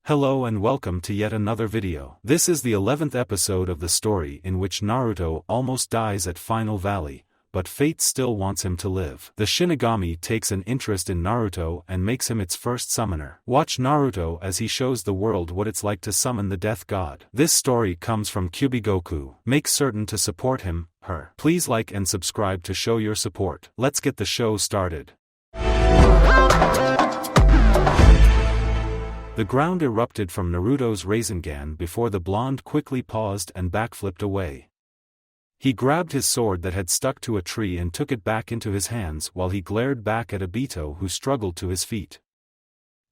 Hello and welcome to yet another video. This is the 11th episode of the story in which Naruto almost dies at Final Valley, but fate still wants him to live. The Shinigami takes an interest in Naruto and makes him its first summoner. Watch Naruto as he shows the world what it's like to summon the Death God. This story comes from Kyubi. Make certain to support him, her. Please like and subscribe to show your support. Let's get the show started. The ground erupted from Naruto's Rasengan before the blonde quickly paused and backflipped away. He grabbed his sword that had stuck to a tree and took it back into his hands while he glared back at Obito, who struggled to his feet.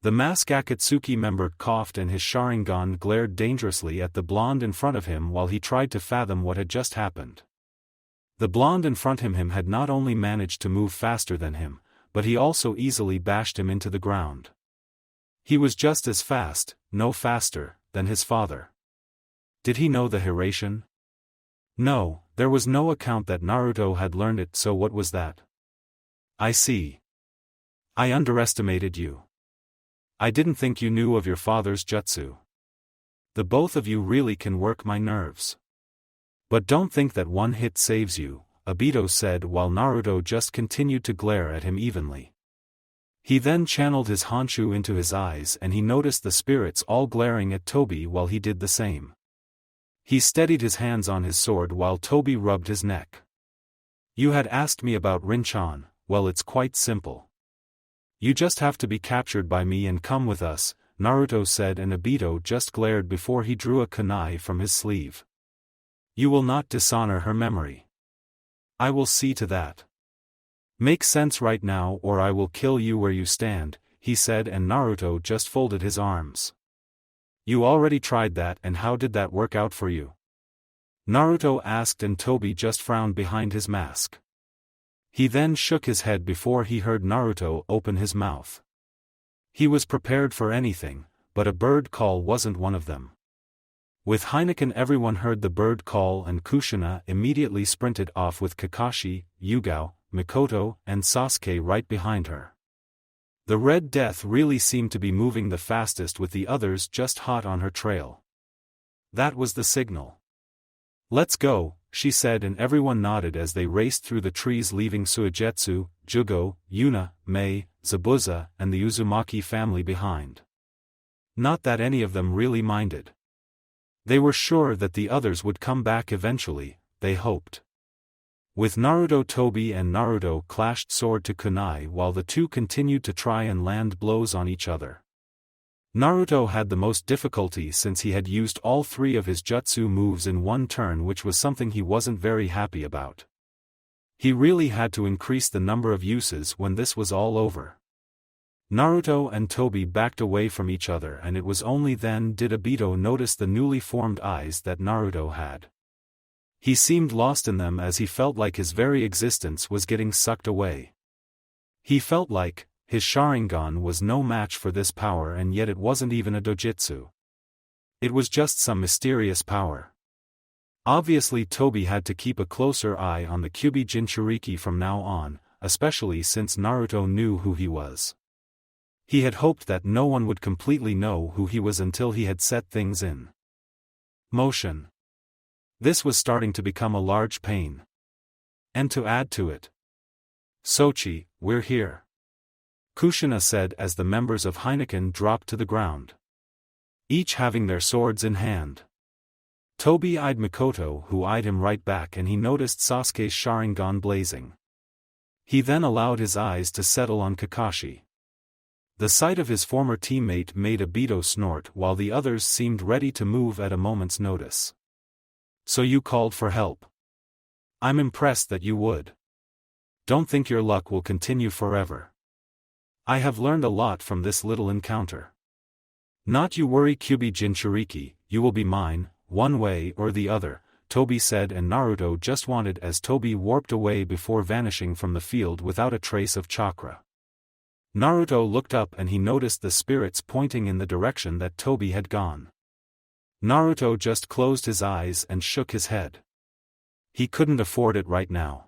The mask Akatsuki member coughed and his Sharingan glared dangerously at the blonde in front of him while he tried to fathom what had just happened. The blonde in front of him had not only managed to move faster than him, but he also easily bashed him into the ground. He was just as fast, no faster, than his father. Did he know the Hiraishin? No, there was no account that Naruto had learned it, so what was that? I see. I underestimated you. I didn't think you knew of your father's jutsu. The both of you really can work my nerves. But don't think that one hit saves you, Obito said while Naruto just continued to glare at him evenly. He then channeled his Honshu into his eyes and he noticed the spirits all glaring at Tobi while he did the same. He steadied his hands on his sword while Tobi rubbed his neck. You had asked me about Rinchan. Well, it's quite simple. You just have to be captured by me and come with us, Naruto said, and Obito just glared before he drew a kunai from his sleeve. You will not dishonor her memory. I will see to that. Make sense right now or I will kill you where you stand, he said, and Naruto just folded his arms. You already tried that, and how did that work out for you? Naruto asked, and Tobi just frowned behind his mask. He then shook his head before he heard Naruto open his mouth. He was prepared for anything, but a bird call wasn't one of them. With Heineken, everyone heard the bird call and Kushina immediately sprinted off with Kakashi, Yugao, Mikoto, and Sasuke right behind her. The Red Death really seemed to be moving the fastest, with the others just hot on her trail. That was the signal. Let's go, she said, and everyone nodded as they raced through the trees, leaving Suigetsu, Jugo, Yuna, Mei, Zabuza, and the Uzumaki family behind. Not that any of them really minded. They were sure that the others would come back eventually, they hoped. With Naruto, Tobi and Naruto clashed sword to kunai while the two continued to try and land blows on each other. Naruto had the most difficulty since he had used all three of his jutsu moves in one turn, which was something he wasn't very happy about. He really had to increase the number of uses when this was all over. Naruto and Tobi backed away from each other, and it was only then did Obito notice the newly formed eyes that Naruto had. He seemed lost in them as he felt like his very existence was getting sucked away. He felt like his Sharingan was no match for this power, and yet it wasn't even a dojutsu. It was just some mysterious power. Obviously Tobi had to keep a closer eye on the Kyubi Jinchuriki from now on, especially since Naruto knew who he was. He had hoped that no one would completely know who he was until he had set things in motion. This was starting to become a large pain. And to add to it, Sochi, we're here, Kushina said as the members of Heineken dropped to the ground, each having their swords in hand. Tobi eyed Mikoto, who eyed him right back, and he noticed Sasuke's Sharingan blazing. He then allowed his eyes to settle on Kakashi. The sight of his former teammate made Obito snort while the others seemed ready to move at a moment's notice. So you called for help. I'm impressed that you would. Don't think your luck will continue forever. I have learned a lot from this little encounter. Not you worry, Kyubi Jinchuriki, you will be mine, one way or the other, Tobi said, and Naruto just wanted as Tobi warped away before vanishing from the field without a trace of chakra. Naruto looked up and he noticed the spirits pointing in the direction that Tobi had gone. Naruto just closed his eyes and shook his head. He couldn't afford it right now.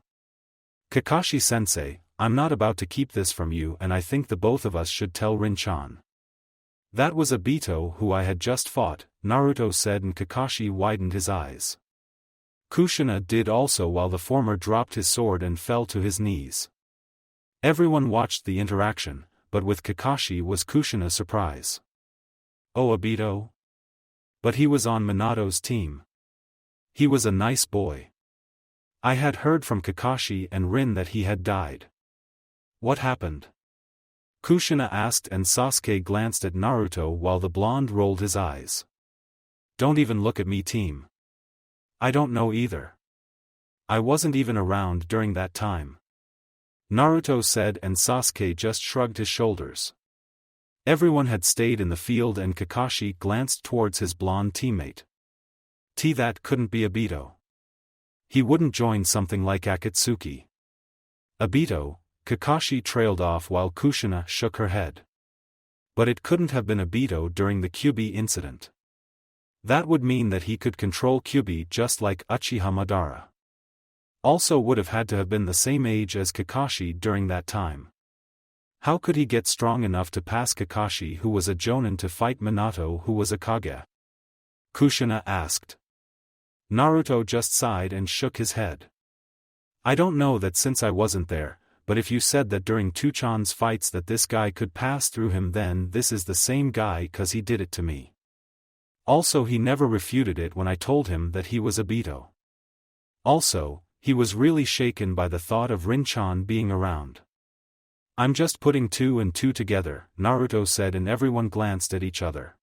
Kakashi-sensei, I'm not about to keep this from you, and I think the both of us should tell Rinchan. That was Obito who I had just fought, Naruto said, and Kakashi widened his eyes. Kushina did also, while the former dropped his sword and fell to his knees. Everyone watched the interaction, but with Kakashi was Kushina's surprise. Oh, Obito? But he was on Minato's team. He was a nice boy. I had heard from Kakashi and Rin that he had died. What happened? Kushina asked, and Sasuke glanced at Naruto while the blonde rolled his eyes. Don't even look at me, team. I don't know either. I wasn't even around during that time. Naruto said, and Sasuke just shrugged his shoulders. Everyone had stayed in the field and Kakashi glanced towards his blonde teammate. That couldn't be Obito. He wouldn't join something like Akatsuki. Obito, Kakashi trailed off while Kushina shook her head. But it couldn't have been Obito during the Kyuubi incident. That would mean that he could control Kyuubi just like Uchiha Madara. Also would have had to have been the same age as Kakashi during that time. How could he get strong enough to pass Kakashi, who was a Jonin, to fight Minato, who was a Kage? Kushina asked. Naruto just sighed and shook his head. I don't know that since I wasn't there, but if you said that during Tuchan's fights that this guy could pass through him, then this is the same guy, cause he did it to me. Also, he never refuted it when I told him that he was Obito. Also, he was really shaken by the thought of Rin-chan being around. I'm just putting 2 and 2 together, Naruto said, and everyone glanced at each other.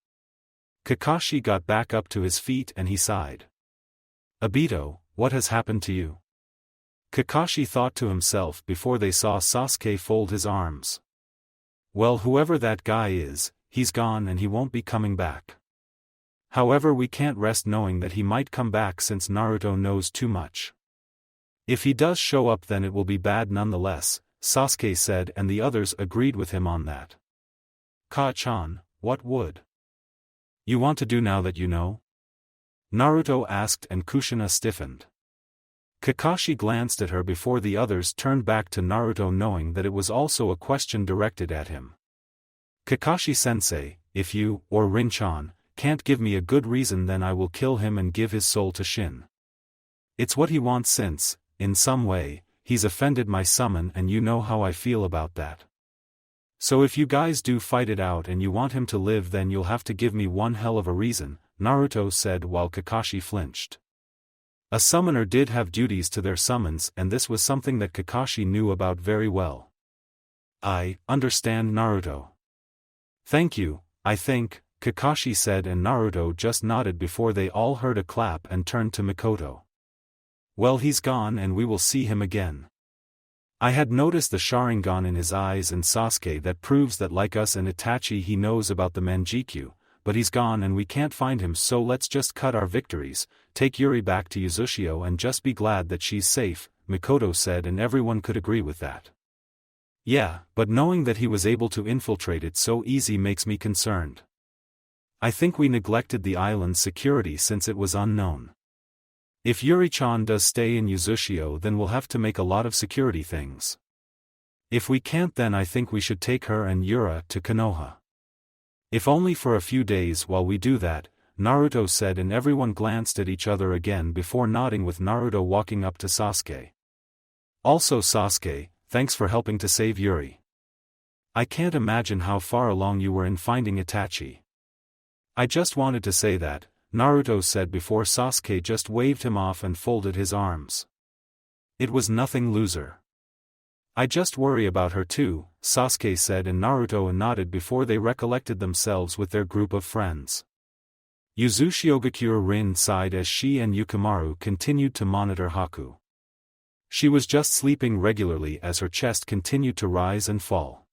Kakashi got back up to his feet and he sighed. Obito, what has happened to you? Kakashi thought to himself before they saw Sasuke fold his arms. Well, whoever that guy is, he's gone and he won't be coming back. However, we can't rest knowing that he might come back since Naruto knows too much. If he does show up, then it will be bad nonetheless, Sasuke said, and the others agreed with him on that. Ka-chan, what would you want to do now that you know? Naruto asked, and Kushina stiffened. Kakashi glanced at her before the others turned back to Naruto, knowing that it was also a question directed at him. Kakashi-sensei, if you, or Rin-chan, can't give me a good reason, then I will kill him and give his soul to Shin. It's what he wants since, in some way, he's offended my summon, and you know how I feel about that. So if you guys do fight it out and you want him to live, then you'll have to give me one hell of a reason, Naruto said while Kakashi flinched. A summoner did have duties to their summons, and this was something that Kakashi knew about very well. I understand, Naruto. Thank you, I think, Kakashi said, and Naruto just nodded before they all heard a clap and turned to Mikoto. Well, he's gone and we will see him again. I had noticed the Sharingan in his eyes, and Sasuke, that proves that like us and Itachi he knows about the Manjikyu, but he's gone and we can't find him, so let's just cut our victories, take Yuri back to Uzushio and just be glad that she's safe, Mikoto said, and everyone could agree with that. Yeah, but knowing that he was able to infiltrate it so easy makes me concerned. I think we neglected the island's security since it was unknown. If Yuri-chan does stay in Uzushio, then we'll have to make a lot of security things. If we can't, then I think we should take her and Yura to Konoha. If only for a few days while we do that, Naruto said, and everyone glanced at each other again before nodding, with Naruto walking up to Sasuke. Also, Sasuke, thanks for helping to save Yuri. I can't imagine how far along you were in finding Itachi. I just wanted to say that, Naruto said before Sasuke just waved him off and folded his arms. It was nothing, loser. I just worry about her too, Sasuke said, and Naruto nodded before they recollected themselves with their group of friends. Uzushio Rin sighed as she and Yukimaru continued to monitor Haku. She was just sleeping regularly as her chest continued to rise and fall.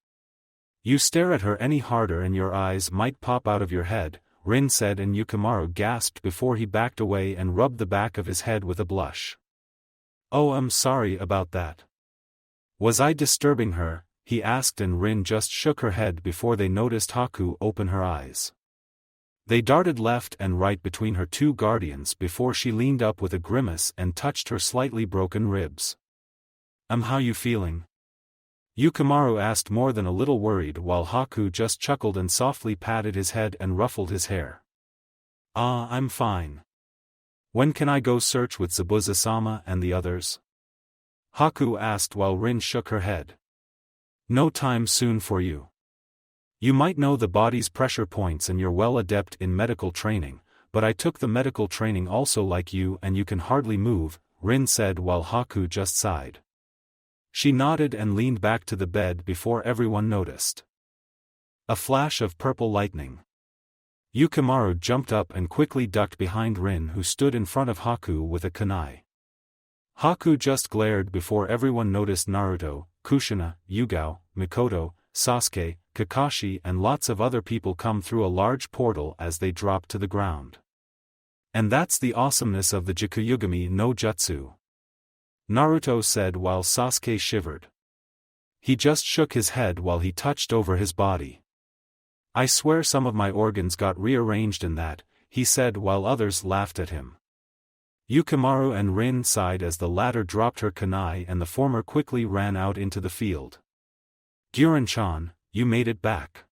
You stare at her any harder and your eyes might pop out of your head, Rin said, and Yukimaru gasped before he backed away and rubbed the back of his head with a blush. Oh, I'm sorry about that. Was I disturbing her? He asked, and Rin just shook her head before they noticed Haku open her eyes. They darted left and right between her two guardians before she leaned up with a grimace and touched her slightly broken ribs. How you feeling? Yukimaru asked more than a little worried while Haku just chuckled and softly patted his head and ruffled his hair. "Ah, I'm fine. When can I go search with Zabuza-sama and the others?" Haku asked while Rin shook her head. "No time soon for you. You might know the body's pressure points and you're well adept in medical training, but I took the medical training also like you and you can hardly move," Rin said while Haku just sighed. She nodded and leaned back to the bed before everyone noticed. A flash of purple lightning. Yukimaru jumped up and quickly ducked behind Rin, who stood in front of Haku with a kunai. Haku just glared before everyone noticed Naruto, Kushina, Yugao, Mikoto, Sasuke, Kakashi and lots of other people come through a large portal as they dropped to the ground. "And that's the awesomeness of the Jikuyugami no Jutsu," Naruto said while Sasuke shivered. He just shook his head while he touched over his body. "I swear some of my organs got rearranged in that," he said while others laughed at him. Yukimaru and Rin sighed as the latter dropped her kunai and the former quickly ran out into the field. "Guren-chan, you made it back."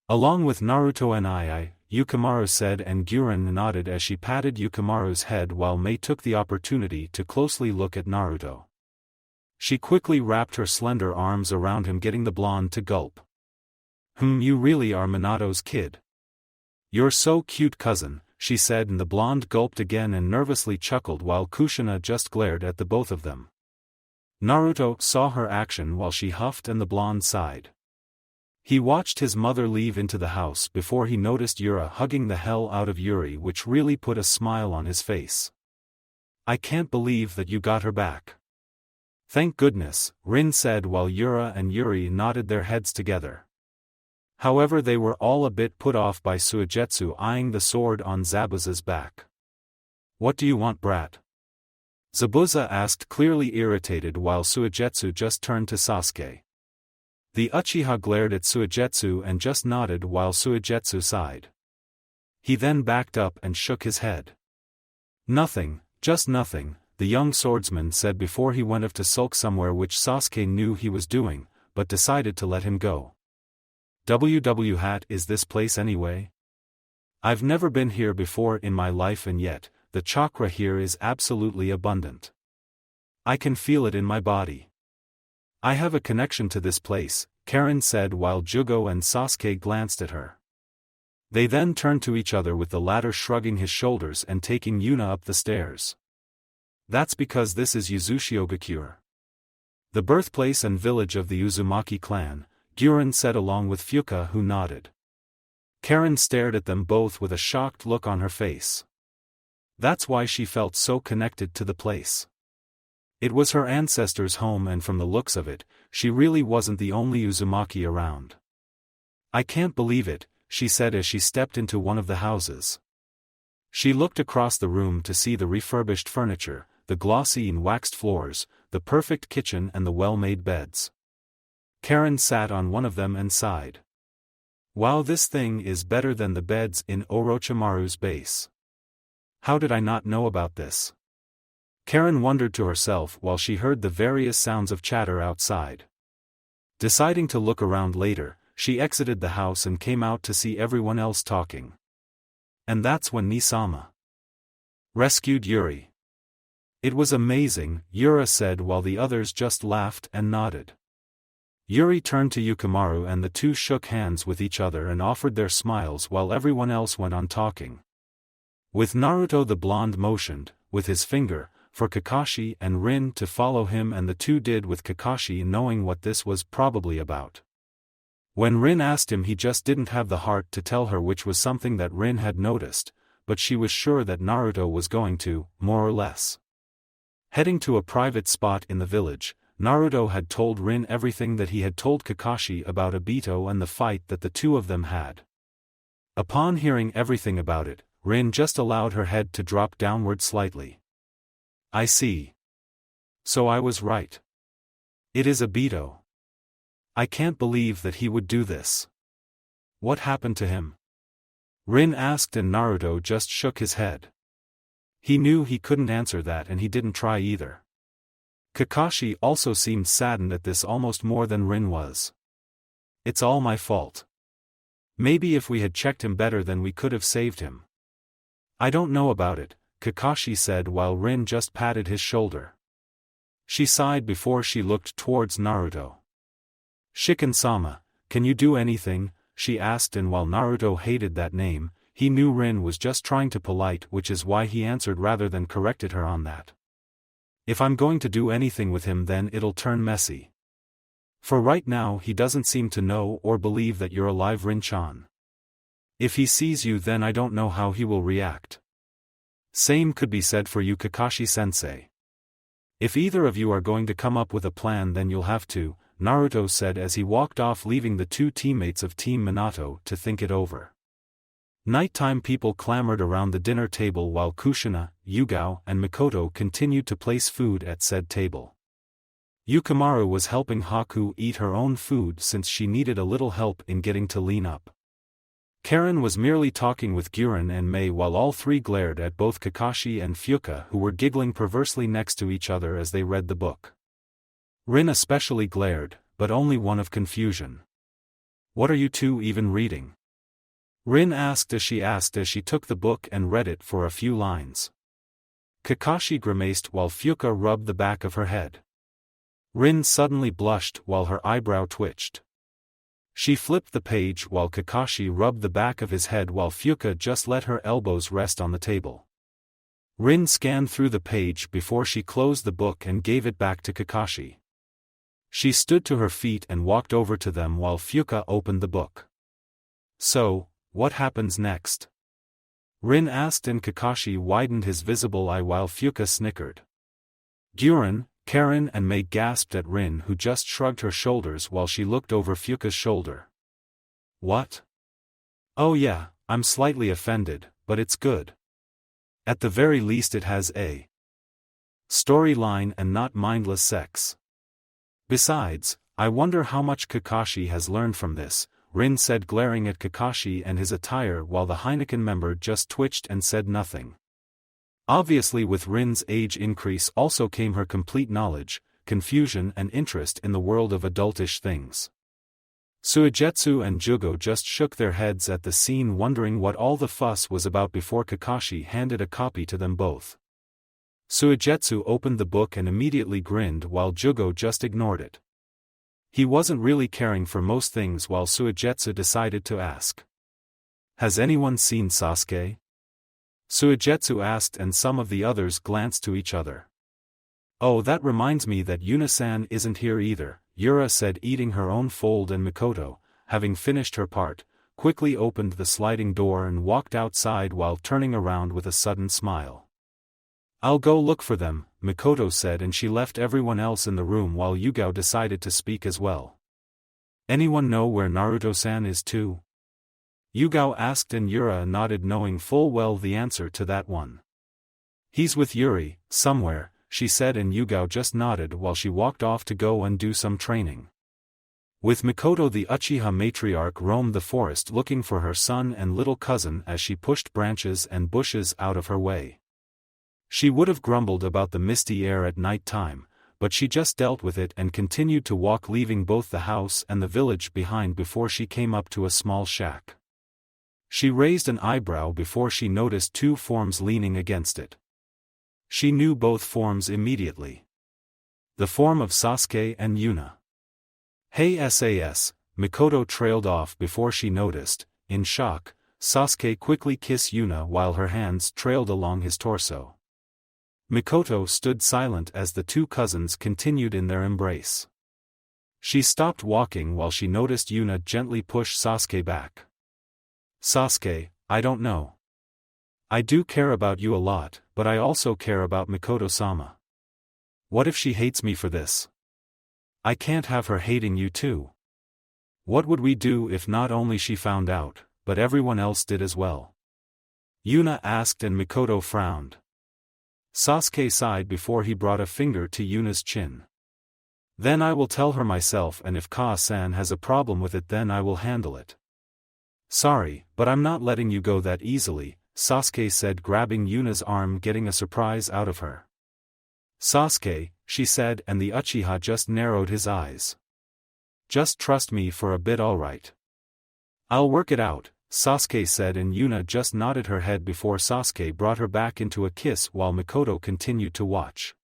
"Along with Naruto and I," Yukimaru said, and Guren nodded as she patted Yukimaru's head while Mei took the opportunity to closely look at Naruto. She quickly wrapped her slender arms around him, getting the blonde to gulp. You really are Minato's kid. You're so cute, cousin," she said, and the blonde gulped again and nervously chuckled while Kushina just glared at the both of them. Naruto saw her action while she huffed and the blonde sighed. He watched his mother leave into the house before he noticed Yura hugging the hell out of Yuri, which really put a smile on his face. "I can't believe that you got her back." "Thank goodness," Rin said while Yura and Yuri nodded their heads together. However, they were all a bit put off by Suigetsu eyeing the sword on Zabuza's back. "What do you want, brat?" Zabuza asked, clearly irritated, while Suigetsu just turned to Sasuke. The Uchiha glared at Suigetsu and just nodded while Suigetsu sighed. He then backed up and shook his head. "Nothing, just nothing," the young swordsman said before he went off to sulk somewhere, which Sasuke knew he was doing, but decided to let him go. "WW is this place anyway? I've never been here before in my life, and yet, the chakra here is absolutely abundant. I can feel it in my body. I have a connection to this place," Karen said while Jugo and Sasuke glanced at her. They then turned to each other, with the latter shrugging his shoulders and taking Yuna up the stairs. "That's because this is Yuzushiogakure, the birthplace and village of the Uzumaki clan," Guren said along with Fuka, who nodded. Karen stared at them both with a shocked look on her face. That's why she felt so connected to the place. It was her ancestors' home, and from the looks of it, she really wasn't the only Uzumaki around. "I can't believe it," she said as she stepped into one of the houses. She looked across the room to see the refurbished furniture, the glossy and waxed floors, the perfect kitchen and the well-made beds. Karen sat on one of them and sighed. "Wow, this thing is better than the beds in Orochimaru's base. How did I not know about this?" Karen wondered to herself while she heard the various sounds of chatter outside. Deciding to look around later, she exited the house and came out to see everyone else talking. And that's when Nisama rescued Yuri. "It was amazing," Yura said while the others just laughed and nodded. Yuri turned to Yukimaru and the two shook hands with each other and offered their smiles while everyone else went on talking. With Naruto, the blonde motioned, with his finger, for Kakashi and Rin to follow him, and the two did, with Kakashi knowing what this was probably about. When Rin asked him, he just didn't have the heart to tell her, which was something that Rin had noticed, but she was sure that Naruto was going to, more or less. Heading to a private spot in the village, Naruto had told Rin everything that he had told Kakashi about Obito and the fight that the two of them had. Upon hearing everything about it, Rin just allowed her head to drop downward slightly. "I see. So I was right. It is Obito. I can't believe that he would do this. What happened to him?" Rin asked, and Naruto just shook his head. He knew he couldn't answer that, and he didn't try either. Kakashi also seemed saddened at this almost more than Rin was. It's all my fault. Maybe if we had checked him better then we could have saved him. I don't know about it, Kakashi said while Rin just patted his shoulder. She sighed before she looked towards Naruto. Shikin-sama, can you do anything? She asked, and while Naruto hated that name, he knew Rin was just trying to polite, which is why he answered rather than corrected her on that. If I'm going to do anything with him then it'll turn messy. For right now he doesn't seem to know or believe that you're alive, Rin-chan. If he sees you then I don't know how he will react. Same could be said for you, Kakashi-sensei. If either of you are going to come up with a plan then you'll have to, Naruto said as he walked off, leaving the two teammates of Team Minato to think it over. Nighttime people clamored around the dinner table while Kushina, Yugao and Mikoto continued to place food at said table. Yukimaru was helping Haku eat her own food since she needed a little help in getting to lean up. Karen was merely talking with Guren and Mei while all three glared at both Kakashi and Fuka, who were giggling perversely next to each other as they read the book. Rin especially glared, but only one of confusion. What are you two even reading? Rin asked as she took the book and read it for a few lines. Kakashi grimaced while Fuka rubbed the back of her head. Rin suddenly blushed while her eyebrow twitched. She flipped the page while Kakashi rubbed the back of his head while Fuka just let her elbows rest on the table. Rin scanned through the page before she closed the book and gave it back to Kakashi. She stood to her feet and walked over to them while Fuka opened the book. So, what happens next? Rin asked and Kakashi widened his visible eye while Fuka snickered. Guren, Karen and Mei gasped at Rin, who just shrugged her shoulders while she looked over Fuka's shoulder. What? Oh yeah, I'm slightly offended, but it's good. At the very least it has a storyline and not mindless sex. Besides, I wonder how much Kakashi has learned from this, Rin said, glaring at Kakashi and his attire while the Heineken member just twitched and said nothing. Obviously with Rin's age increase also came her complete knowledge, confusion and interest in the world of adultish things. Suigetsu and Jugo just shook their heads at the scene, wondering what all the fuss was about before Kakashi handed a copy to them both. Suigetsu opened the book and immediately grinned while Jugo just ignored it. He wasn't really caring for most things while Suigetsu decided to ask. Has anyone seen Sasuke? Suigetsu asked and some of the others glanced to each other. Oh, that reminds me that Yuna-san isn't here either, Yura said, eating her own fold, and Mikoto, having finished her part, quickly opened the sliding door and walked outside while turning around with a sudden smile. I'll go look for them, Mikoto said, and she left everyone else in the room while Yugao decided to speak as well. Anyone know where Naruto-san is too? Yugao asked and Yura nodded, knowing full well the answer to that one. He's with Yuri, somewhere, she said, and Yugao just nodded while she walked off to go and do some training. With Mikoto, the Uchiha matriarch roamed the forest looking for her son and little cousin as she pushed branches and bushes out of her way. She would have grumbled about the misty air at night time, but she just dealt with it and continued to walk, leaving both the house and the village behind before she came up to a small shack. She raised an eyebrow before she noticed two forms leaning against it. She knew both forms immediately. The form of Sasuke and Yuna. Hey SAS, Mikoto trailed off before she noticed, in shock, Sasuke quickly kissed Yuna while her hands trailed along his torso. Mikoto stood silent as the two cousins continued in their embrace. She stopped walking while she noticed Yuna gently push Sasuke back. Sasuke, I don't know. I do care about you a lot, but I also care about Mikoto-sama. What if she hates me for this? I can't have her hating you too. What would we do if not only she found out, but everyone else did as well? Yuna asked and Mikoto frowned. Sasuke sighed before he brought a finger to Yuna's chin. Then I will tell her myself, and if Ka-san has a problem with it then I will handle it. Sorry, but I'm not letting you go that easily, Sasuke said, grabbing Yuna's arm, getting a surprise out of her. Sasuke, she said, and the Uchiha just narrowed his eyes. Just trust me for a bit, alright? I'll work it out, Sasuke said, and Yuna just nodded her head before Sasuke brought her back into a kiss while Mikoto continued to watch.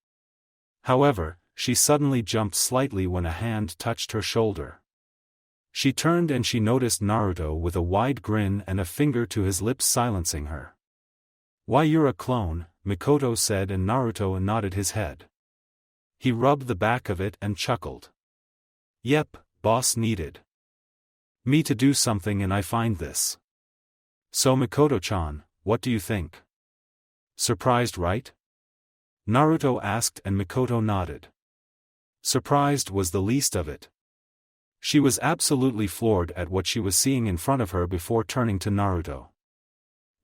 However, she suddenly jumped slightly when a hand touched her shoulder. She turned and she noticed Naruto with a wide grin and a finger to his lips silencing her. "Why, you're a clone," Mikoto said, and Naruto nodded his head. He rubbed the back of it and chuckled. "Yep, boss needed me to do something and I find this. So Mikoto-chan, what do you think? Surprised, right?" Naruto asked, and Mikoto nodded. Surprised was the least of it. She was absolutely floored at what she was seeing in front of her before turning to Naruto.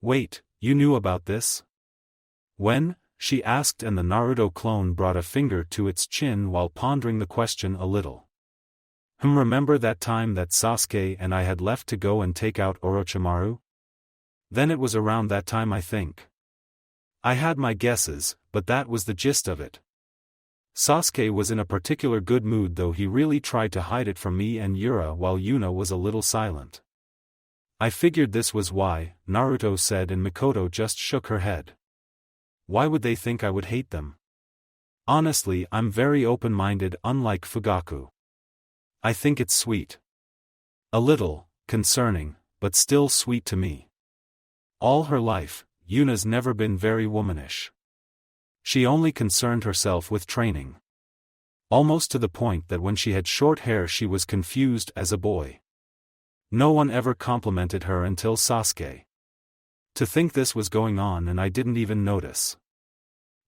"Wait, you knew about this? When?" she asked, and the Naruto clone brought a finger to its chin while pondering the question a little. Remember that time that Sasuke and I had left to go and take out Orochimaru? Then it was around that time, I think. I had my guesses, but that was the gist of it. Sasuke was in a particular good mood, though he really tried to hide it from me and Yura, while Yuna was a little silent. I figured this was why, Naruto said, and Mikoto just shook her head. Why would they think I would hate them? Honestly, I'm very open-minded, unlike Fugaku. I think it's sweet. A little concerning, but still sweet to me. All her life, Yuna's never been very womanish. She only concerned herself with training. Almost to the point that when she had short hair she was confused as a boy. No one ever complimented her until Sasuke. To think this was going on and I didn't even notice.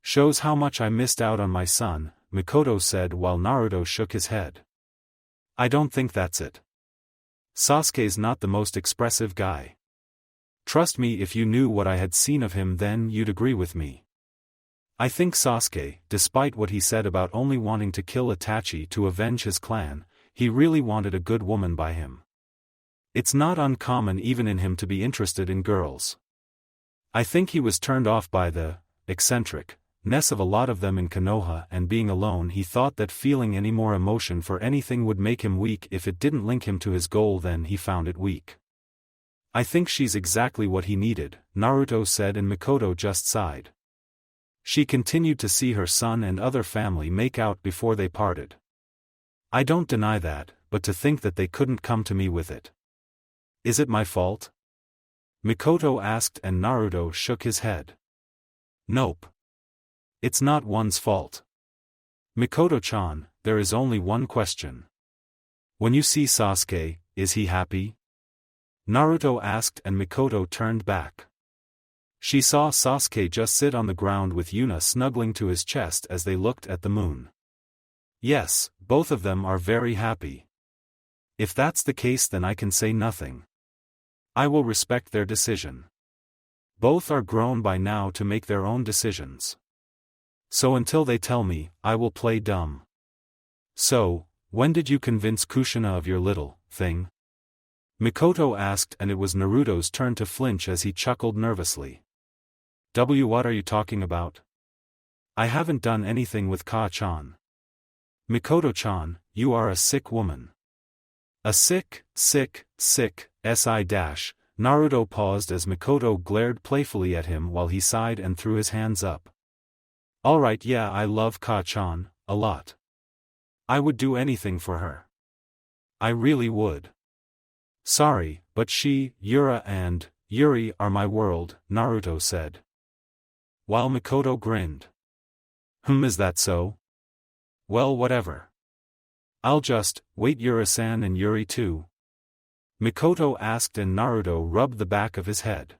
Shows how much I missed out on my son, Mikoto said while Naruto shook his head. I don't think that's it. Sasuke's not the most expressive guy. Trust me, if you knew what I had seen of him then you'd agree with me. I think Sasuke, despite what he said about only wanting to kill Itachi to avenge his clan, he really wanted a good woman by him. It's not uncommon even in him to be interested in girls. I think he was turned off by the eccentric-ness of a lot of them in Konoha, and being alone he thought that feeling any more emotion for anything would make him weak. If it didn't link him to his goal then he found it weak. I think she's exactly what he needed, Naruto said, and Mikoto just sighed. She continued to see her son and other family make out before they parted. I don't deny that, but to think that they couldn't come to me with it. Is it my fault? Mikoto asked, and Naruto shook his head. Nope. It's not one's fault. Mikoto-chan, there is only one question. When you see Sasuke, is he happy? Naruto asked, and Mikoto turned back. She saw Sasuke just sit on the ground with Yuna snuggling to his chest as they looked at the moon. Yes, both of them are very happy. If that's the case then I can say nothing. I will respect their decision. Both are grown by now to make their own decisions. So until they tell me, I will play dumb. So, when did you convince Kushina of your little thing? Mikoto asked, and it was Naruto's turn to flinch as he chuckled nervously. What are you talking about? I haven't done anything with Ka-chan. Mikoto-chan, you are a sick woman. A sick, Naruto paused as Mikoto glared playfully at him while he sighed and threw his hands up. Alright, yeah, I love Ka-chan, a lot. I would do anything for her. I really would. Sorry, but she, Yura and Yuri are my world, Naruto said. While Mikoto grinned. Is that so? Well, whatever. I'll just wait. Yura-san and Yuri too? Mikoto asked, and Naruto rubbed the back of his head.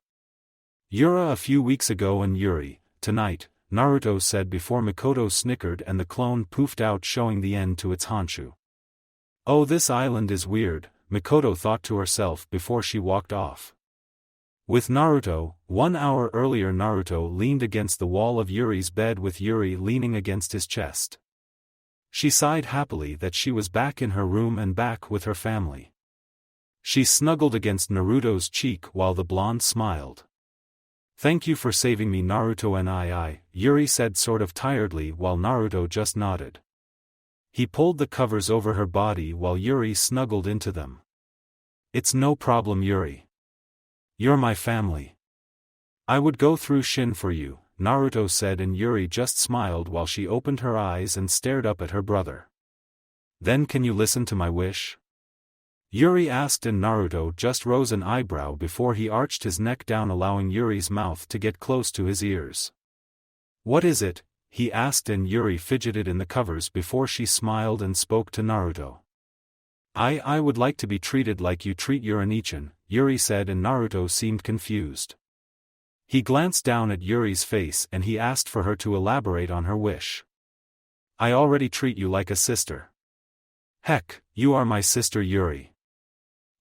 Yura a few weeks ago and Yuri, tonight, Naruto said before Mikoto snickered and the clone poofed out, showing the end to its Honshu. Oh, this island is weird, Mikoto thought to herself before she walked off. With Naruto, 1 hour earlier Naruto leaned against the wall of Yuri's bed with Yuri leaning against his chest. She sighed happily that she was back in her room and back with her family. She snuggled against Naruto's cheek while the blonde smiled. Thank you for saving me, Naruto and I, Yuri said sort of tiredly while Naruto just nodded. He pulled the covers over her body while Yuri snuggled into them. It's no problem, Yuri. You're my family. I would go through Shin for you, Naruto said, and Yuri just smiled while she opened her eyes and stared up at her brother. Then can you listen to my wish? Yuri asked, and Naruto just rose an eyebrow before he arched his neck down, allowing Yuri's mouth to get close to his ears. What is it? He asked, and Yuri fidgeted in the covers before she smiled and spoke to Naruto. I would like to be treated like you treat Uranichan, Yuri said, and Naruto seemed confused. He glanced down at Yuri's face and he asked for her to elaborate on her wish. I already treat you like a sister. Heck, you are my sister, Yuri.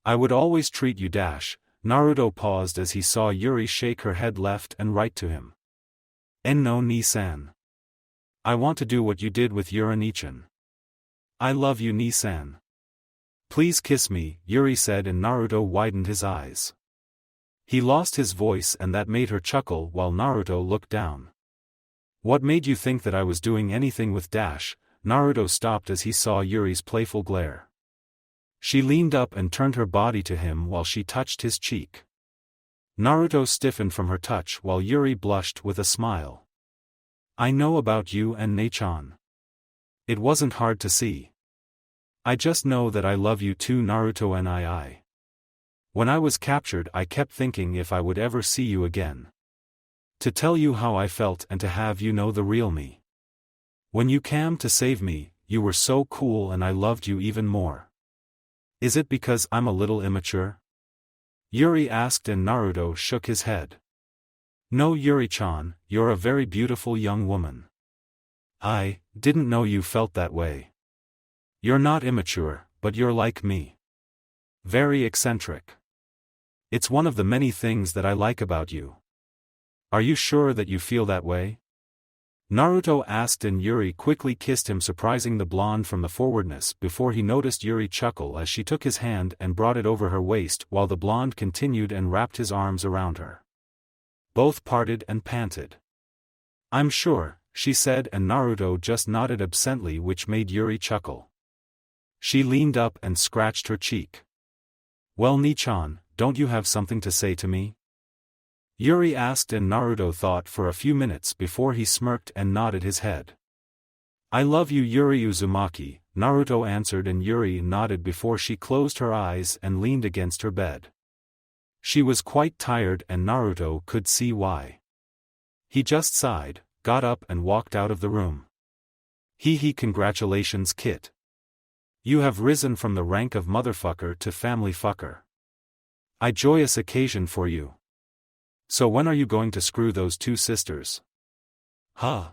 I would always treat you. Naruto paused as he saw Yuri shake her head left and right to him. No, Ni-san. I want to do what you did with Uranichan. I love you, Ni-san. Please kiss me, Yuri said, and Naruto widened his eyes. He lost his voice and that made her chuckle while Naruto looked down. What made you think that I was doing anything with Naruto stopped as he saw Yuri's playful glare. She leaned up and turned her body to him while she touched his cheek. Naruto stiffened from her touch while Yuri blushed with a smile. I know about you and Nechan. It wasn't hard to see. I just know that I love you too, Naruto, and I. When I was captured, I kept thinking if I would ever see you again. To tell you how I felt and to have you know the real me. When you came to save me, you were so cool and I loved you even more. Is it because I'm a little immature? Yuri asked, and Naruto shook his head. No, Yuri-chan, you're a very beautiful young woman. I didn't know you felt that way. You're not immature, but you're like me. Very eccentric. It's one of the many things that I like about you. Are you sure that you feel that way? Naruto asked, and Yuri quickly kissed him, surprising the blonde from the forwardness before he noticed Yuri chuckle as she took his hand and brought it over her waist while the blonde continued and wrapped his arms around her. Both parted and panted. I'm sure, she said, and Naruto just nodded absently, which made Yuri chuckle. She leaned up and scratched her cheek. Well, Ni-chan, don't you have something to say to me? Yuri asked, and Naruto thought for a few minutes before he smirked and nodded his head. I love you, Yuri Uzumaki, Naruto answered, and Yuri nodded before she closed her eyes and leaned against her bed. She was quite tired and Naruto could see why. He just sighed, got up and walked out of the room. Congratulations, Kit. You have risen from the rank of motherfucker to family fucker. A joyous occasion for you. So when are you going to screw those two sisters? Huh?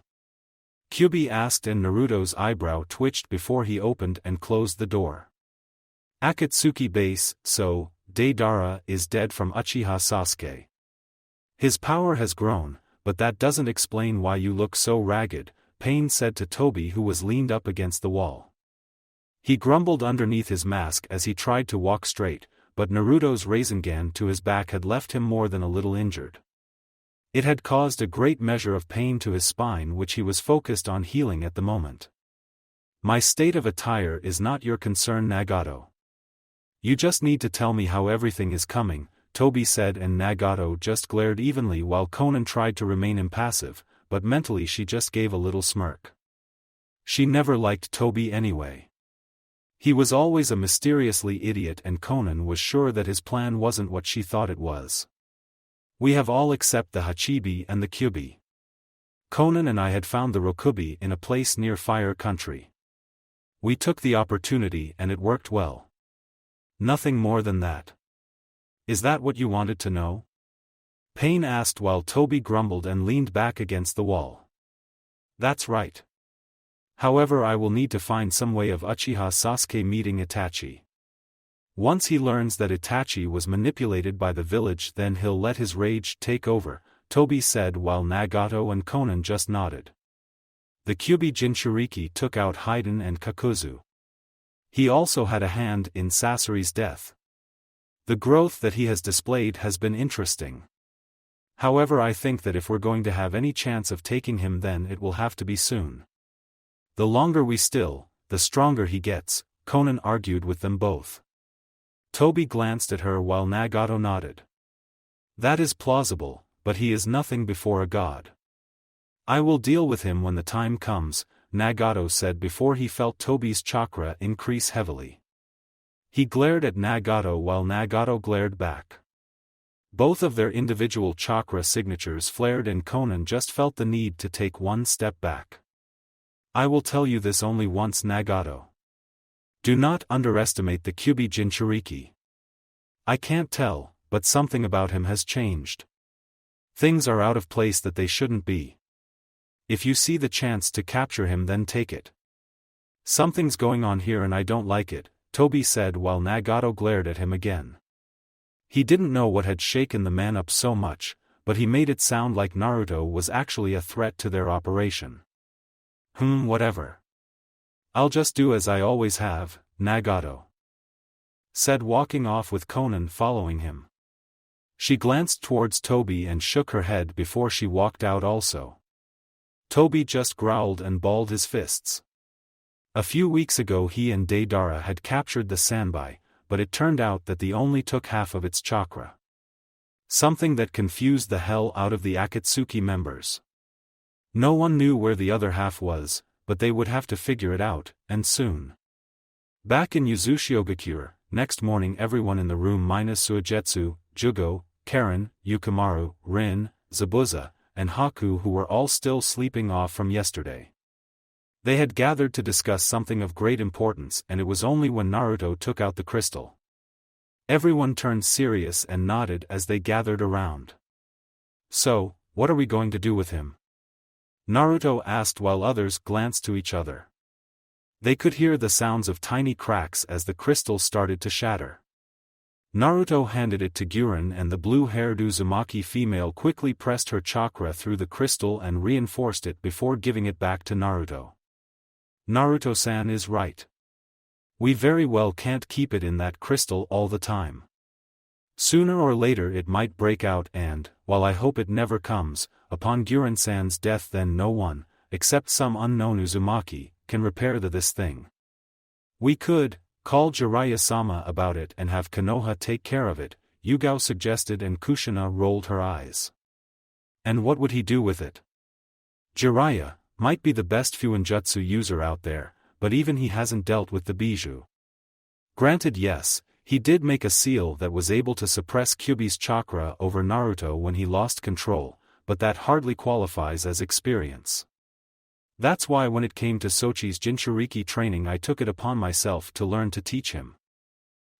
Kyubi asked, and Naruto's eyebrow twitched before he opened and closed the door. Akatsuki base, so, Deidara is dead from Uchiha Sasuke. His power has grown, but that doesn't explain why you look so ragged, Pain said to Tobi, who was leaned up against the wall. He grumbled underneath his mask as he tried to walk straight, but Naruto's Rasengan to his back had left him more than a little injured. It had caused a great measure of pain to his spine, which he was focused on healing at the moment. My state of attire is not your concern, Nagato. You just need to tell me how everything is coming, Tobi said, and Nagato just glared evenly while Konan tried to remain impassive, but mentally she just gave a little smirk. She never liked Tobi anyway. He was always a mysteriously idiot, and Konan was sure that his plan wasn't what she thought it was. We have all except the Hachibi and the Kyubi. Konan and I had found the Rokubi in a place near Fire Country. We took the opportunity and it worked well. Nothing more than that. Is that what you wanted to know? Pain asked while Tobi grumbled and leaned back against the wall. That's right. However, I will need to find some way of Uchiha Sasuke meeting Itachi. Once he learns that Itachi was manipulated by the village, then he'll let his rage take over, Tobi said while Nagato and Konan just nodded. The Kyubi Jinchuriki took out Haiden and Kakuzu. He also had a hand in Sasori's death. The growth that he has displayed has been interesting. However, I think that if we're going to have any chance of taking him, then it will have to be soon. The longer we still, the stronger he gets, Conan argued with them both. Toby glanced at her while Nagato nodded. That is plausible, but he is nothing before a god. I will deal with him when the time comes, Nagato said before he felt Toby's chakra increase heavily. He glared at Nagato while Nagato glared back. Both of their individual chakra signatures flared and Conan just felt the need to take one step back. I will tell you this only once, Nagato. Do not underestimate the Kyuubi Jinchuriki. I can't tell, but something about him has changed. Things are out of place that they shouldn't be. If you see the chance to capture him, then take it. Something's going on here and I don't like it, Toby said while Nagato glared at him again. He didn't know what had shaken the man up so much, but he made it sound like Naruto was actually a threat to their operation. Whatever. I'll just do as I always have, Nagato said, walking off with Conan following him. She glanced towards Toby and shook her head before she walked out also. Toby just growled and balled his fists. A few weeks ago he and Deidara had captured the Sanbai, but it turned out that they only took half of its chakra. Something that confused the hell out of the Akatsuki members. No one knew where the other half was, but they would have to figure it out, and soon. Back in Yuzushiyogakure, next morning everyone in the room minus Suigetsu, Jugo, Karen, Yukimaru, Rin, Zabuza, and Haku, who were all still sleeping off from yesterday. They had gathered to discuss something of great importance, and it was only when Naruto took out the crystal. Everyone turned serious and nodded as they gathered around. So, what are we going to do with him? Naruto asked while others glanced to each other. They could hear the sounds of tiny cracks as the crystal started to shatter. Naruto handed it to Guren and the blue-haired Uzumaki female quickly pressed her chakra through the crystal and reinforced it before giving it back to Naruto. Naruto-san is right. We very well can't keep it in that crystal all the time. Sooner or later it might break out and, while I hope it never comes, upon Guren-san's death then no one, except some unknown Uzumaki, can repair this thing. We could call Jiraiya-sama about it and have Konoha take care of it, Yugao suggested, and Kushina rolled her eyes. And what would he do with it? Jiraiya might be the best Fuinjutsu user out there, but even he hasn't dealt with the Bijou. Granted, yes, he did make a seal that was able to suppress Kyuubi's chakra over Naruto when he lost control, but that hardly qualifies as experience. That's why when it came to Sochi's Jinchuriki training I took it upon myself to learn to teach him.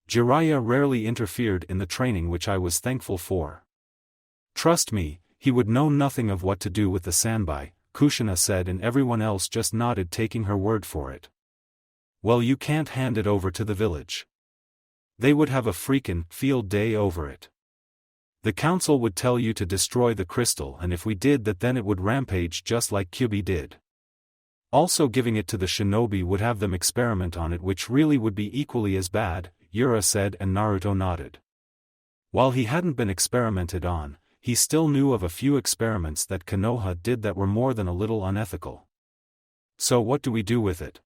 Jiraiya rarely interfered in the training, which I was thankful for. Trust me, he would know nothing of what to do with the Sanbai, Kushina said, and everyone else just nodded, taking her word for it. Well, you can't hand it over to the village. They would have a freakin' field day over it. The council would tell you to destroy the crystal, and if we did that then it would rampage just like Kyuubi did. Also, giving it to the shinobi would have them experiment on it, which really would be equally as bad, Yura said, and Naruto nodded. While he hadn't been experimented on, he still knew of a few experiments that Konoha did that were more than a little unethical. So what do we do with it?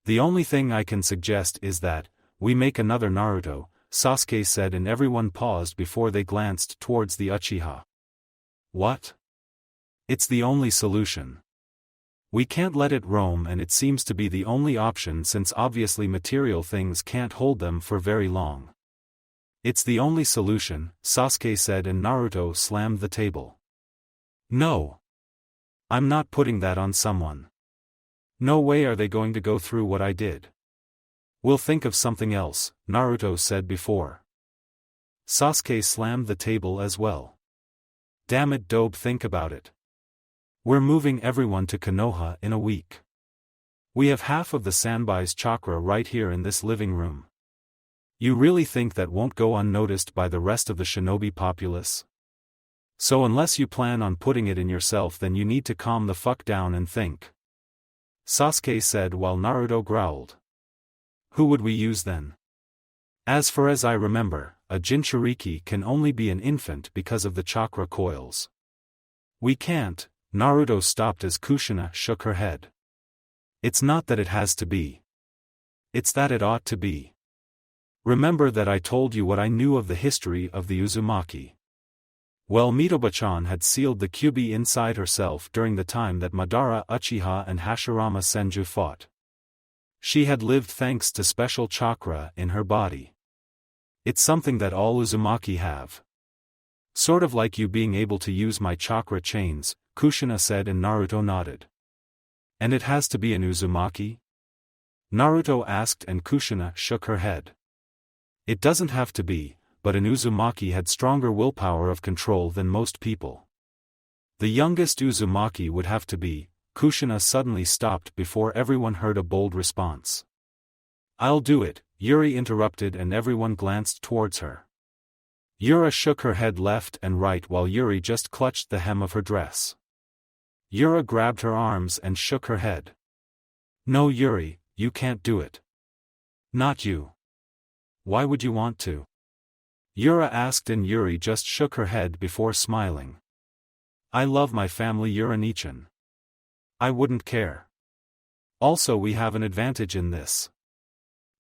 The only thing I can suggest is that we make another Naruto, Sasuke said, and everyone paused before they glanced towards the Uchiha. What? It's the only solution. We can't let it roam, and it seems to be the only option since obviously material things can't hold them for very long. It's the only solution, Sasuke said, and Naruto slammed the table. No. I'm not putting that on someone. No way are they going to go through what I did. We'll think of something else, Naruto said before. Sasuke slammed the table as well. Damn it, Dobe, think about it. We're moving everyone to Konoha in a week. We have half of the Sanbai's chakra right here in this living room. You really think that won't go unnoticed by the rest of the shinobi populace? So unless you plan on putting it in yourself, then you need to calm the fuck down and think. Sasuke said while Naruto growled. Who would we use then? As far as I remember, a Jinchuriki can only be an infant because of the chakra coils. We can't. Naruto stopped as Kushina shook her head. It's not that it has to be. It's that it ought to be. Remember that I told you what I knew of the history of the Uzumaki. Well, Mitoba-chan had sealed the Kyuubi inside herself during the time that Madara Uchiha and Hashirama Senju fought. She had lived thanks to special chakra in her body. It's something that all Uzumaki have. Sort of like you being able to use my chakra chains, Kushina said, and Naruto nodded. And it has to be an Uzumaki? Naruto asked, and Kushina shook her head. It doesn't have to be, but an Uzumaki had stronger willpower of control than most people. The youngest Uzumaki would have to be. Kushina suddenly stopped before everyone heard a bold response. I'll do it, Yuri interrupted, and everyone glanced towards her. Yura shook her head left and right while Yuri just clutched the hem of her dress. Yura grabbed her arms and shook her head. No, Yuri, you can't do it. Not you. Why would you want to? Yura asked, and Yuri just shook her head before smiling. I love my family, Yura-nichan. I wouldn't care. Also, we have an advantage in this.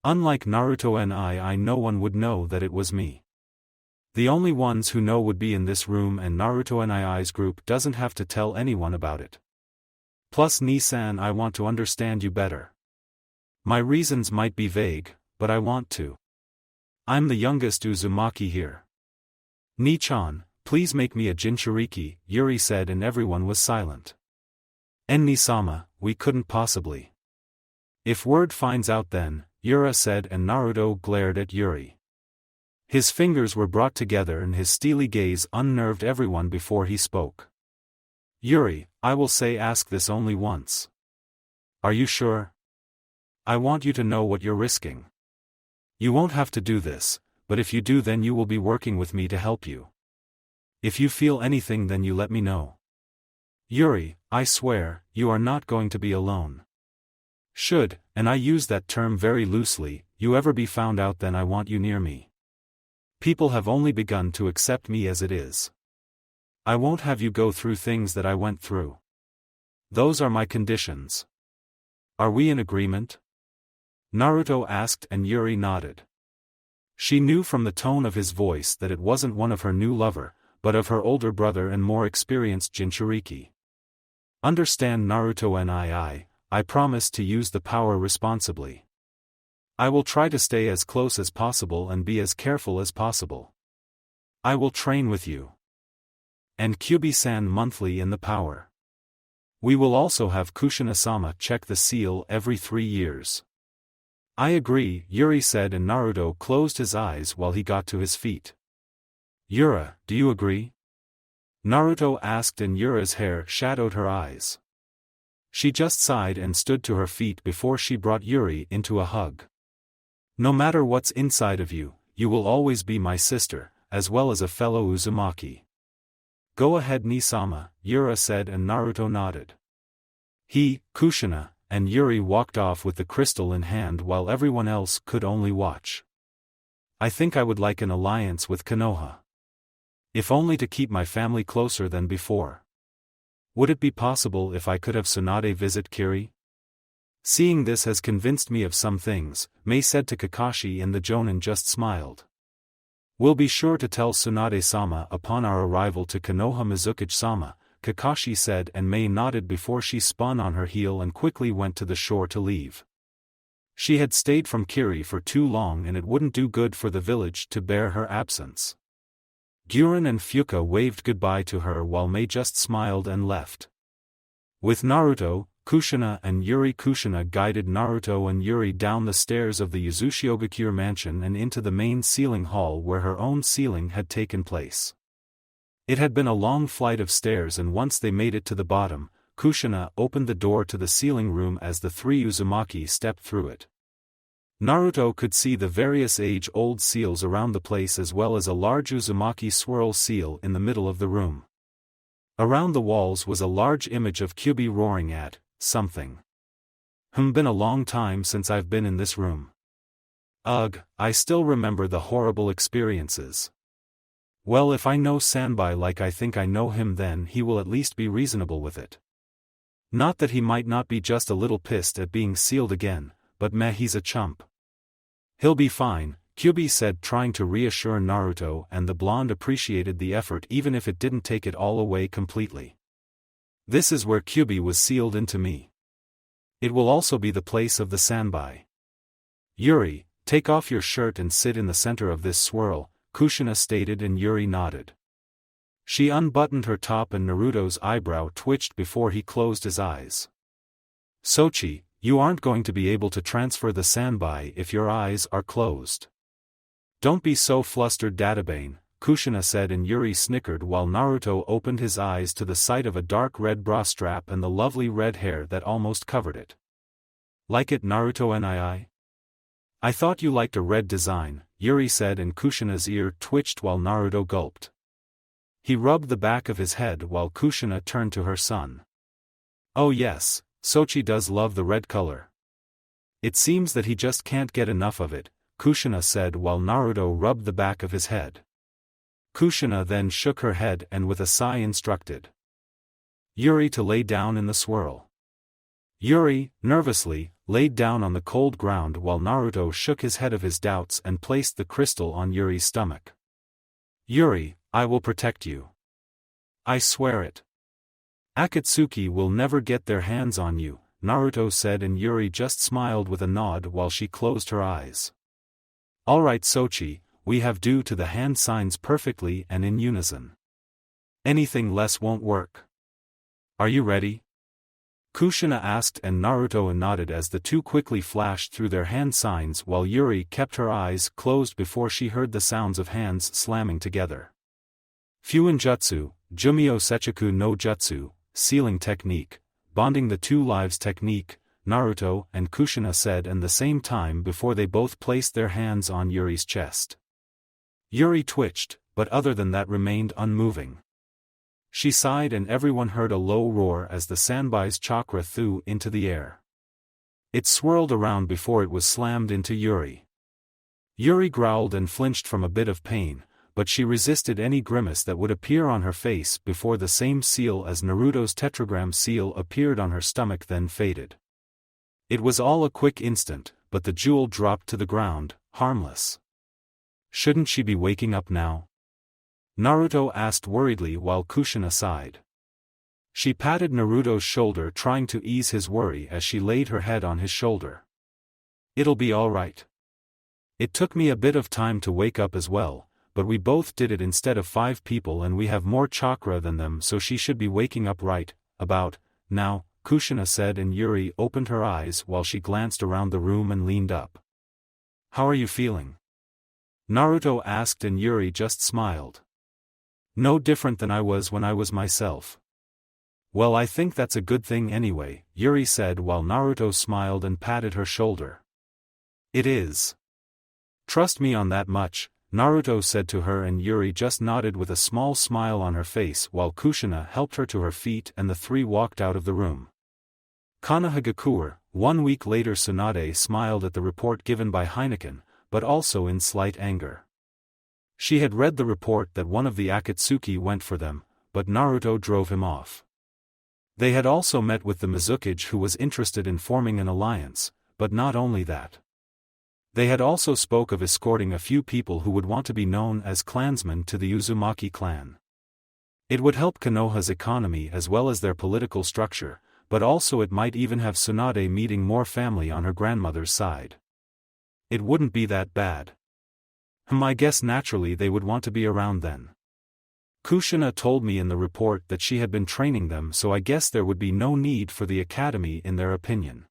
Unlike Naruto and I, no one would know that it was me. The only ones who know would be in this room, and Naruto and I's group doesn't have to tell anyone about it. Plus, Nisan, I want to understand you better. My reasons might be vague, but I want to. I'm the youngest Uzumaki here. Nichan, please make me a Jinchuriki, Yuri said, and everyone was silent. And Nisama, we couldn't possibly. If word finds out then, Yura said, and Naruto glared at Yuri. His fingers were brought together and his steely gaze unnerved everyone before he spoke. Yuri, I will say ask this only once. Are you sure? I want you to know what you're risking. You won't have to do this, but if you do then you will be working with me to help you. If you feel anything then you let me know. Yuri, I swear, you are not going to be alone. Should, and I use that term very loosely, you ever be found out then I want you near me. People have only begun to accept me as it is. I won't have you go through things that I went through. Those are my conditions. Are we in agreement? Naruto asked, and Yuri nodded. She knew from the tone of his voice that it wasn't one of her new lover, but of her older brother and more experienced Jinchuriki. Understand, Naruto and I promise to use the power responsibly. I will try to stay as close as possible and be as careful as possible. I will train with you. And Kyuubi-san monthly in the power. We will also have Kushina-sama check the seal every 3 years. I agree, Yuri said, and Naruto closed his eyes while he got to his feet. Yura, do you agree? Naruto asked, and Yura's hair shadowed her eyes. She just sighed and stood to her feet before she brought Yuri into a hug. No matter what's inside of you, you will always be my sister, as well as a fellow Uzumaki. Go ahead, Nisama, Yura said, and Naruto nodded. He, Kushina, and Yuri walked off with the crystal in hand while everyone else could only watch. I think I would like an alliance with Konoha. If only to keep my family closer than before. Would it be possible if I could have Tsunade visit Kiri? Seeing this has convinced me of some things, Mei said to Kakashi, and the Jonin just smiled. We'll be sure to tell Tsunade-sama upon our arrival to Konoha. Mizukage-sama, Kakashi said, and Mei nodded before she spun on her heel and quickly went to the shore to leave. She had stayed from Kiri for too long and it wouldn't do good for the village to bear her absence. Guren and Fuka waved goodbye to her while Mei just smiled and left. With Naruto, Kushina and Yuri, Kushina guided Naruto and Yuri down the stairs of the Uzushiogakure mansion and into the main sealing hall where her own sealing had taken place. It had been a long flight of stairs, and once they made it to the bottom, Kushina opened the door to the sealing room as the 3 Uzumaki stepped through it. Naruto could see the various age-old seals around the place as well as a large Uzumaki swirl seal in the middle of the room. Around the walls was a large image of Kyuubi roaring at something. Been a long time since I've been in this room. Ugh, I still remember the horrible experiences. Well, if I know Sanbai like I think I know him, then he will at least be reasonable with it. Not that he might not be just a little pissed at being sealed again, but meh, he's a chump. He'll be fine, Kyubi said, trying to reassure Naruto, and the blonde appreciated the effort even if it didn't take it all away completely. This is where Kyubi was sealed into me. It will also be the place of the Sanbai. Yuri, take off your shirt and sit in the center of this swirl, Kushina stated, and Yuri nodded. She unbuttoned her top and Naruto's eyebrow twitched before he closed his eyes. Sochi, you aren't going to be able to transfer the Sanbai if your eyes are closed. Don't be so flustered, Databane, Kushina said, and Yuri snickered while Naruto opened his eyes to the sight of a dark red bra strap and the lovely red hair that almost covered it. Like it, Naruto nii? I thought you liked a red design, Yuri said, and Kushina's ear twitched while Naruto gulped. He rubbed the back of his head while Kushina turned to her son. Oh yes, Sochi does love the red color. It seems that he just can't get enough of it, Kushina said while Naruto rubbed the back of his head. Kushina then shook her head and with a sigh instructed Yuri to lay down in the swirl. Yuri, nervously, laid down on the cold ground while Naruto shook his head of his doubts and placed the crystal on Yuri's stomach. Yuri, I will protect you. I swear it. Akatsuki will never get their hands on you, Naruto said, and Yuri just smiled with a nod while she closed her eyes. Alright Sochi, we have due to the hand signs perfectly and in unison. Anything less won't work. Are you ready? Kushina asked, and Naruto nodded as the two quickly flashed through their hand signs while Yuri kept her eyes closed before she heard the sounds of hands slamming together. Fuinjutsu, Jumio Sechiku no Jutsu, sealing technique, bonding the two lives technique, Naruto and Kushina said at the same time before they both placed their hands on Yuri's chest. Yuri twitched, but other than that remained unmoving. She sighed and everyone heard a low roar as the Sanbai's chakra threw into the air. It swirled around before it was slammed into Yuri. Yuri growled and flinched from a bit of pain, but she resisted any grimace that would appear on her face before the same seal as Naruto's tetragram seal appeared on her stomach then faded. It was all a quick instant, but the jewel dropped to the ground, harmless. Shouldn't she be waking up now? Naruto asked worriedly while Kushina sighed. She patted Naruto's shoulder trying to ease his worry as she laid her head on his shoulder. It'll be alright. It took me a bit of time to wake up as well, but we both did it instead of 5 people and we have more chakra than them, so she should be waking up right about now, Kushina said, and Yuri opened her eyes while she glanced around the room and leaned up. How are you feeling? Naruto asked, and Yuri just smiled. No different than I was when I was myself. Well, I think that's a good thing anyway, Yuri said while Naruto smiled and patted her shoulder. It is. Trust me on that much, Naruto said to her, and Yuri just nodded with a small smile on her face while Kushina helped her to her feet and the three walked out of the room. Konohagakure, 1 week later. Tsunade smiled at the report given by Heineken, but also in slight anger. She had read the report that one of the Akatsuki went for them, but Naruto drove him off. They had also met with the Mizukage, who was interested in forming an alliance, but not only that. They had also spoke of escorting a few people who would want to be known as clansmen to the Uzumaki clan. It would help Konoha's economy as well as their political structure, but also it might even have Tsunade meeting more family on her grandmother's side. It wouldn't be that bad. I guess naturally they would want to be around then. Kushina told me in the report that she had been training them, so I guess there would be no need for the academy in their opinion.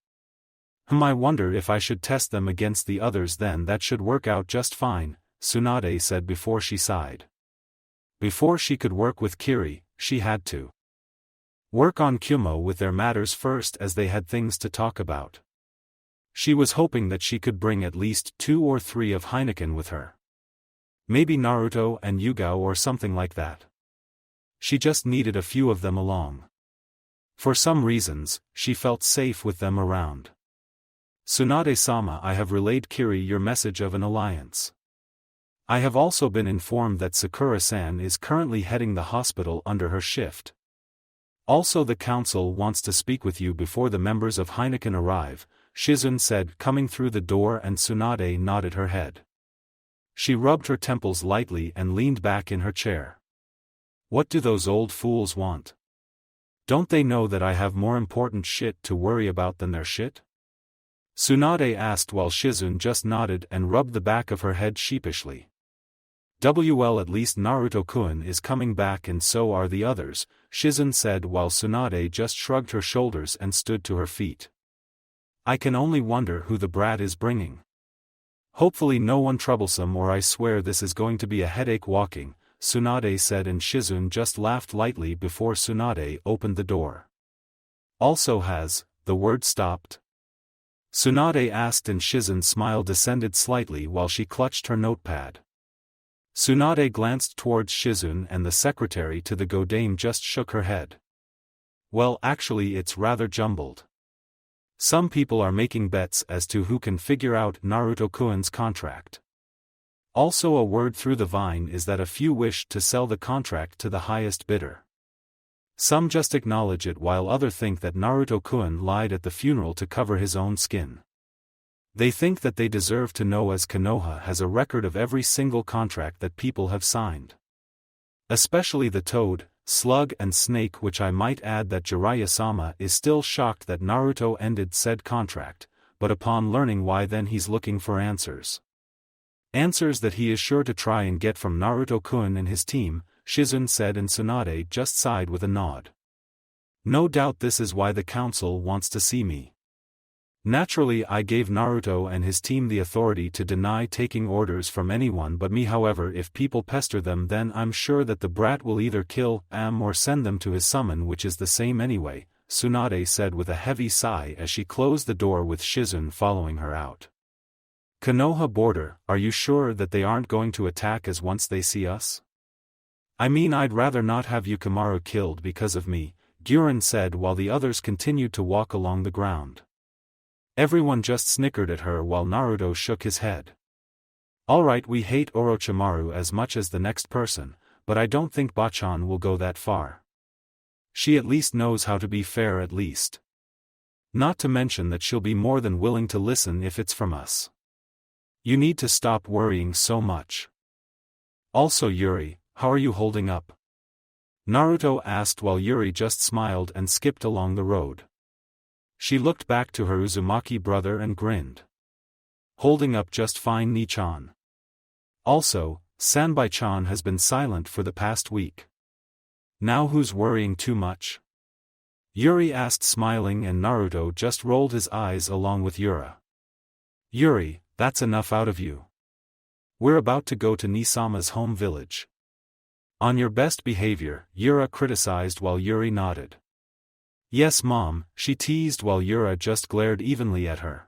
I wonder if I should test them against the others, then that should work out just fine, Tsunade said before she sighed. Before she could work with Kiri, she had to work on Kumo with their matters first, as they had things to talk about. She was hoping that she could bring at least 2 or 3 of Heineken with her. Maybe Naruto and Yugao or something like that. She just needed a few of them along. For some reasons, she felt safe with them around. Tsunade-sama, I have relayed Kiri your message of an alliance. I have also been informed that Sakura-san is currently heading the hospital under her shift. Also, the council wants to speak with you before the members of Heineken arrive, Shizun said, coming through the door, and Tsunade nodded her head. She rubbed her temples lightly and leaned back in her chair. What do those old fools want? Don't they know that I have more important shit to worry about than their shit? Tsunade asked while Shizun just nodded and rubbed the back of her head sheepishly. Well, at least Naruto-kun is coming back and so are the others, Shizun said while Tsunade just shrugged her shoulders and stood to her feet. I can only wonder who the brat is bringing. Hopefully no one troublesome, or I swear this is going to be a headache walking, Tsunade said, and Shizun just laughed lightly before Tsunade opened the door. Also, has the word stopped? Tsunade asked, and Shizun's smile descended slightly while she clutched her notepad. Tsunade glanced towards Shizun, and the secretary to the Godame just shook her head. Well, actually it's rather jumbled. Some people are making bets as to who can figure out Naruto-kun's contract. Also, a word through the vine is that a few wished to sell the contract to the highest bidder. Some just acknowledge it while others think that Naruto-kun lied at the funeral to cover his own skin. They think that they deserve to know, as Konoha has a record of every single contract that people have signed. Especially the toad, slug and snake, which I might add that Jiraiya-sama is still shocked that Naruto ended said contract, but upon learning why, then he's looking for answers. Answers that he is sure to try and get from Naruto-kun and his team, Shizun said, and Tsunade just sighed with a nod. No doubt this is why the council wants to see me. Naturally, I gave Naruto and his team the authority to deny taking orders from anyone but me. However, if people pester them, then I'm sure that the brat will either kill them or send them to his summon, which is the same anyway, Tsunade said with a heavy sigh as she closed the door with Shizun following her out. Konoha border, are you sure that they aren't going to attack us once they see us? I mean, I'd rather not have Yukimaru killed because of me, Guren said while the others continued to walk along the ground. Everyone just snickered at her while Naruto shook his head. Alright, we hate Orochimaru as much as the next person, but I don't think Bachan will go that far. She at least knows how to be fair, at least. Not to mention that she'll be more than willing to listen if it's from us. You need to stop worrying so much. Also, Yuri, how are you holding up? Naruto asked while Yuri just smiled and skipped along the road. She looked back to her Uzumaki brother and grinned. Holding up just fine, Ni-chan. Also, Sanbai-chan has been silent for the past week. Now who's worrying too much? Yuri asked, smiling, and Naruto just rolled his eyes along with Yura. Yuri, that's enough out of you. We're about to go to Nisama's home village. On your best behavior, Yura criticized while Yuri nodded. Yes, Mom, she teased while Yura just glared evenly at her.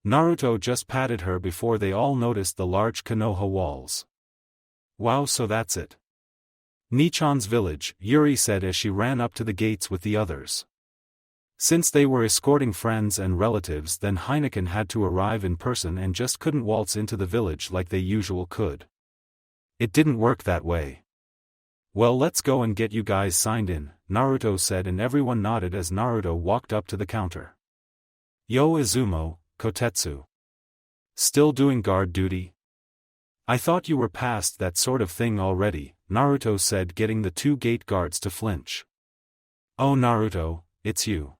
Naruto just patted her before they all noticed the large Konoha walls. Wow, so that's it. Nichan's village, Yuri said as she ran up to the gates with the others. Since they were escorting friends and relatives, then Heineken had to arrive in person and just couldn't waltz into the village like they usually could. It didn't work that way. Well, let's go and get you guys signed in, Naruto said, and everyone nodded as Naruto walked up to the counter. Yo Izumo, Kotetsu. Still doing guard duty? I thought you were past that sort of thing already, Naruto said, getting the two gate guards to flinch. Oh Naruto, it's you.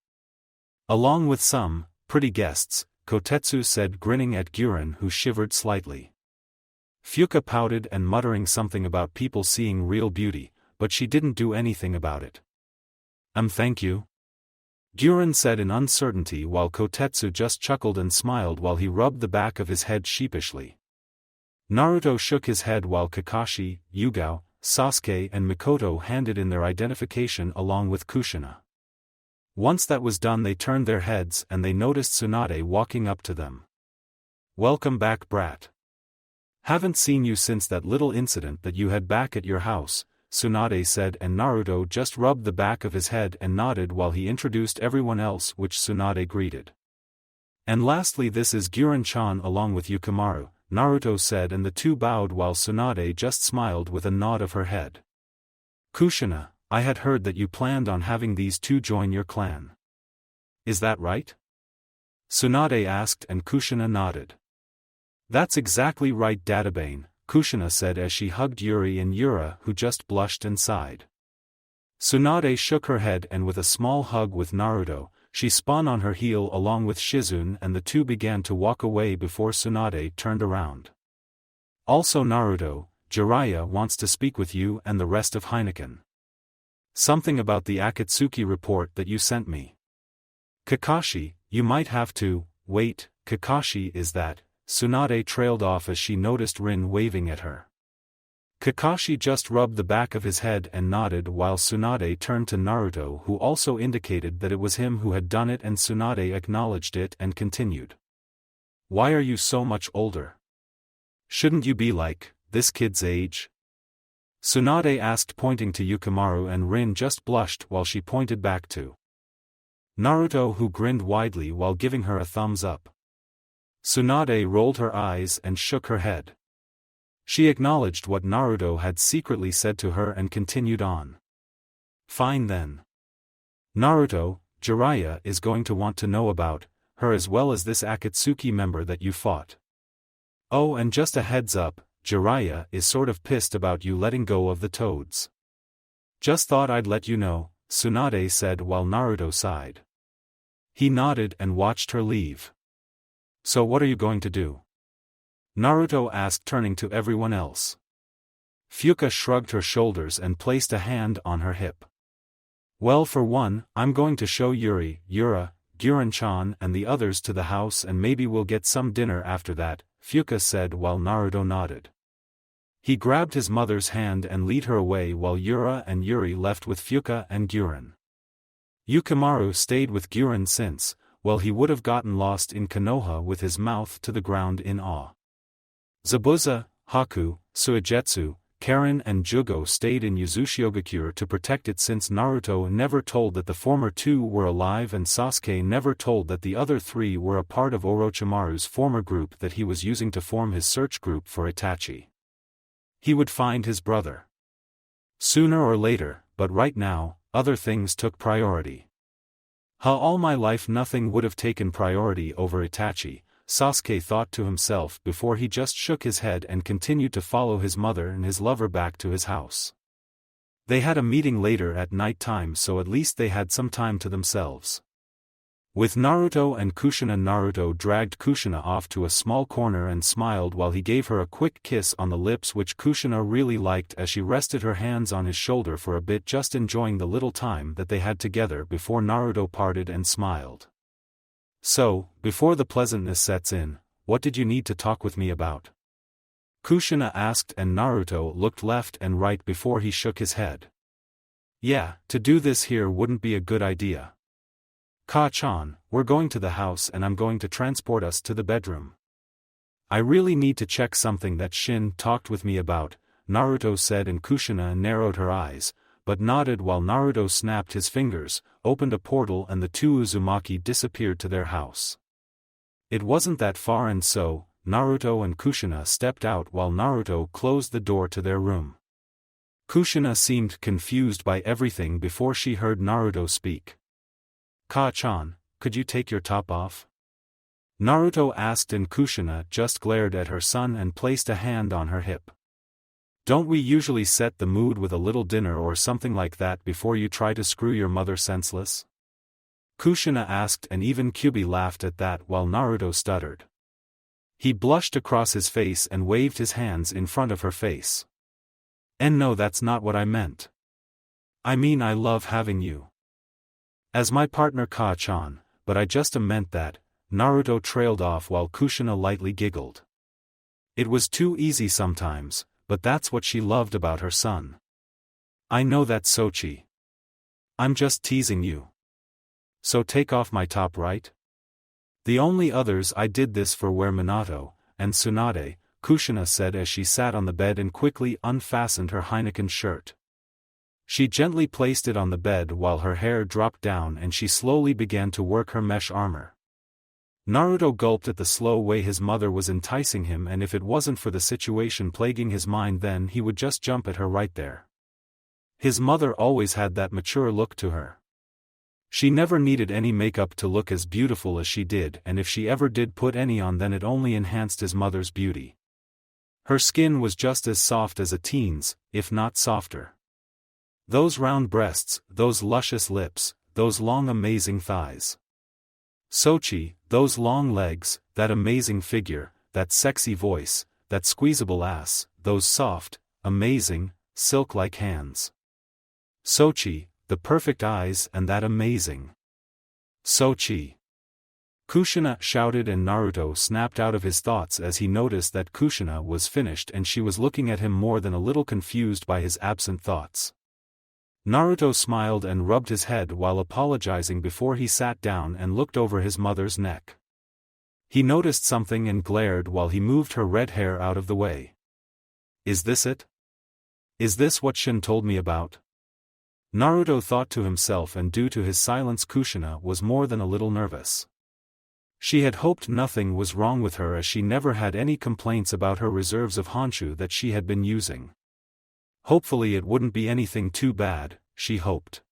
Along with some pretty guests, Kotetsu said, grinning at Guren, who shivered slightly. Fuka pouted and muttering something about people seeing real beauty, but she didn't do anything about it. Thank you. Guren said in uncertainty while Kotetsu just chuckled and smiled while he rubbed the back of his head sheepishly. Naruto shook his head while Kakashi, Yugao, Sasuke and Mikoto handed in their identification along with Kushina. Once that was done, they turned their heads and they noticed Tsunade walking up to them. Welcome back, brat. Haven't seen you since that little incident that you had back at your house, Tsunade said, and Naruto just rubbed the back of his head and nodded while he introduced everyone else, which Tsunade greeted. And lastly, this is Guren-chan along with Yukimaru, Naruto said, and the two bowed while Tsunade just smiled with a nod of her head. Kushina, I had heard that you planned on having these two join your clan. Is that right? Tsunade asked and Kushina nodded. That's exactly right, Databane, Kushina said as she hugged Yuri and Yura, who just blushed and sighed. Tsunade shook her head and with a small hug with Naruto, she spun on her heel along with Shizune and the two began to walk away before Tsunade turned around. Also Naruto, Jiraiya wants to speak with you and the rest of Heineken. Something about the Akatsuki report that you sent me. Kakashi, you might have to, wait, Kakashi is that, Tsunade trailed off as she noticed Rin waving at her. Kakashi just rubbed the back of his head and nodded while Tsunade turned to Naruto, who also indicated that it was him who had done it, and Tsunade acknowledged it and continued. Why are you so much older? Shouldn't you be like, this kid's age? Tsunade asked, pointing to Yukimaru, and Rin just blushed while she pointed back to Naruto, who grinned widely while giving her a thumbs up. Tsunade rolled her eyes and shook her head. She acknowledged what Naruto had secretly said to her and continued on. Fine then. Naruto, Jiraiya is going to want to know about her as well as this Akatsuki member that you fought. Oh, and just a heads up, Jiraiya is sort of pissed about you letting go of the toads. Just thought I'd let you know, Tsunade said while Naruto sighed. He nodded and watched her leave. So what are you going to do? Naruto asked, turning to everyone else. Fuka shrugged her shoulders and placed a hand on her hip. Well, for one, I'm going to show Yuri, Yura, Guren-chan and the others to the house, and maybe we'll get some dinner after that, Fuka said while Naruto nodded. He grabbed his mother's hand and led her away while Yura and Yuri left with Fuka and Guren. Yukimaru stayed with Guren since, well, he would have gotten lost in Konoha with his mouth to the ground in awe. Zabuza, Haku, Suigetsu, Karen and Jugo stayed in Uzushiogakure to protect it, since Naruto never told that the former two were alive and Sasuke never told that the other three were a part of Orochimaru's former group that he was using to form his search group for Itachi. He would find his brother sooner or later, but right now, other things took priority. All my life nothing would have taken priority over Itachi, Sasuke thought to himself before he just shook his head and continued to follow his mother and his lover back to his house. They had a meeting later at night time, so at least they had some time to themselves. With Naruto and Kushina, Naruto dragged Kushina off to a small corner and smiled while he gave her a quick kiss on the lips, which Kushina really liked as she rested her hands on his shoulder for a bit, just enjoying the little time that they had together before Naruto parted and smiled. So, before the pleasantness sets in, what did you need to talk with me about? Kushina asked, and Naruto looked left and right before he shook his head. Yeah, to do this here wouldn't be a good idea. Ka-chan, we're going to the house and I'm going to transport us to the bedroom. I really need to check something that Shin talked with me about, Naruto said, and Kushina narrowed her eyes, but nodded while Naruto snapped his fingers, opened a portal, and the two Uzumaki disappeared to their house. It wasn't that far, and so, Naruto and Kushina stepped out while Naruto closed the door to their room. Kushina seemed confused by everything before she heard Naruto speak. Ka-chan, could you take your top off? Naruto asked, and Kushina just glared at her son and placed a hand on her hip. Don't we usually set the mood with a little dinner or something like that before you try to screw your mother senseless? Kushina asked, and even Kyubi laughed at that while Naruto stuttered. He blushed across his face and waved his hands in front of her face. And no, that's not what I meant. I mean, I love having you as my partner, Ka-chan, but I just meant that, Naruto trailed off while Kushina lightly giggled. It was too easy sometimes, but that's what she loved about her son. I know that, Sochi. I'm just teasing you. So take off my top, right? The only others I did this for were Minato and Tsunade, Kushina said as she sat on the bed and quickly unfastened her Heineken shirt. She gently placed it on the bed while her hair dropped down and she slowly began to work her mesh armor. Naruto gulped at the slow way his mother was enticing him, and if it wasn't for the situation plaguing his mind, then he would just jump at her right there. His mother always had that mature look to her. She never needed any makeup to look as beautiful as she did, and if she ever did put any on, then it only enhanced his mother's beauty. Her skin was just as soft as a teen's, if not softer. Those round breasts, those luscious lips, those long amazing thighs. Sochi, those long legs, that amazing figure, that sexy voice, that squeezable ass, those soft, amazing, silk-like hands. Sochi, the perfect eyes, and that amazing. Sochi. Kushina shouted, and Naruto snapped out of his thoughts as he noticed that Kushina was finished and she was looking at him more than a little confused by his absent thoughts. Naruto smiled and rubbed his head while apologizing before he sat down and looked over his mother's neck. He noticed something and glared while he moved her red hair out of the way. Is this it? Is this what Shin told me about? Naruto thought to himself, and due to his silence Kushina was more than a little nervous. She had hoped nothing was wrong with her, as she never had any complaints about her reserves of Honshu that she had been using. Hopefully it wouldn't be anything too bad, she hoped.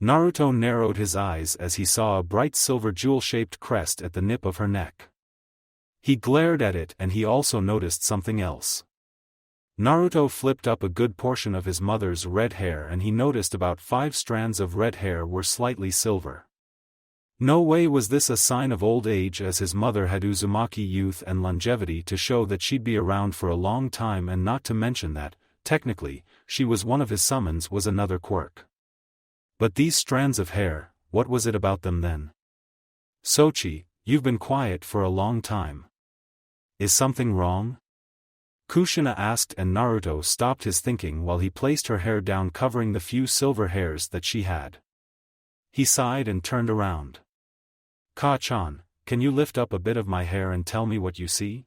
Naruto narrowed his eyes as he saw a bright silver jewel-shaped crest at the nip of her neck. He glared at it, and he also noticed something else. Naruto flipped up a good portion of his mother's red hair, and he noticed about 5 strands of red hair were slightly silver. No way was this a sign of old age, as his mother had Uzumaki youth and longevity to show that she'd be around for a long time, and not to mention that, technically, she was one of his summons was another quirk. But these strands of hair, what was it about them then? Sochi, you've been quiet for a long time. Is something wrong? Kushina asked, and Naruto stopped his thinking while he placed her hair down, covering the few silver hairs that she had. He sighed and turned around. Ka-chan, can you lift up a bit of my hair and tell me what you see?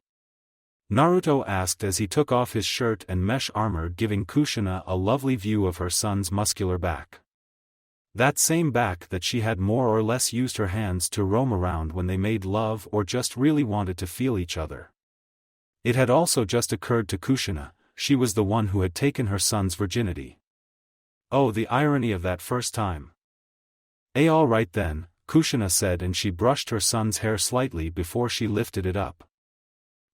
Naruto asked as he took off his shirt and mesh armor, giving Kushina a lovely view of her son's muscular back. That same back that she had more or less used her hands to roam around when they made love or just really wanted to feel each other. It had also just occurred to Kushina, she was the one who had taken her son's virginity. Oh, the irony of that first time. All right then, Kushina said, and she brushed her son's hair slightly before she lifted it up.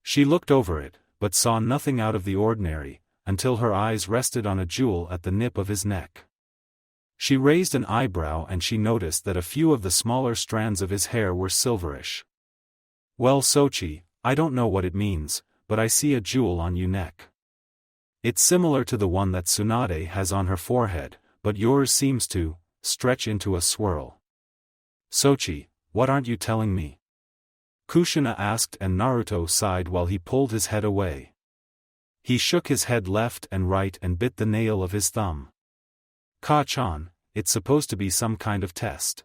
She looked over it, but saw nothing out of the ordinary, until her eyes rested on a jewel at the nip of his neck. She raised an eyebrow and she noticed that a few of the smaller strands of his hair were silverish. Well, Sochi, I don't know what it means, but I see a jewel on your neck. It's similar to the one that Tsunade has on her forehead, but yours seems to stretch into a swirl. Sochi, what aren't you telling me? Kushina asked, and Naruto sighed while he pulled his head away. He shook his head left and right and bit the nail of his thumb. Ka-chan, it's supposed to be some kind of test.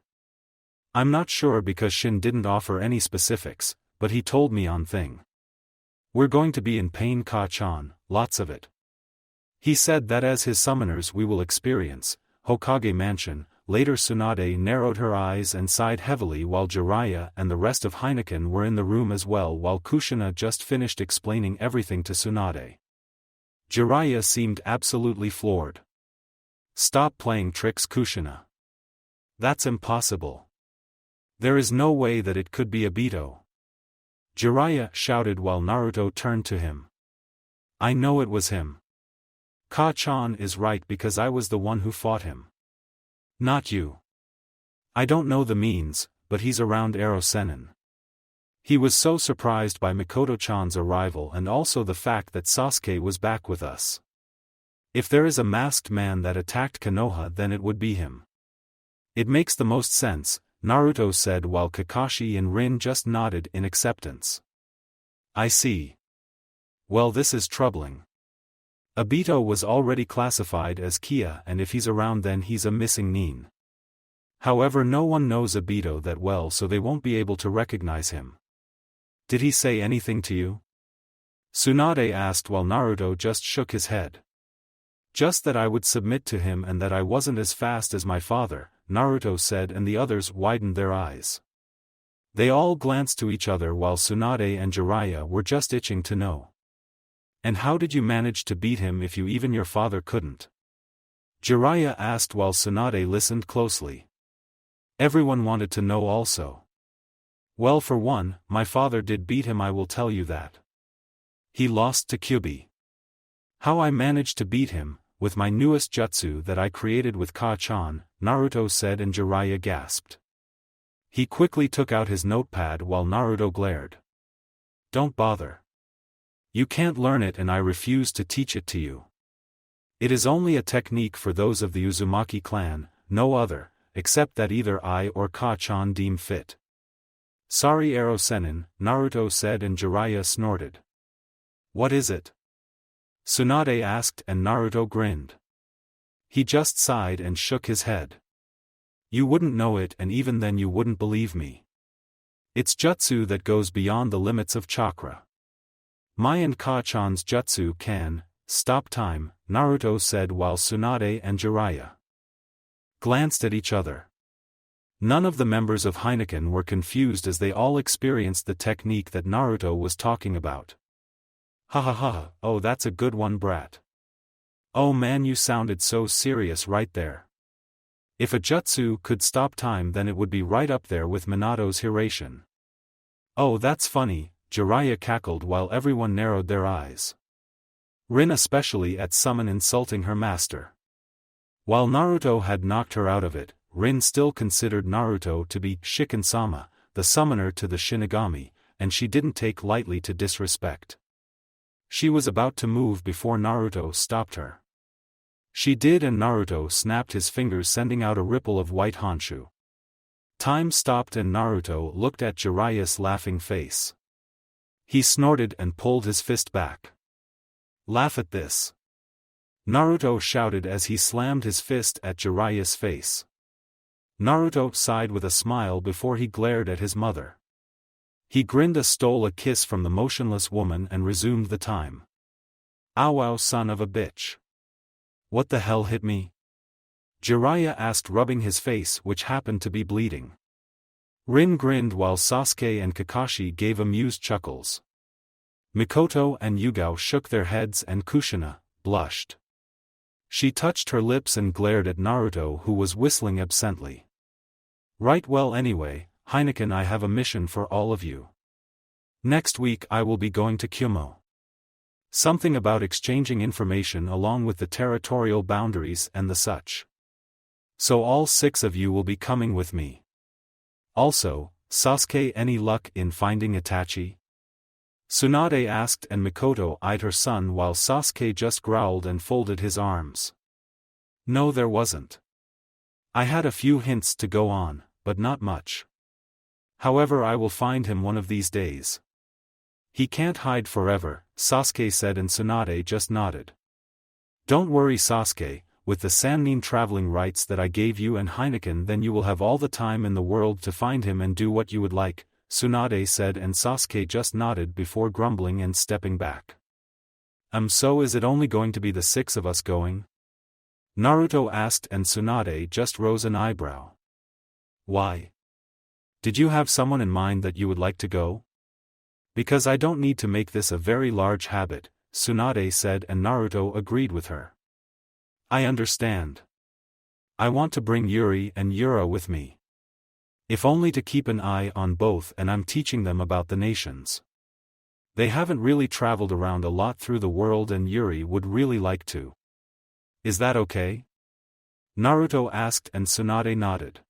I'm not sure because Shin didn't offer any specifics, but he told me on thing. We're going to be in pain, Ka-chan, lots of it. He said that as his summoners we will experience Hokage Mansion. Later Tsunade narrowed her eyes and sighed heavily while Jiraiya and the rest of Heineken were in the room as well, while Kushina just finished explaining everything to Tsunade. Jiraiya seemed absolutely floored. Stop playing tricks, Kushina. That's impossible. There is no way that it could be Obito. Jiraiya shouted while Naruto turned to him. I know it was him. Ka-chan is right because I was the one who fought him. Not you. I don't know the means, but he's around Ero Sennin. He was so surprised by Mikoto-chan's arrival and also the fact that Sasuke was back with us. If there is a masked man that attacked Konoha, then it would be him. It makes the most sense, Naruto said while Kakashi and Rin just nodded in acceptance. I see. Well, this is troubling. Obito was already classified as Kia, and if he's around then he's a missing nin. However, no one knows Obito that well, so they won't be able to recognize him. Did he say anything to you? Tsunade asked while Naruto just shook his head. Just that I would submit to him and that I wasn't as fast as my father, Naruto said, and the others widened their eyes. They all glanced to each other while Tsunade and Jiraiya were just itching to know. And how did you manage to beat him if even your father couldn't? Jiraiya asked while Tsunade listened closely. Everyone wanted to know also. Well, for one, my father did beat him, I will tell you that. He lost to Kyuubi. How I managed to beat him, with my newest jutsu that I created with Ka-chan, Naruto said, and Jiraiya gasped. He quickly took out his notepad while Naruto glared. Don't bother. You can't learn it and I refuse to teach it to you. It is only a technique for those of the Uzumaki clan, no other, except that either I or Ka-chan deem fit. Sorry Ero Sennin, Naruto said, and Jiraiya snorted. What is it? Tsunade asked, and Naruto grinned. He just sighed and shook his head. You wouldn't know it, and even then you wouldn't believe me. It's jutsu that goes beyond the limits of chakra. My and Ka-chan's jutsu can stop time, Naruto said while Tsunade and Jiraiya glanced at each other. None of the members of Heineken were confused as they all experienced the technique that Naruto was talking about. Ha ha ha, oh that's a good one, brat. Oh man, you sounded so serious right there. If a jutsu could stop time, then it would be right up there with Minato's Hiration. Oh that's funny, Jiraiya cackled while everyone narrowed their eyes. Rin especially at someone insulting her master. While Naruto had knocked her out of it, Rin still considered Naruto to be Shikin-sama, the summoner to the Shinigami, and she didn't take lightly to disrespect. She was about to move before Naruto stopped her. She did, and Naruto snapped his fingers, sending out a ripple of white honshu. Time stopped and Naruto looked at Jiraiya's laughing face. He snorted and pulled his fist back. Laugh at this! Naruto shouted as he slammed his fist at Jiraiya's face. Naruto sighed with a smile before he glared at his mother. He grinned, stole a kiss from the motionless woman, and resumed the time. Ow ow, son of a bitch. What the hell hit me? Jiraiya asked, rubbing his face, which happened to be bleeding. Rin grinned while Sasuke and Kakashi gave amused chuckles. Mikoto and Yugao shook their heads and Kushina blushed. She touched her lips and glared at Naruto, who was whistling absently. Right, well anyway, Heineken, I have a mission for all of you. Next week I will be going to Kyumo. Something about exchanging information along with the territorial boundaries and the such. So all 6 of you will be coming with me. Also, Sasuke, any luck in finding Itachi? Tsunade asked, and Mikoto eyed her son while Sasuke just growled and folded his arms. No, there wasn't. I had a few hints to go on, but not much. However, I will find him one of these days. He can't hide forever, Sasuke said, and Tsunade just nodded. Don't worry Sasuke, with the Sannin traveling rights that I gave you and Heineken, then you will have all the time in the world to find him and do what you would like, Tsunade said, and Sasuke just nodded before grumbling and stepping back. So is it only going to be the 6 of us going? Naruto asked, and Tsunade just rose an eyebrow. Why? Did you have someone in mind that you would like to go? Because I don't need to make this a very large habit, Tsunade said, and Naruto agreed with her. I understand. I want to bring Yuri and Yura with me. If only to keep an eye on both, and I'm teaching them about the nations. They haven't really traveled around a lot through the world and Yuri would really like to. Is that okay? Naruto asked, and Tsunade nodded.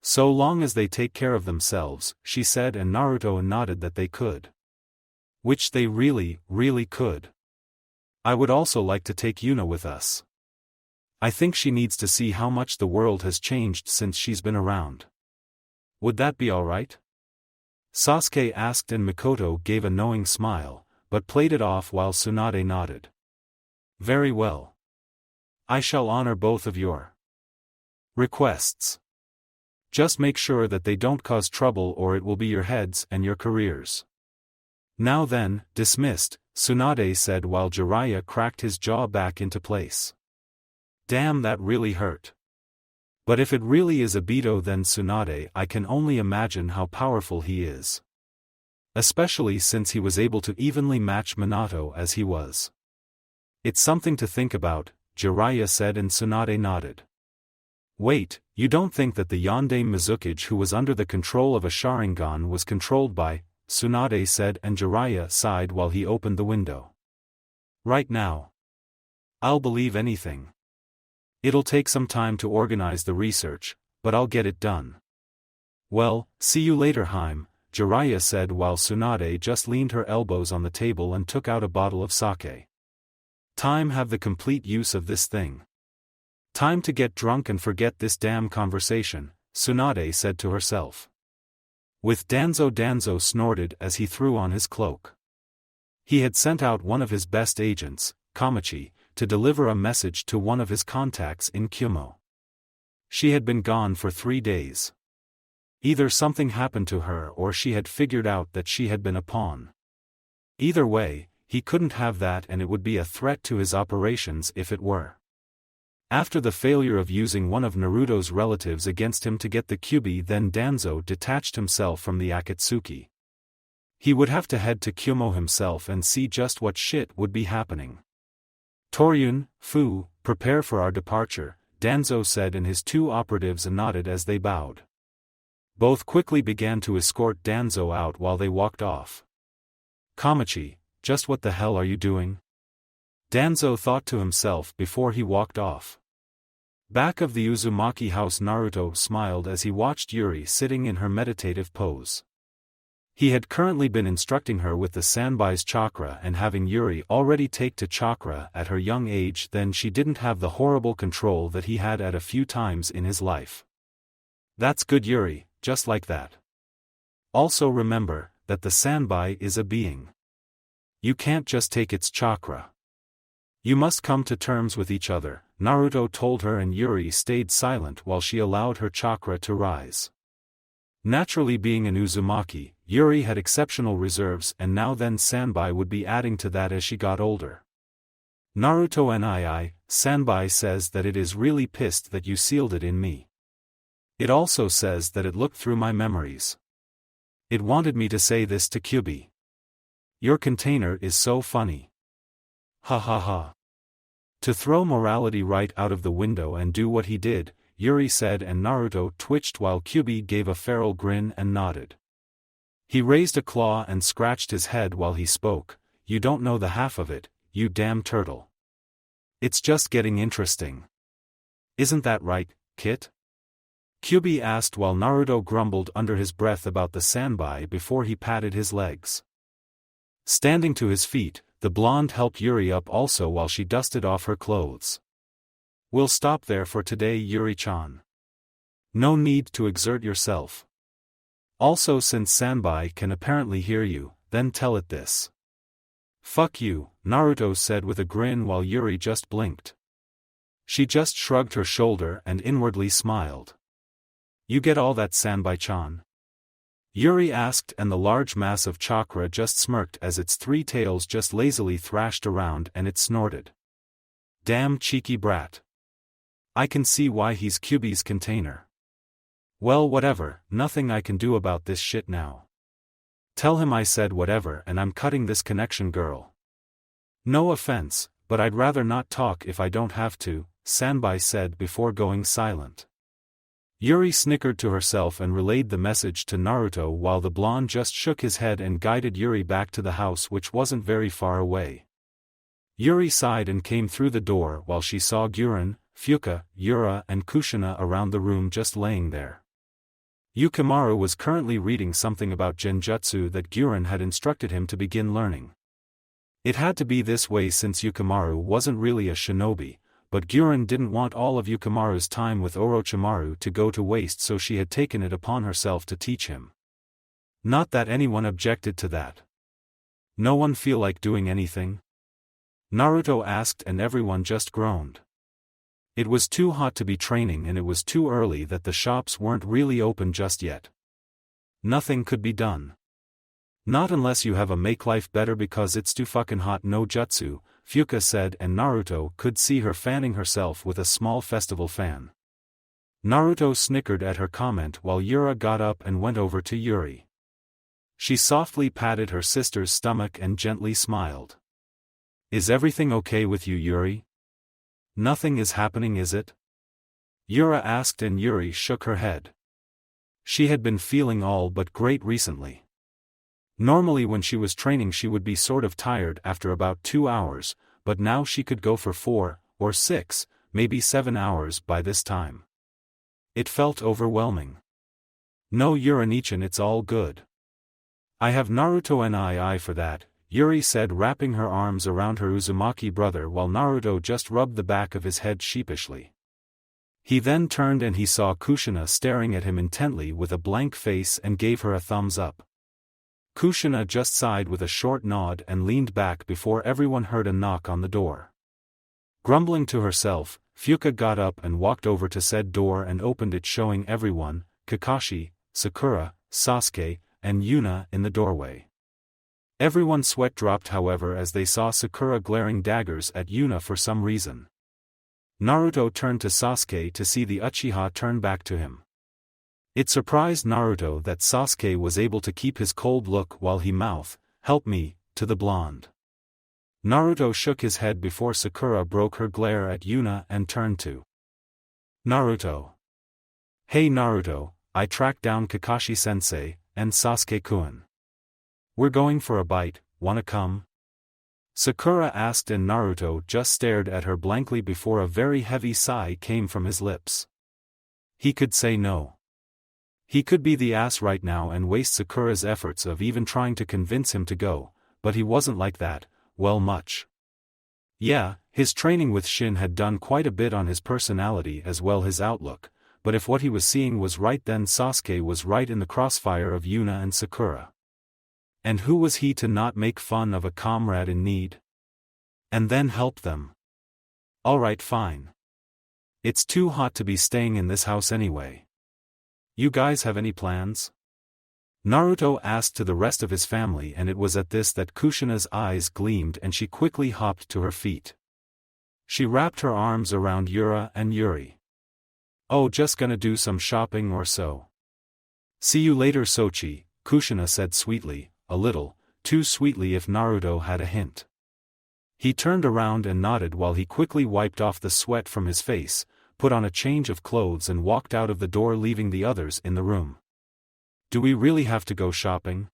So long as they take care of themselves, she said, and Naruto nodded that they could. Which they really, really could. I would also like to take Yuna with us. I think she needs to see how much the world has changed since she's been around. Would that be alright? Sasuke asked, and Mikoto gave a knowing smile, but played it off while Tsunade nodded. Very well. I shall honor both of your requests. Just make sure that they don't cause trouble or it will be your heads and your careers. Now then, dismissed, Tsunade said while Jiraiya cracked his jaw back into place. Damn, that really hurt. But if it really is Obito, then Tsunade, I can only imagine how powerful he is. Especially since he was able to evenly match Minato as he was. It's something to think about, Jiraiya said, and Tsunade nodded. Wait, you don't think that the Yondaime Mizukage who was under the control of a Sharingan was controlled by, Tsunade said, and Jiraiya sighed while he opened the window. Right now. I'll believe anything. It'll take some time to organize the research, but I'll get it done. Well, see you later, Haim, Jiraiya said while Tsunade just leaned her elbows on the table and took out a bottle of sake. Time have the complete use of this thing. Time to get drunk and forget this damn conversation, Tsunade said to herself. With Danzo snorted as he threw on his cloak. He had sent out one of his best agents, Kamachi, to deliver a message to one of his contacts in Kumo. She had been gone for 3 days. Either something happened to her or she had figured out that she had been a pawn. Either way, he couldn't have that, and it would be a threat to his operations if it were. After the failure of using one of Naruto's relatives against him to get the Kyuubi, then Danzo detached himself from the Akatsuki. He would have to head to Kumo himself and see just what shit would be happening. Toryun, Fu, prepare for our departure, Danzo said, and his 2 operatives nodded as they bowed. Both quickly began to escort Danzo out while they walked off. Kamachi, just what the hell are you doing? Danzo thought to himself before he walked off. Back of the Uzumaki house, Naruto smiled as he watched Yuri sitting in her meditative pose. He had currently been instructing her with the Sanbai's chakra, and having Yuri already take to chakra at her young age, then she didn't have the horrible control that he had at a few times in his life. That's good, Yuri, just like that. Also remember, that the Sanbai is a being. You can't just take its chakra. You must come to terms with each other, Naruto told her, and Yuri stayed silent while she allowed her chakra to rise. Naturally, being an Uzumaki, Yuri had exceptional reserves, and now then Sanbai would be adding to that as she got older. Naruto nii, Sanbai says that it is really pissed that you sealed it in me. It also says that it looked through my memories. It wanted me to say this to Kyuubi. Your container is so funny. Ha ha ha. To throw morality right out of the window and do what he did, Yuri said, and Naruto twitched while Kyuubi gave a feral grin and nodded. He raised a claw and scratched his head while he spoke. You don't know the half of it, you damn turtle. It's just getting interesting. Isn't that right, Kit? Kyuubi asked while Naruto grumbled under his breath about the Sanbai before he patted his legs. Standing to his feet, the blonde helped Yuri up also while she dusted off her clothes. We'll stop there for today, Yuri-chan. No need to exert yourself. Also, since Sanbai can apparently hear you, then tell it this. Fuck you, Naruto said with a grin while Yuri just blinked. She just shrugged her shoulder and inwardly smiled. You get all that, Sanbai-chan? Yuri asked, and the large mass of chakra just smirked as its 3 tails just lazily thrashed around and it snorted. Damn cheeky brat. I can see why he's Kyuubi's container. Well, whatever, nothing I can do about this shit now. Tell him I said whatever and I'm cutting this connection, girl. No offense, but I'd rather not talk if I don't have to, Sanbai said before going silent. Yuri snickered to herself and relayed the message to Naruto while the blonde just shook his head and guided Yuri back to the house, which wasn't very far away. Yuri sighed and came through the door while she saw Guren, Fuka, Yura and Kushina around the room just laying there. Yukimaru was currently reading something about genjutsu that Guren had instructed him to begin learning. It had to be this way since Yukimaru wasn't really a shinobi, but Guren didn't want all of Yukimaru's time with Orochimaru to go to waste, so she had taken it upon herself to teach him. Not that anyone objected to that. No one feel like doing anything? Naruto asked, and everyone just groaned. It was too hot to be training, and it was too early that the shops weren't really open just yet. Nothing could be done. Not unless you have a make life better because it's too fucking hot no jutsu, Fuka said, and Naruto could see her fanning herself with a small festival fan. Naruto snickered at her comment while Yura got up and went over to Yuri. She softly patted her sister's stomach and gently smiled. Is everything okay with you, Yuri? Nothing is happening, is it? Yura asked and Yuri shook her head. She had been feeling all but great recently. Normally when she was training she would be sort of tired after about 2 hours, but now she could go for 4, or 6, maybe 7 hours by this time. It felt overwhelming. No, Yuri-nichan, it's all good. I have Naruto and I for that, Yuri said, wrapping her arms around her Uzumaki brother while Naruto just rubbed the back of his head sheepishly. He then turned and he saw Kushina staring at him intently with a blank face and gave her a thumbs up. Kushina just sighed with a short nod and leaned back before everyone heard a knock on the door. Grumbling to herself, Fuka got up and walked over to said door and opened it, showing everyone, Kakashi, Sakura, Sasuke, and Yuna in the doorway. Everyone's sweat dropped however as they saw Sakura glaring daggers at Yuna for some reason. Naruto turned to Sasuke to see the Uchiha turn back to him. It surprised Naruto that Sasuke was able to keep his cold look while he mouthed, "Help me," to the blonde. Naruto shook his head before Sakura broke her glare at Yuna and turned to Naruto. "Hey Naruto, I tracked down Kakashi-sensei, and Sasuke-kun. We're going for a bite, wanna come?" Sakura asked and Naruto just stared at her blankly before a very heavy sigh came from his lips. He could say no. He could be the ass right now and waste Sakura's efforts of even trying to convince him to go, but he wasn't like that, well much. Yeah, his training with Shin had done quite a bit on his personality as well his outlook, but if what he was seeing was right then Sasuke was right in the crossfire of Yuna and Sakura. And who was he to not make fun of a comrade in need? And then help them. Alright, fine. It's too hot to be staying in this house anyway. You guys have any plans? Naruto asked to the rest of his family, and it was at this that Kushina's eyes gleamed and she quickly hopped to her feet. She wrapped her arms around Yura and Yuri. Oh, just gonna do some shopping or so. See you later, Sochi, Kushina said sweetly, a little too sweetly if Naruto had a hint. He turned around and nodded while he quickly wiped off the sweat from his face, put on a change of clothes and walked out of the door, leaving the others in the room. Do we really have to go shopping?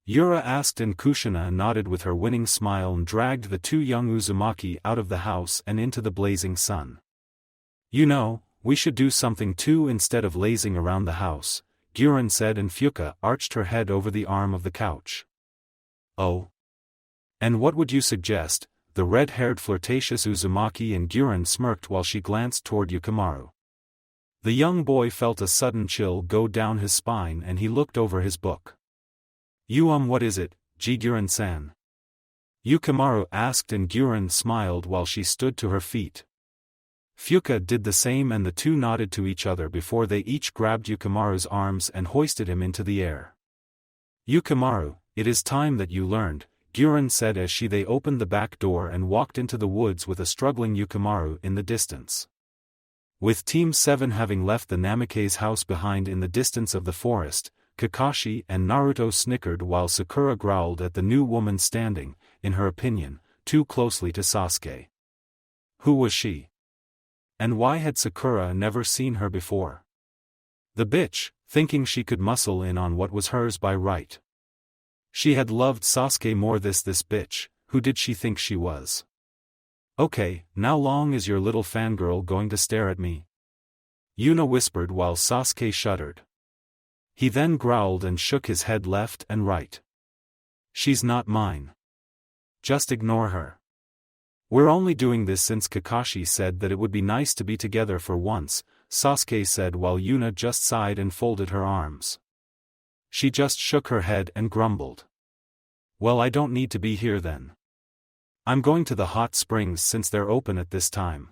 Yura asked and Kushina nodded with her winning smile and dragged the two young Uzumaki out of the house and into the blazing sun. You know, we should do something too instead of lazing around the house, Guren said, and Fuka arched her head over the arm of the couch. Oh? And what would you suggest? The red-haired flirtatious Uzumaki, and Guren smirked while she glanced toward Yukimaru. The young boy felt a sudden chill go down his spine and he looked over his book. What is it, Guren-san? Yukimaru asked and Guren smiled while she stood to her feet. Fuka did the same and the two nodded to each other before they each grabbed Yukimaru's arms and hoisted him into the air. Yukimaru, it is time that you learned, Guren said as they opened the back door and walked into the woods with a struggling Yukimaru in the distance. With Team 7 having left the Namikaze house behind in the distance of the forest, Kakashi and Naruto snickered while Sakura growled at the new woman standing, in her opinion, too closely to Sasuke. Who was she? And why had Sakura never seen her before? The bitch, thinking she could muscle in on what was hers by right. She had loved Sasuke more. This bitch, who did she think she was? Okay, now long is your little fangirl going to stare at me? Yuna whispered while Sasuke shuddered. He then growled and shook his head left and right. She's not mine. Just ignore her. We're only doing this since Kakashi said that it would be nice to be together for once, Sasuke said while Yuna just sighed and folded her arms. She just shook her head and grumbled. Well, I don't need to be here then. I'm going to the hot springs since they're open at this time.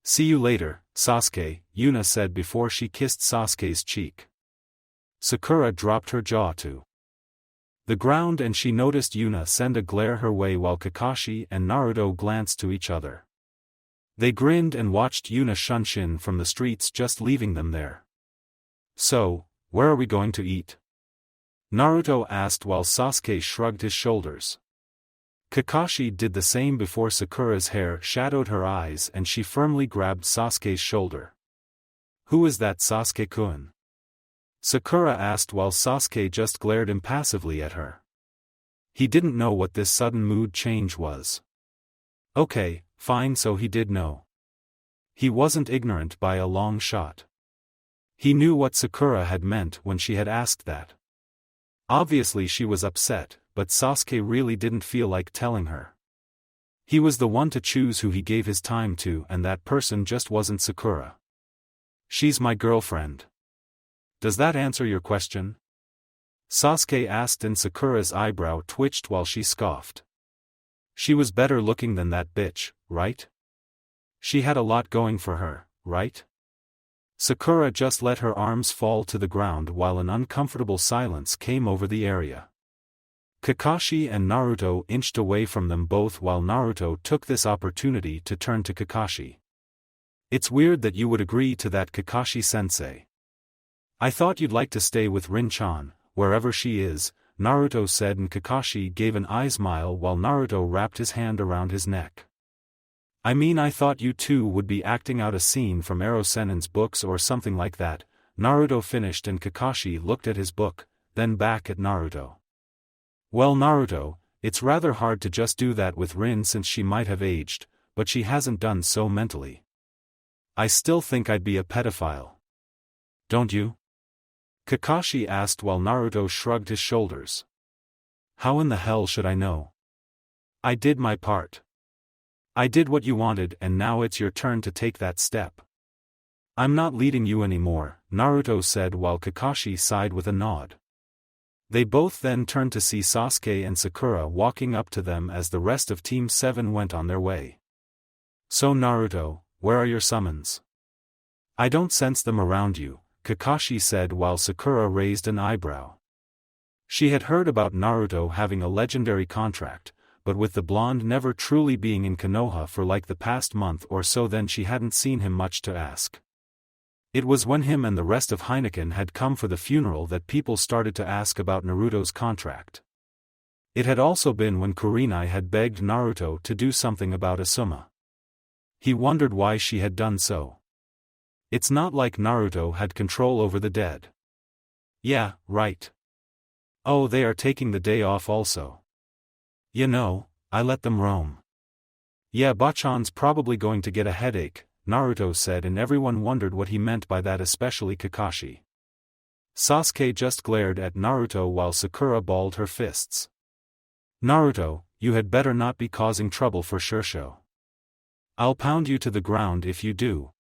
See you later, Sasuke, Yuna said before she kissed Sasuke's cheek. Sakura dropped her jaw to the ground and she noticed Yuna send a glare her way while Kakashi and Naruto glanced to each other. They grinned and watched Yuna Shunshin from the streets, just leaving them there. So, where are we going to eat? Naruto asked while Sasuke shrugged his shoulders. Kakashi did the same before Sakura's hair shadowed her eyes and she firmly grabbed Sasuke's shoulder. Who is that, Sasuke-kun? Sakura asked while Sasuke just glared impassively at her. He didn't know what this sudden mood change was. Okay, fine, so he did know. He wasn't ignorant by a long shot. He knew what Sakura had meant when she had asked that. Obviously she was upset, but Sasuke really didn't feel like telling her. He was the one to choose who he gave his time to, and that person just wasn't Sakura. She's my girlfriend. Does that answer your question? Sasuke asked, and Sakura's eyebrow twitched while she scoffed. She was better looking than that bitch, right? She had a lot going for her, right? Sakura just let her arms fall to the ground while an uncomfortable silence came over the area. Kakashi and Naruto inched away from them both while Naruto took this opportunity to turn to Kakashi. It's weird that you would agree to that, Kakashi-sensei. I thought you'd like to stay with Rin-chan, wherever she is, Naruto said, and Kakashi gave an eye smile while Naruto wrapped his hand around his neck. I mean, I thought you two would be acting out a scene from Erosenen's books or something like that, Naruto finished, and Kakashi looked at his book, then back at Naruto. Well, Naruto, it's rather hard to just do that with Rin since she might have aged, but she hasn't done so mentally. I still think I'd be a pedophile. Don't you? Kakashi asked while Naruto shrugged his shoulders. How in the hell should I know? I did my part. I did what you wanted, and now it's your turn to take that step. I'm not leading you anymore, Naruto said while Kakashi sighed with a nod. They both then turned to see Sasuke and Sakura walking up to them as the rest of Team 7 went on their way. So Naruto, where are your summons? I don't sense them around you, Kakashi said while Sakura raised an eyebrow. She had heard about Naruto having a legendary contract, but with the blonde never truly being in Konoha for like the past month or so, then she hadn't seen him much to ask. It was when him and the rest of Heineken had come for the funeral that people started to ask about Naruto's contract. It had also been when Kurenai had begged Naruto to do something about Asuma. He wondered why she had done so. It's not like Naruto had control over the dead. Yeah, right. Oh, they are taking the day off also. You know, I let them roam. Yeah, Bachan's probably going to get a headache, Naruto said, and everyone wondered what he meant by that, especially Kakashi. Sasuke just glared at Naruto while Sakura balled her fists. Naruto, you had better not be causing trouble for Shursho. I'll pound you to the ground if you do.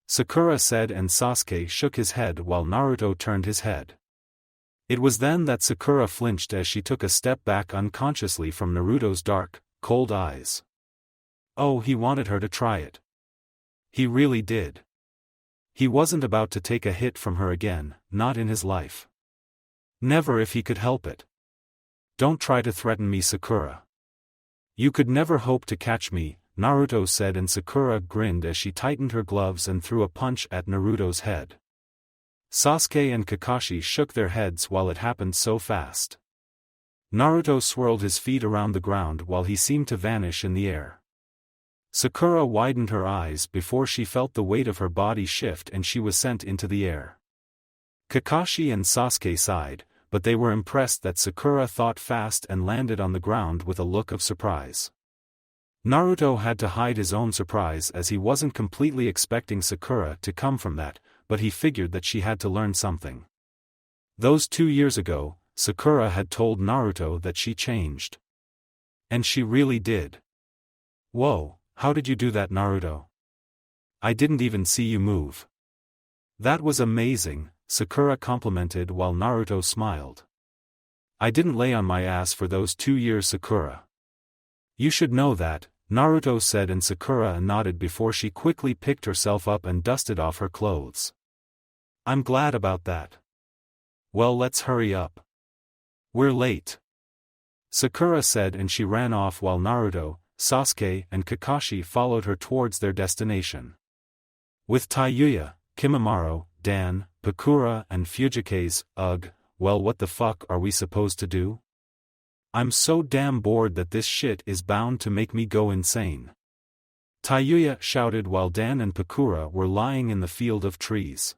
Sakura said, and Sasuke shook his head while Naruto turned his head. It was then that Sakura flinched as she took a step back unconsciously from Naruto's dark, cold eyes. Oh, he wanted her to try it. He really did. He wasn't about to take a hit from her again, not in his life. Never if he could help it. Don't try to threaten me, Sakura. You could never hope to catch me, Naruto said, and Sakura grinned as she tightened her gloves and threw a punch at Naruto's head. Sasuke and Kakashi shook their heads while it happened so fast. Naruto swirled his feet around the ground while he seemed to vanish in the air. Sakura widened her eyes before she felt the weight of her body shift and she was sent into the air. Kakashi and Sasuke sighed, but they were impressed that Sakura thought fast and landed on the ground with a look of surprise. Naruto had to hide his own surprise as he wasn't completely expecting Sakura to come from that, but he figured that she had to learn something. Those 2 years ago, Sakura had told Naruto that she changed. And she really did. Whoa, how did you do that, Naruto? I didn't even see you move. That was amazing, Sakura complimented while Naruto smiled. I didn't lay on my ass for those 2 years, Sakura. You should know that, Naruto said, and Sakura nodded before she quickly picked herself up and dusted off her clothes. I'm glad about that. Well, let's hurry up. We're late. Sakura said, and she ran off while Naruto, Sasuke and Kakashi followed her towards their destination. With Taiyuya, Kimimaro, Dan, Pakura and Fujikaze, ugh, well what the fuck are we supposed to do? I'm so damn bored that this shit is bound to make me go insane. Taiyuya shouted while Dan and Pakura were lying in the field of trees.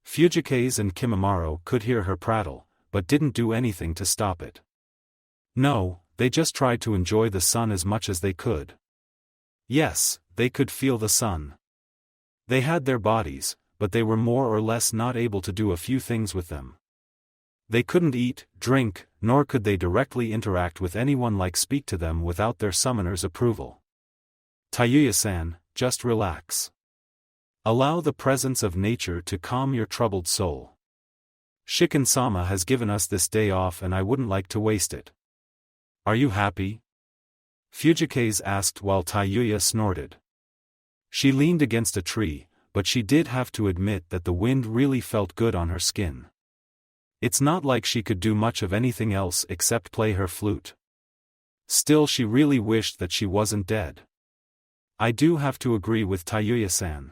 Fujikaze and Kimimaro could hear her prattle, but didn't do anything to stop it. No, they just tried to enjoy the sun as much as they could. Yes, they could feel the sun. They had their bodies, but they were more or less not able to do a few things with them. They couldn't eat, drink, nor could they directly interact with anyone like speak to them without their summoner's approval. Taiyuya-san, just relax. Allow the presence of nature to calm your troubled soul. Shikin-sama has given us this day off and I wouldn't like to waste it. Are you happy? Fujikaze asked while Taiyuya snorted. She leaned against a tree, but she did have to admit that the wind really felt good on her skin. It's not like she could do much of anything else except play her flute. Still, she really wished that she wasn't dead. I do have to agree with Taiyuya-san.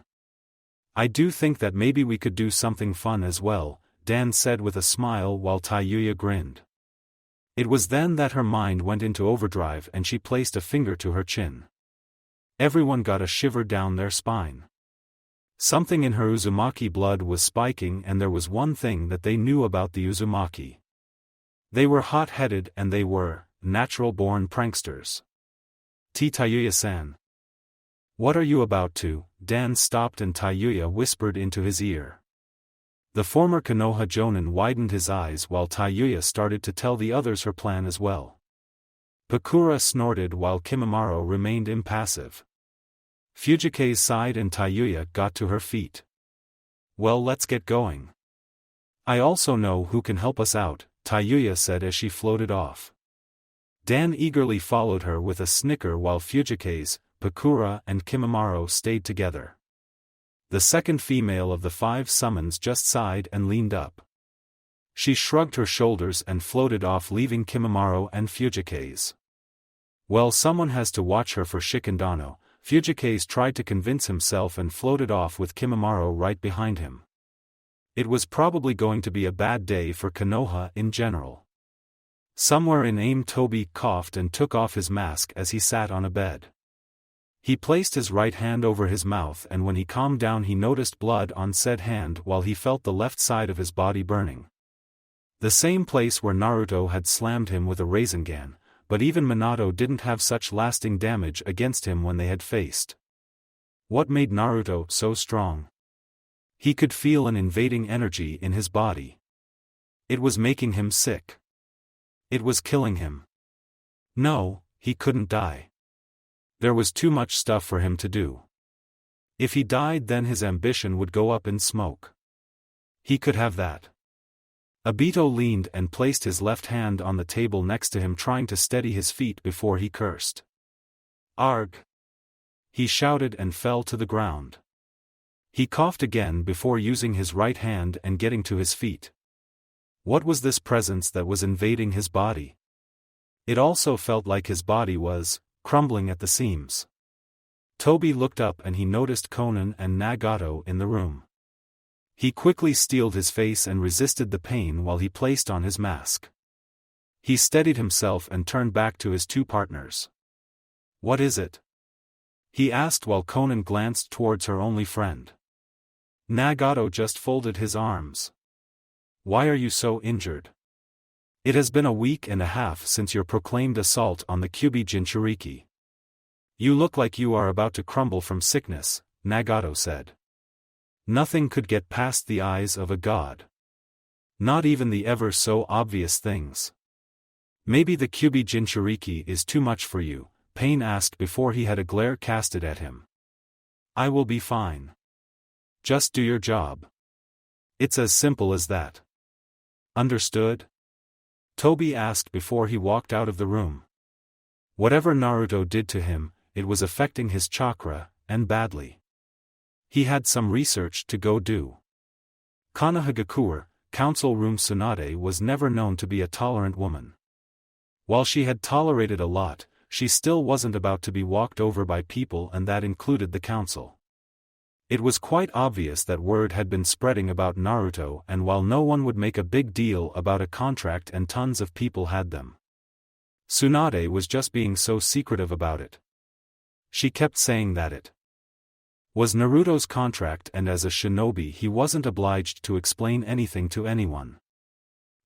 I do think that maybe we could do something fun as well, Dan said with a smile while Taiyuya grinned. It was then that her mind went into overdrive and she placed a finger to her chin. Everyone got a shiver down their spine. Something in her Uzumaki blood was spiking, and there was one thing that they knew about the Uzumaki. They were hot-headed and they were natural-born pranksters. Taiyuya-san. What are you about to? Dan stopped and Taiyuya whispered into his ear. The former Konoha Jonin widened his eyes while Taiyuya started to tell the others her plan as well. Pakura snorted while Kimimaro remained impassive. Fujikaze sighed and Taiyuya got to her feet. Well, let's get going. I also know who can help us out, Taiyuya said as she floated off. Dan eagerly followed her with a snicker while Fujikaze, Pakura and Kimimaro stayed together. The second female of the 5 summons just sighed and leaned up. She shrugged her shoulders and floated off, leaving Kimimaro and Fujikaze. Well, someone has to watch her for Shikendano. Fujikaze tried to convince himself and floated off with Kimimaro right behind him. It was probably going to be a bad day for Konoha in general. Somewhere in aim, Toby coughed and took off his mask as he sat on a bed. He placed his right hand over his mouth, and when he calmed down he noticed blood on said hand while he felt the left side of his body burning. The same place where Naruto had slammed him with a Rasengan, but even Minato didn't have such lasting damage against him when they had faced. What made Naruto so strong? He could feel an invading energy in his body. It was making him sick. It was killing him. No, he couldn't die. There was too much stuff for him to do. If he died, then his ambition would go up in smoke. He could have that. Obito leaned and placed his left hand on the table next to him, trying to steady his feet before he cursed. Arg! He shouted and fell to the ground. He coughed again before using his right hand and getting to his feet. What was this presence that was invading his body? It also felt like his body was crumbling at the seams. Toby looked up and he noticed Konan and Nagato in the room. He quickly steeled his face and resisted the pain while he placed on his mask. He steadied himself and turned back to his 2 partners. What is it? He asked while Konan glanced towards her only friend. Nagato just folded his arms. Why are you so injured? It has been a week and a half since your proclaimed assault on the Kyubi Jinchuriki. You look like you are about to crumble from sickness, Nagato said. Nothing could get past the eyes of a god. Not even the ever so obvious things. Maybe the Kyubi Jinchuriki is too much for you, Pain asked before he had a glare casted at him. I will be fine. Just do your job. It's as simple as that. Understood? Toby asked before he walked out of the room. Whatever Naruto did to him, it was affecting his chakra, and badly. He had some research to go do. Konohagakure, Council Room Tsunade was never known to be a tolerant woman. While she had tolerated a lot, she still wasn't about to be walked over by people, and that included the council. It was quite obvious that word had been spreading about Naruto, and while no one would make a big deal about a contract and tons of people had them, Tsunade was just being so secretive about it. She kept saying that it was Naruto's contract, and as a shinobi he wasn't obliged to explain anything to anyone.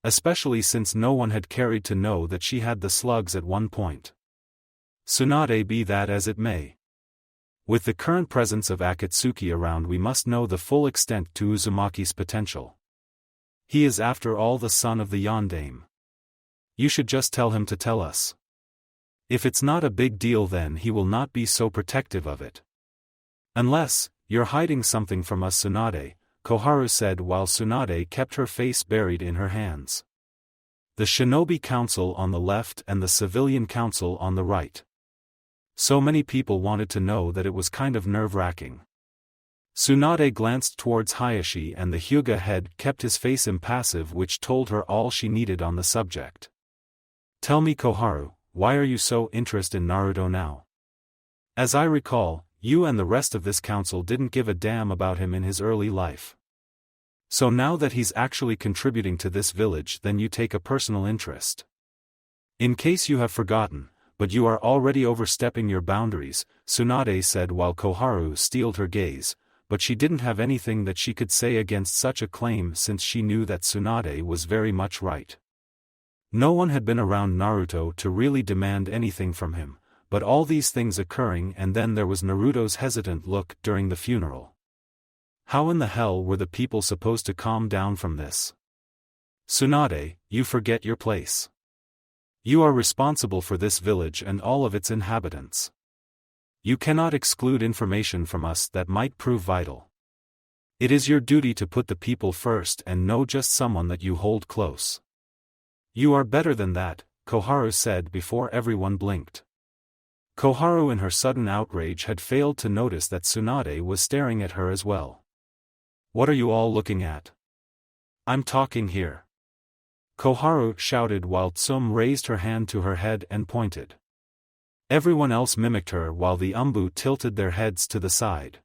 Especially since no one had cared to know that she had the slugs at one point. Tsunade, be that as it may. With the current presence of Akatsuki around, we must know the full extent to Uzumaki's potential. He is after all the son of the Yondaime. You should just tell him to tell us. If it's not a big deal, then he will not be so protective of it. Unless you're hiding something from us, Tsunade, Koharu said while Tsunade kept her face buried in her hands. The Shinobi Council on the left and the Civilian Council on the right. So many people wanted to know that it was kind of nerve-wracking. Tsunade glanced towards Hayashi, and the Hyuga head kept his face impassive, which told her all she needed on the subject. Tell me, Koharu, why are you so interested in Naruto now? As I recall, you and the rest of this council didn't give a damn about him in his early life. So now that he's actually contributing to this village, then you take a personal interest. In case you have forgotten, but you are already overstepping your boundaries, Tsunade said while Koharu steeled her gaze, but she didn't have anything that she could say against such a claim, since she knew that Tsunade was very much right. No one had been around Naruto to really demand anything from him, but all these things occurring, and then there was Naruto's hesitant look during the funeral. How in the hell were the people supposed to calm down from this? Tsunade, you forget your place. You are responsible for this village and all of its inhabitants. You cannot exclude information from us that might prove vital. It is your duty to put the people first and know just someone that you hold close. You are better than that, Koharu said before everyone blinked. Koharu in her sudden outrage had failed to notice that Tsunade was staring at her as well. What are you all looking at? I'm talking here. Koharu shouted while Tsum raised her hand to her head and pointed. Everyone else mimicked her while the Umbu tilted their heads to the side.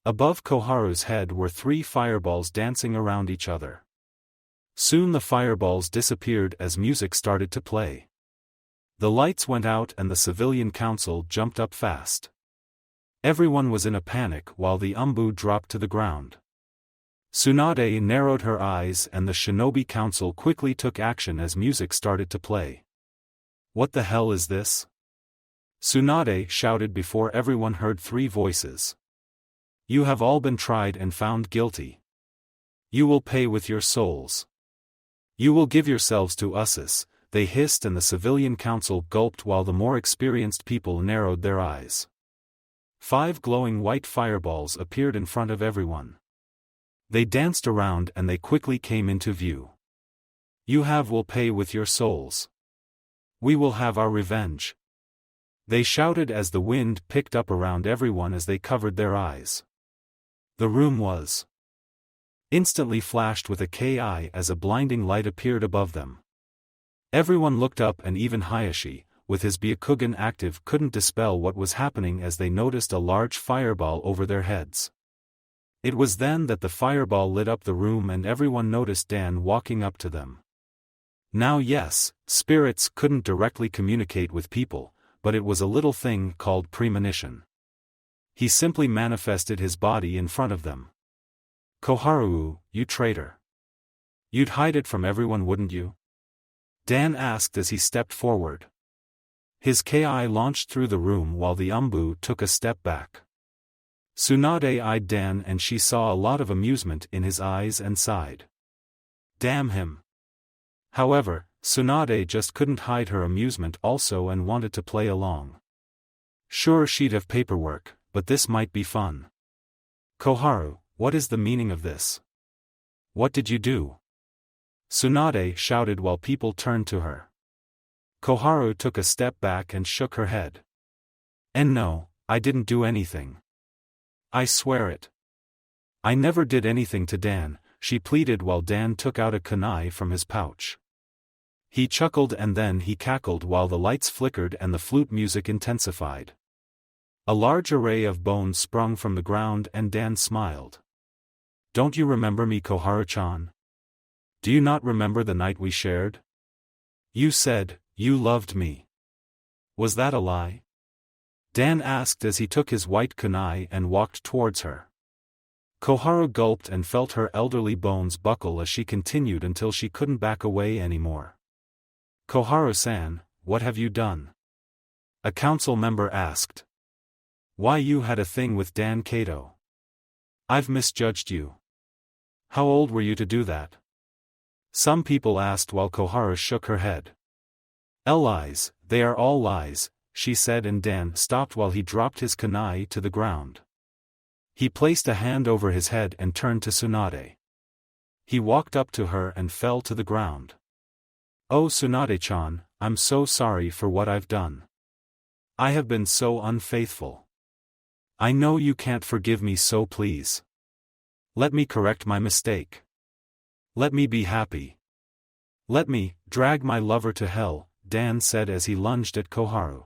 Above Koharu's head were 3 fireballs dancing around each other. Soon the fireballs disappeared as music started to play. The lights went out and the Civilian Council jumped up fast. Everyone was in a panic while the Umbu dropped to the ground. Tsunade narrowed her eyes and the Shinobi Council quickly took action as music started to play. What the hell is this? Tsunade shouted before everyone heard 3 voices. You have all been tried and found guilty. You will pay with your souls. You will give yourselves to us, they hissed, and the Civilian Council gulped while the more experienced people narrowed their eyes. 5 glowing white fireballs appeared in front of everyone. They danced around and they quickly came into view. You will pay with your souls. We will have our revenge. They shouted as the wind picked up around everyone as they covered their eyes. The room was instantly flashed with a ki as a blinding light appeared above them. Everyone looked up, and even Hayashi, with his Byakugan active, couldn't dispel what was happening as they noticed a large fireball over their heads. It was then that the fireball lit up the room and everyone noticed Dan walking up to them. Now yes, spirits couldn't directly communicate with people, but it was a little thing called premonition. He simply manifested his body in front of them. Koharu, you traitor. You'd hide it from everyone, wouldn't you? Dan asked as he stepped forward. His ki launched through the room while the Umbu took a step back. Tsunade eyed Dan and she saw a lot of amusement in his eyes and sighed. Damn him. However, Tsunade just couldn't hide her amusement also and wanted to play along. Sure, she'd have paperwork, but this might be fun. Koharu, what is the meaning of this? What did you do? Tsunade shouted while people turned to her. Koharu took a step back and shook her head. And no, I didn't do anything. I swear it. I never did anything to Dan, she pleaded while Dan took out a kunai from his pouch. He chuckled and then he cackled while the lights flickered and the flute music intensified. A large array of bones sprung from the ground and Dan smiled. Don't you remember me, Koharu-chan? Do you not remember the night we shared? You said, you loved me. Was that a lie? Dan asked as he took his white kunai and walked towards her. Koharu gulped and felt her elderly bones buckle as she continued until she couldn't back away anymore. Koharu-san, what have you done? A council member asked. Why, you had a thing with Dan Kato. I've misjudged you. How old were you to do that? Some people asked while Koharu shook her head. Lies, they are all lies, she said, and Dan stopped while he dropped his kunai to the ground. He placed a hand over his head and turned to Tsunade. He walked up to her and fell to the ground. Oh Tsunade-chan, I'm so sorry for what I've done. I have been so unfaithful. I know you can't forgive me, so please. Let me correct my mistake. Let me be happy. Let me drag my lover to hell, Dan said as he lunged at Koharu.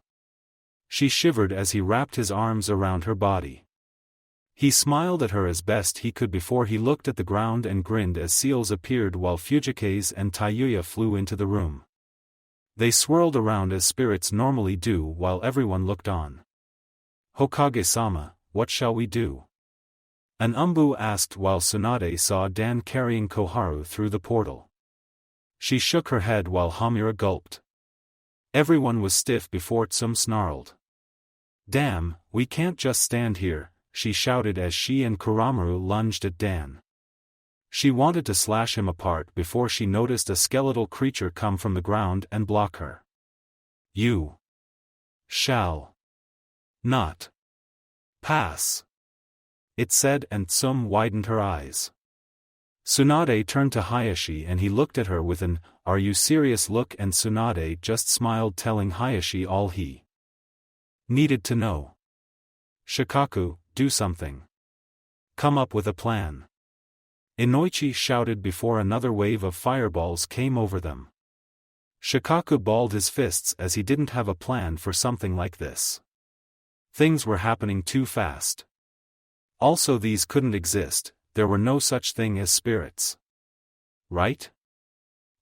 She shivered as he wrapped his arms around her body. He smiled at her as best he could before he looked at the ground and grinned as seals appeared while Fujikase and Taiyuya flew into the room. They swirled around as spirits normally do while everyone looked on. Hokage-sama, what shall we do? An Umbu asked while Tsunade saw Dan carrying Koharu through the portal. She shook her head while Hamura gulped. Everyone was stiff before Tsum snarled. Damn, we can't just stand here, she shouted as she and Kuramaru lunged at Dan. She wanted to slash him apart before she noticed a skeletal creature come from the ground and block her. You shall not pass, it said, and Tsum widened her eyes. Tsunade turned to Hayashi and he looked at her with an, "Are you serious?" look, and Tsunade just smiled, telling Hayashi all he needed to know. Shikaku, do something. Come up with a plan. Inoichi shouted before another wave of fireballs came over them. Shikaku balled his fists as he didn't have a plan for something like this. Things were happening too fast. Also, these couldn't exist, there were no such thing as spirits. Right?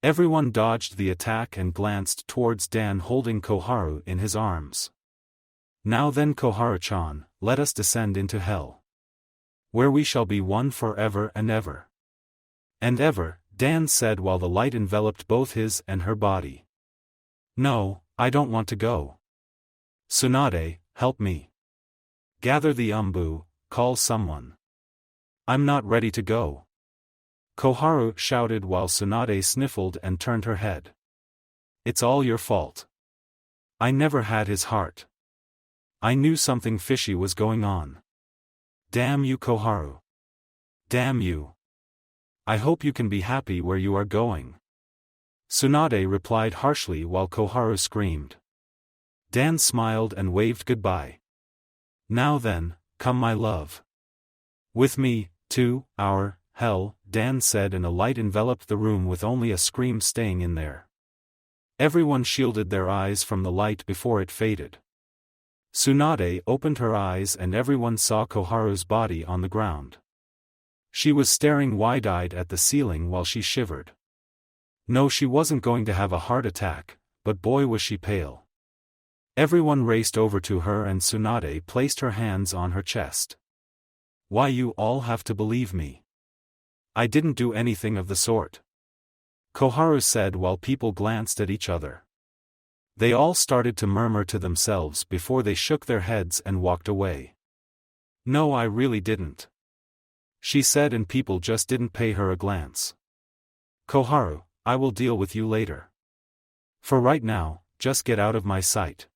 Everyone dodged the attack and glanced towards Dan holding Koharu in his arms. Now then, Koharu-chan, let us descend into hell, where we shall be one forever and ever. And ever, Dan said while the light enveloped both his and her body. No, I don't want to go. Tsunade, help me. Gather the Umbu, call someone. I'm not ready to go. Koharu shouted while Tsunade sniffled and turned her head. It's all your fault. I never had his heart. I knew something fishy was going on. Damn you, Koharu. Damn you. I hope you can be happy where you are going. Tsunade replied harshly while Koharu screamed. Dan smiled and waved goodbye. Now then, come my love. With me, to our hell, Dan said, and a light enveloped the room with only a scream staying in there. Everyone shielded their eyes from the light before it faded. Tsunade opened her eyes and everyone saw Koharu's body on the ground. She was staring wide-eyed at the ceiling while she shivered. No, she wasn't going to have a heart attack, but boy was she pale. Everyone raced over to her and Tsunade placed her hands on her chest. Why, you all have to believe me. I didn't do anything of the sort. Koharu said while people glanced at each other. They all started to murmur to themselves before they shook their heads and walked away. No, I really didn't. She said, and people just didn't pay her a glance. Koharu, I will deal with you later. For right now, just get out of my sight.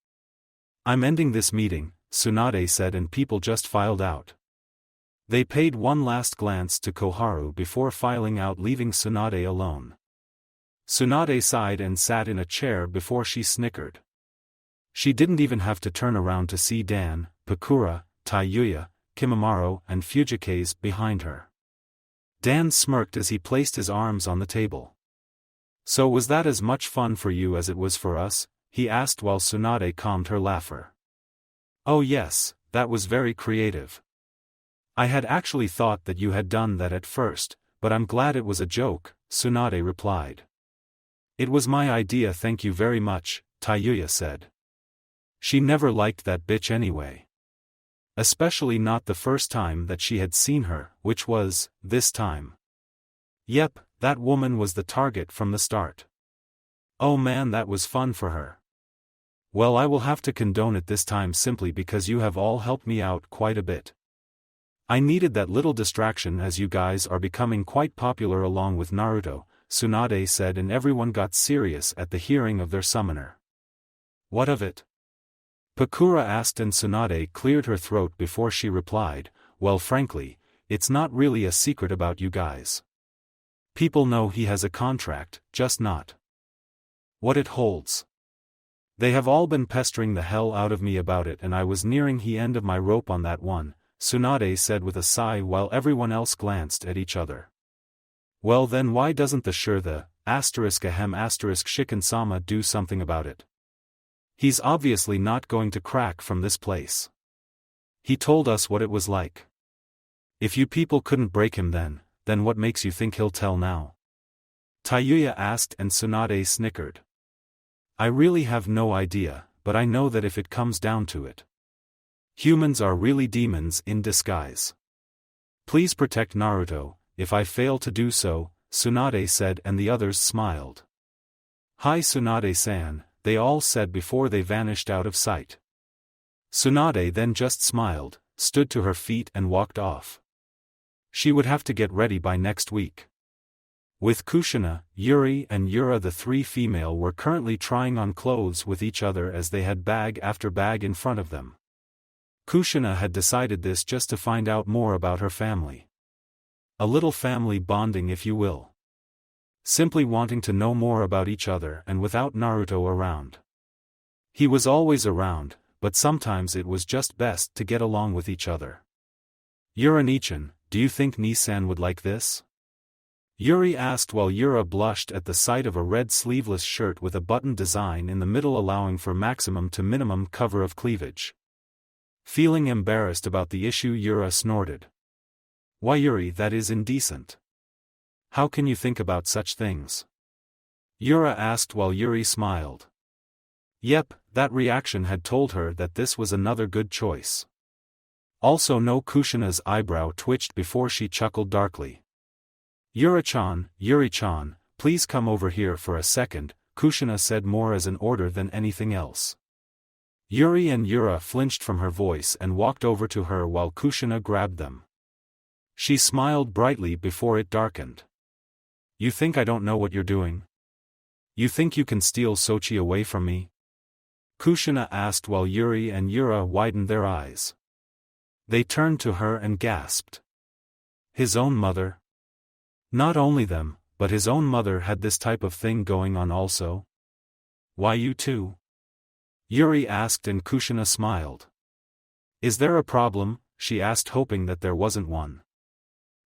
I'm ending this meeting, Tsunade said, and people just filed out. They paid one last glance to Koharu before filing out, leaving Tsunade alone. Tsunade sighed and sat in a chair before she snickered. She didn't even have to turn around to see Dan, Pakura, Taiyuya, Kimimaro and Fujikase behind her. Dan smirked as he placed his arms on the table. So was that as much fun for you as it was for us? He asked while Tsunade calmed her laughter. Oh yes, that was very creative. I had actually thought that you had done that at first, but I'm glad it was a joke, Tsunade replied. It was my idea, thank you very much, Tayuya said. She never liked that bitch anyway. Especially not the first time that she had seen her, which was, this time. Yep, that woman was the target from the start. Oh man, that was fun for her. Well, I will have to condone it this time simply because you have all helped me out quite a bit. I needed that little distraction as you guys are becoming quite popular along with Naruto, Tsunade said, and everyone got serious at the hearing of their summoner. What of it? Pakura asked, and Tsunade cleared her throat before she replied, well, frankly, it's not really a secret about you guys. People know he has a contract, just not what it holds. They have all been pestering the hell out of me about it, and I was nearing the end of my rope on that one, Tsunade said with a sigh while everyone else glanced at each other. Well then, why doesn't the Shikin-sama do something about it? He's obviously not going to crack from this place. He told us what it was like. If you people couldn't break him then what makes you think he'll tell now? Tayuya asked, and Tsunade snickered. I really have no idea, but I know that if it comes down to it, humans are really demons in disguise. Please protect Naruto. If I fail to do so, Tsunade said, and the others smiled. Hi Tsunade-san, they all said before they vanished out of sight. Tsunade then just smiled, stood to her feet and walked off. She would have to get ready by next week. With Kushina, Yuri and Yura, the three female were currently trying on clothes with each other as they had bag after bag in front of them. Kushina had decided this just to find out more about her family. A little family bonding, if you will. Simply wanting to know more about each other, and without Naruto around. He was always around, but sometimes it was just best to get along with each other. Yura-nichan, do you think Nisan would like this? Yuri asked while Yura blushed at the sight of a red sleeveless shirt with a button design in the middle allowing for maximum to minimum cover of cleavage. Feeling embarrassed about the issue, Yura snorted. Why Yuri, that is indecent. How can you think about such things? Yura asked while Yuri smiled. Yep, that reaction had told her that this was another good choice. Also no, Kushina's eyebrow twitched before she chuckled darkly. Yuri-chan, please come over here for a second, Kushina said more as an order than anything else. Yuri and Yura flinched from her voice and walked over to her while Kushina grabbed them. She smiled brightly before it darkened. You think I don't know what you're doing? You think you can steal Sochi away from me? Kushina asked while Yuri and Yura widened their eyes. They turned to her and gasped. His own mother? Not only them, but his own mother had this type of thing going on also? Why you too? Yuri asked and Kushina smiled. Is there a problem? She asked, hoping that there wasn't one.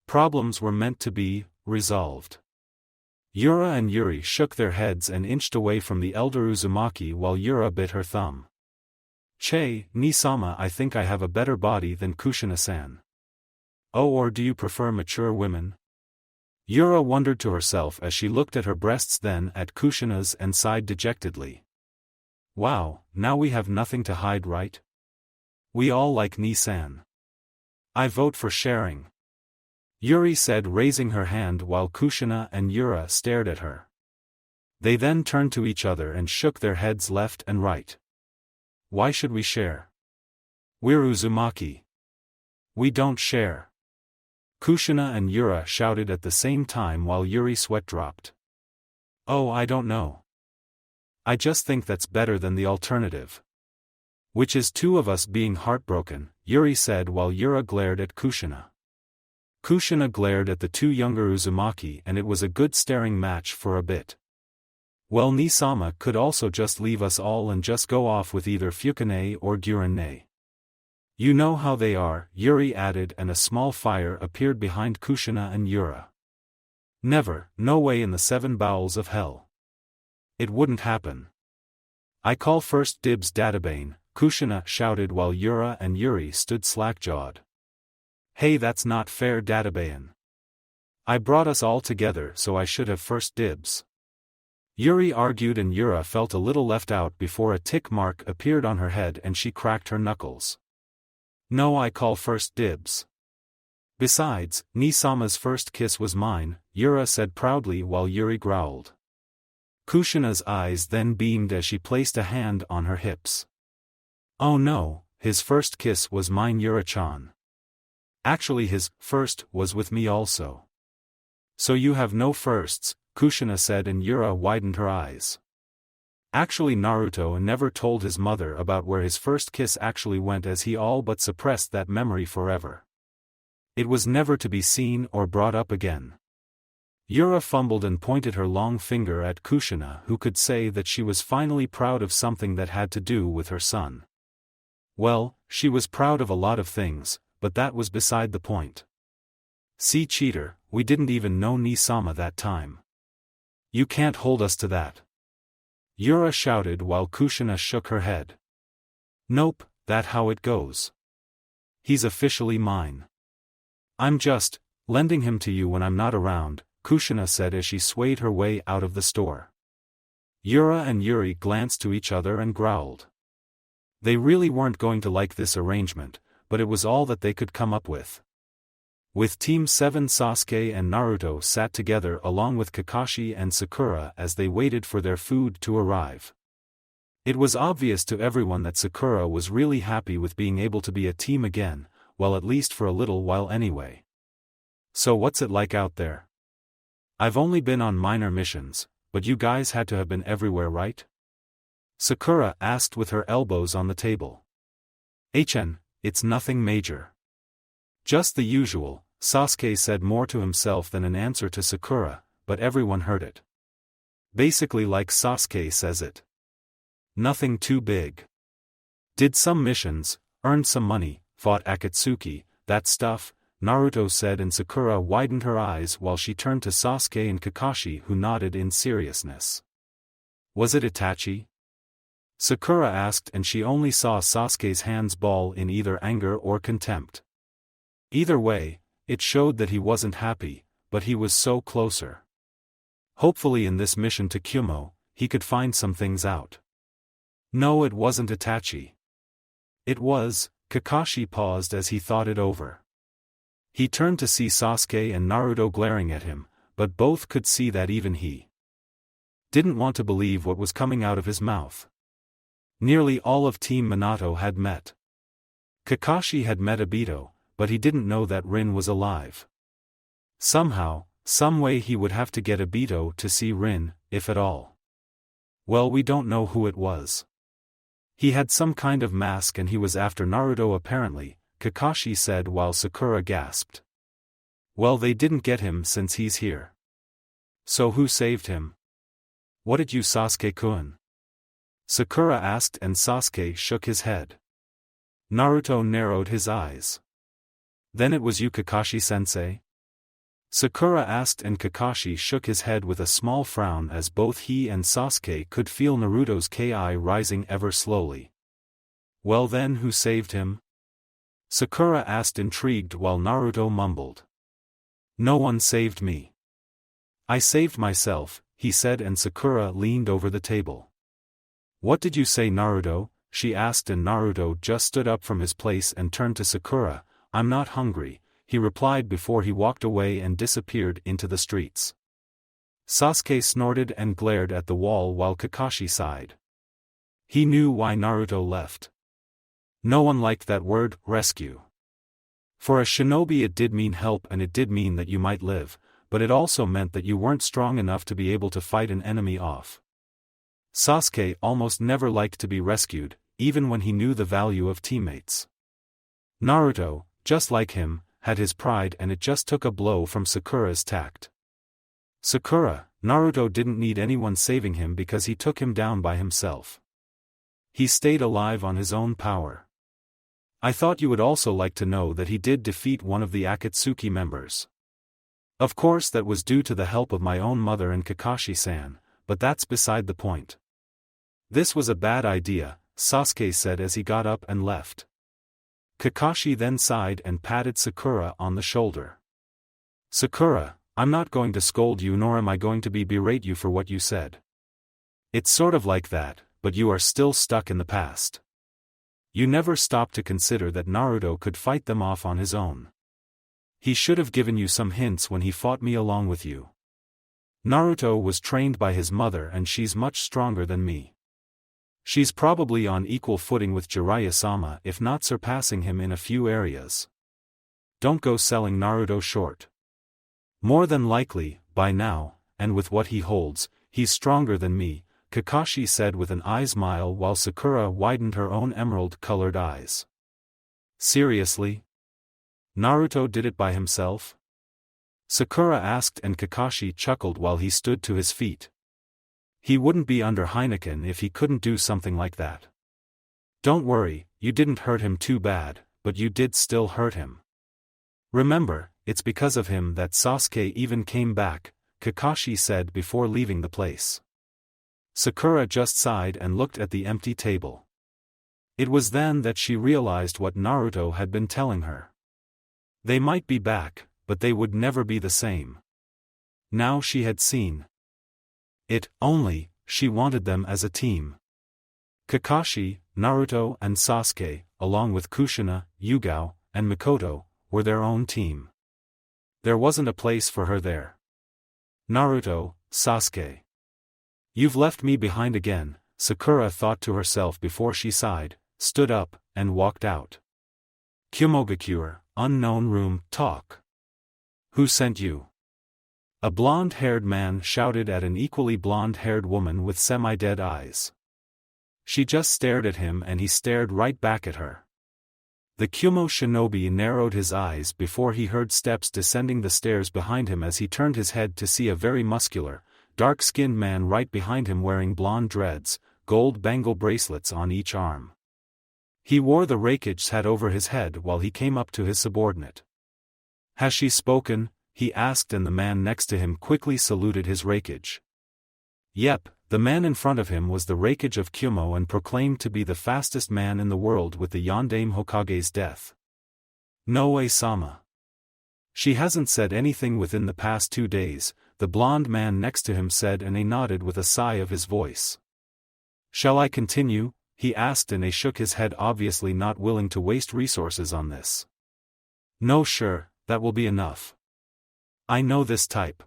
Problems were meant to be resolved. Yura and Yuri shook their heads and inched away from the elder Uzumaki while Yura bit her thumb. Che, Nisama, I think I have a better body than Kushina-san. Oh, or do you prefer mature women? Yura wondered to herself as she looked at her breasts, then at Kushina's, and sighed dejectedly. Wow, now we have nothing to hide, right? We all like Ni-san. I vote for sharing. Yuri said, raising her hand while Kushina and Yura stared at her. They then turned to each other and shook their heads left and right. Why should we share? We're Uzumaki. We don't share. Kushina and Yura shouted at the same time while Yuri sweat dropped. Oh, I don't know. I just think that's better than the alternative. Which is two of us being heartbroken, Yuri said while Yura glared at Kushina. Kushina glared at the two younger Uzumaki, and it was a good staring match for a bit. Well, Nisama could also just leave us all and just go off with either Fukune or Guren-ne. You know how they are, Yuri added, and a small fire appeared behind Kushina and Yura. Never, no way in the 7 bowels of hell. It wouldn't happen. I call first dibs, Databane, Kushina shouted while Yura and Yuri stood slack-jawed. Hey, that's not fair, Databane. I brought us all together, so I should have first dibs. Yuri argued, and Yura felt a little left out before a tick mark appeared on her head and she cracked her knuckles. No, I call first dibs. Besides, Nisama's first kiss was mine, Yura said proudly while Yuri growled. Kushina's eyes then beamed as she placed a hand on her hips. Oh no, his first kiss was mine, Yura-chan. Actually, his first was with me also. So you have no firsts, Kushina said, and Yura widened her eyes. Actually, Naruto never told his mother about where his first kiss actually went, as he all but suppressed that memory forever. It was never to be seen or brought up again. Yura fumbled and pointed her long finger at Kushina, who could say that she was finally proud of something that had to do with her son. Well, she was proud of a lot of things, but that was beside the point. See, cheater, we didn't even know Nisama that time. You can't hold us to that. Yura shouted while Kushina shook her head. Nope, that's how it goes. He's officially mine. I'm just lending him to you when I'm not around, Kushina said as she swayed her way out of the store. Yura and Yuri glanced to each other and growled. They really weren't going to like this arrangement, but it was all that they could come up with. With Team 7, Sasuke and Naruto sat together along with Kakashi and Sakura as they waited for their food to arrive. It was obvious to everyone that Sakura was really happy with being able to be a team again, well, at least for a little while anyway. So what's it like out there? I've only been on minor missions, but you guys had to have been everywhere, right? Sakura asked with her elbows on the table. It's nothing major. Just the usual, Sasuke said, more to himself than an answer to Sakura, but everyone heard it. Basically like Sasuke says it. Nothing too big. Did some missions, earned some money, fought Akatsuki, that stuff, Naruto said, and Sakura widened her eyes while she turned to Sasuke and Kakashi, who nodded in seriousness. Was it Itachi? Sakura asked, and she only saw Sasuke's hands ball in either anger or contempt. Either way, it showed that he wasn't happy, but he was so closer. Hopefully in this mission to Kumo, he could find some things out. No, it wasn't Itachi. It was, Kakashi paused as he thought it over. He turned to see Sasuke and Naruto glaring at him, but both could see that even he didn't want to believe what was coming out of his mouth. Nearly all of Team Minato had met. Kakashi had met Obito, but he didn't know that Rin was alive. Somehow, some way he would have to get Obito to see Rin, if at all. Well, we don't know who it was. He had some kind of mask and he was after Naruto apparently, Kakashi said while Sakura gasped. Well, they didn't get him since he's here. So who saved him? What did you, Sasuke-kun? Sakura asked, and Sasuke shook his head. Naruto narrowed his eyes. Then it was you, Kakashi-sensei? Sakura asked, and Kakashi shook his head with a small frown as both he and Sasuke could feel Naruto's ki rising ever slowly. Well then, who saved him? Sakura asked, intrigued, while Naruto mumbled. No one saved me. I saved myself, he said, and Sakura leaned over the table. What did you say, Naruto? She asked, and Naruto just stood up from his place and turned to Sakura. I'm not hungry, he replied before he walked away and disappeared into the streets. Sasuke snorted and glared at the wall while Kakashi sighed. He knew why Naruto left. No one liked that word, rescue. For a shinobi it did mean help, and it did mean that you might live, but it also meant that you weren't strong enough to be able to fight an enemy off. Sasuke almost never liked to be rescued, even when he knew the value of teammates. Naruto, just like him, had his pride, and it just took a blow from Sakura's tact. Sakura, Naruto didn't need anyone saving him because he took him down by himself. He stayed alive on his own power. I thought you would also like to know that he did defeat one of the Akatsuki members. Of course that was due to the help of my own mother and Kakashi-san, but that's beside the point. This was a bad idea, Sasuke said as he got up and left. Kakashi then sighed and patted Sakura on the shoulder. Sakura, I'm not going to scold you nor am I going to berate you for what you said. It's sort of like that, but you are still stuck in the past. You never stopped to consider that Naruto could fight them off on his own. He should have given you some hints when he fought me along with you. Naruto was trained by his mother and she's much stronger than me. She's probably on equal footing with Jiraiya-sama if not surpassing him in a few areas. Don't go selling Naruto short. More than likely, by now, and with what he holds, he's stronger than me, Kakashi said with an eye smile while Sakura widened her own emerald-colored eyes. Seriously? Naruto did it by himself? Sakura asked and Kakashi chuckled while he stood to his feet. He wouldn't be under Heineken if he couldn't do something like that. Don't worry, you didn't hurt him too bad, but you did still hurt him. Remember, it's because of him that Sasuke even came back, Kakashi said before leaving the place. Sakura just sighed and looked at the empty table. It was then that she realized what Naruto had been telling her. They might be back, but they would never be the same. Now she had seen it, only, she wanted them as a team. Kakashi, Naruto and Sasuke, along with Kushina, Yugao, and Mikoto, were their own team. There wasn't a place for her there. Naruto, Sasuke. You've left me behind again, Sakura thought to herself before she sighed, stood up, and walked out. Kyomogakure, unknown room, talk. Who sent you? A blonde-haired man shouted at an equally blonde-haired woman with semi-dead eyes. She just stared at him and he stared right back at her. The Kyumo shinobi narrowed his eyes before he heard steps descending the stairs behind him as he turned his head to see a very muscular, dark-skinned man right behind him wearing blonde dreads, gold bangle bracelets on each arm. He wore the Raikage's hat over his head while he came up to his subordinate. Has she spoken? He asked and the man next to him quickly saluted his Raikage. Yep, the man in front of him was the Raikage of Kyumo and proclaimed to be the fastest man in the world with the Yondaime Hokage's death. Noe-sama. She hasn't said anything within the past 2 days, the blonde man next to him said and he nodded with a sigh of his voice. Shall I continue? He asked and he shook his head obviously not willing to waste resources on this. No sure, that will be enough. I know this type.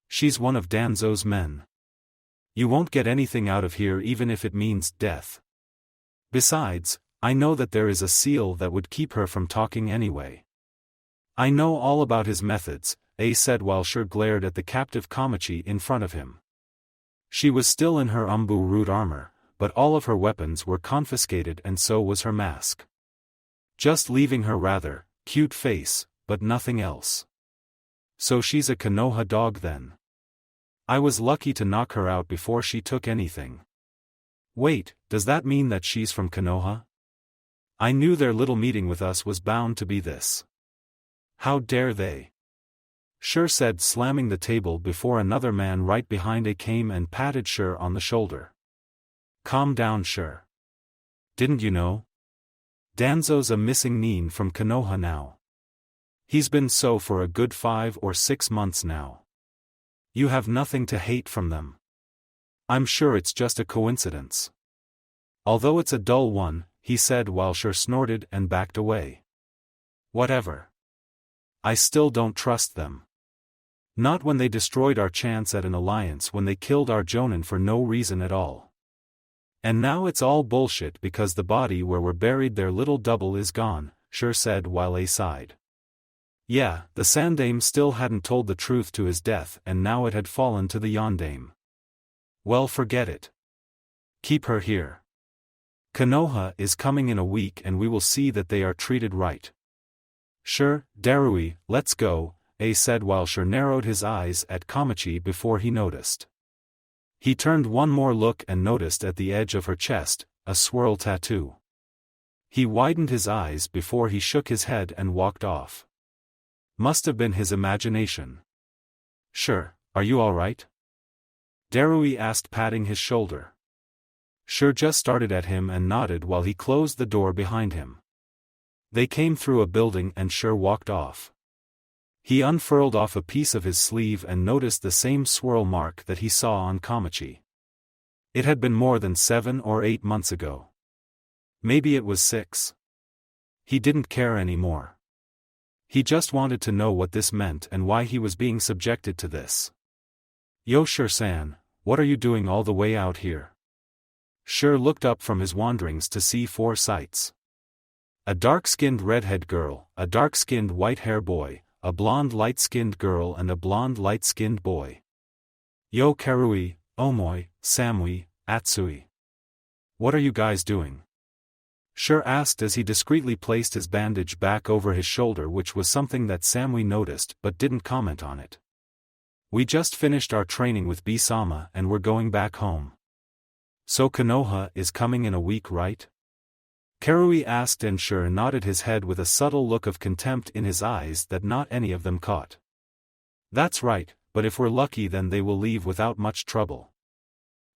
She's one of Danzo's men. You won't get anything out of here even if it means death. Besides, I know that there is a seal that would keep her from talking anyway. I know all about his methods, A said while Shur glared at the captive Kamachi in front of him. She was still in her Umbu root armor, but all of her weapons were confiscated and so was her mask. Just leaving her rather cute face, but nothing else. So she's a Konoha dog then. I was lucky to knock her out before she took anything. Wait, does that mean that she's from Konoha? I knew their little meeting with us was bound to be this. How dare they? Shur said slamming the table before another man right behind A came and patted Shur on the shoulder. Calm down Shur. Didn't you know? Danzo's a missing nin from Konoha now. He's been so for a good 5 or 6 months now. You have nothing to hate from them. I'm sure it's just a coincidence. Although it's a dull one, he said while Shur snorted and backed away. Whatever. I still don't trust them. Not when they destroyed our chance at an alliance when they killed our Jonin for no reason at all. And now it's all bullshit because the body where we're buried their little double is gone, Shur said while A sighed. Yeah, the Sandaime still hadn't told the truth to his death and now it had fallen to the Yondaime. Well forget it. Keep her here. Konoha is coming in a week and we will see that they are treated right. Sure, Darui, let's go, A said while Shur narrowed his eyes at Kamachi before he noticed. He turned one more look and noticed at the edge of her chest, a swirl tattoo. He widened his eyes before he shook his head and walked off. Must have been his imagination. Sure, are you alright? Darui asked, patting his shoulder. Sure just started at him and nodded while he closed the door behind him. They came through a building and Sure walked off. He unfurled off a piece of his sleeve and noticed the same swirl mark that he saw on Kamachi. It had been more than 7 or 8 months ago. Maybe it was 6. He didn't care anymore. He just wanted to know what this meant and why he was being subjected to this. Yo Sure-san, what are you doing all the way out here? Sure looked up from his wanderings to see 4 sights. A dark-skinned redhead girl, a dark-skinned white-hair boy, a blonde light-skinned girl and a blonde light-skinned boy. Yo Karui, Omoi, Samui, Atsui. What are you guys doing? Sure asked as he discreetly placed his bandage back over his shoulder, which was something that Samui noticed but didn't comment on it. We just finished our training with B-sama and we're going back home. So Konoha is coming in a week, right? Karui asked and Sure nodded his head with a subtle look of contempt in his eyes that not any of them caught. That's right, but if we're lucky then they will leave without much trouble.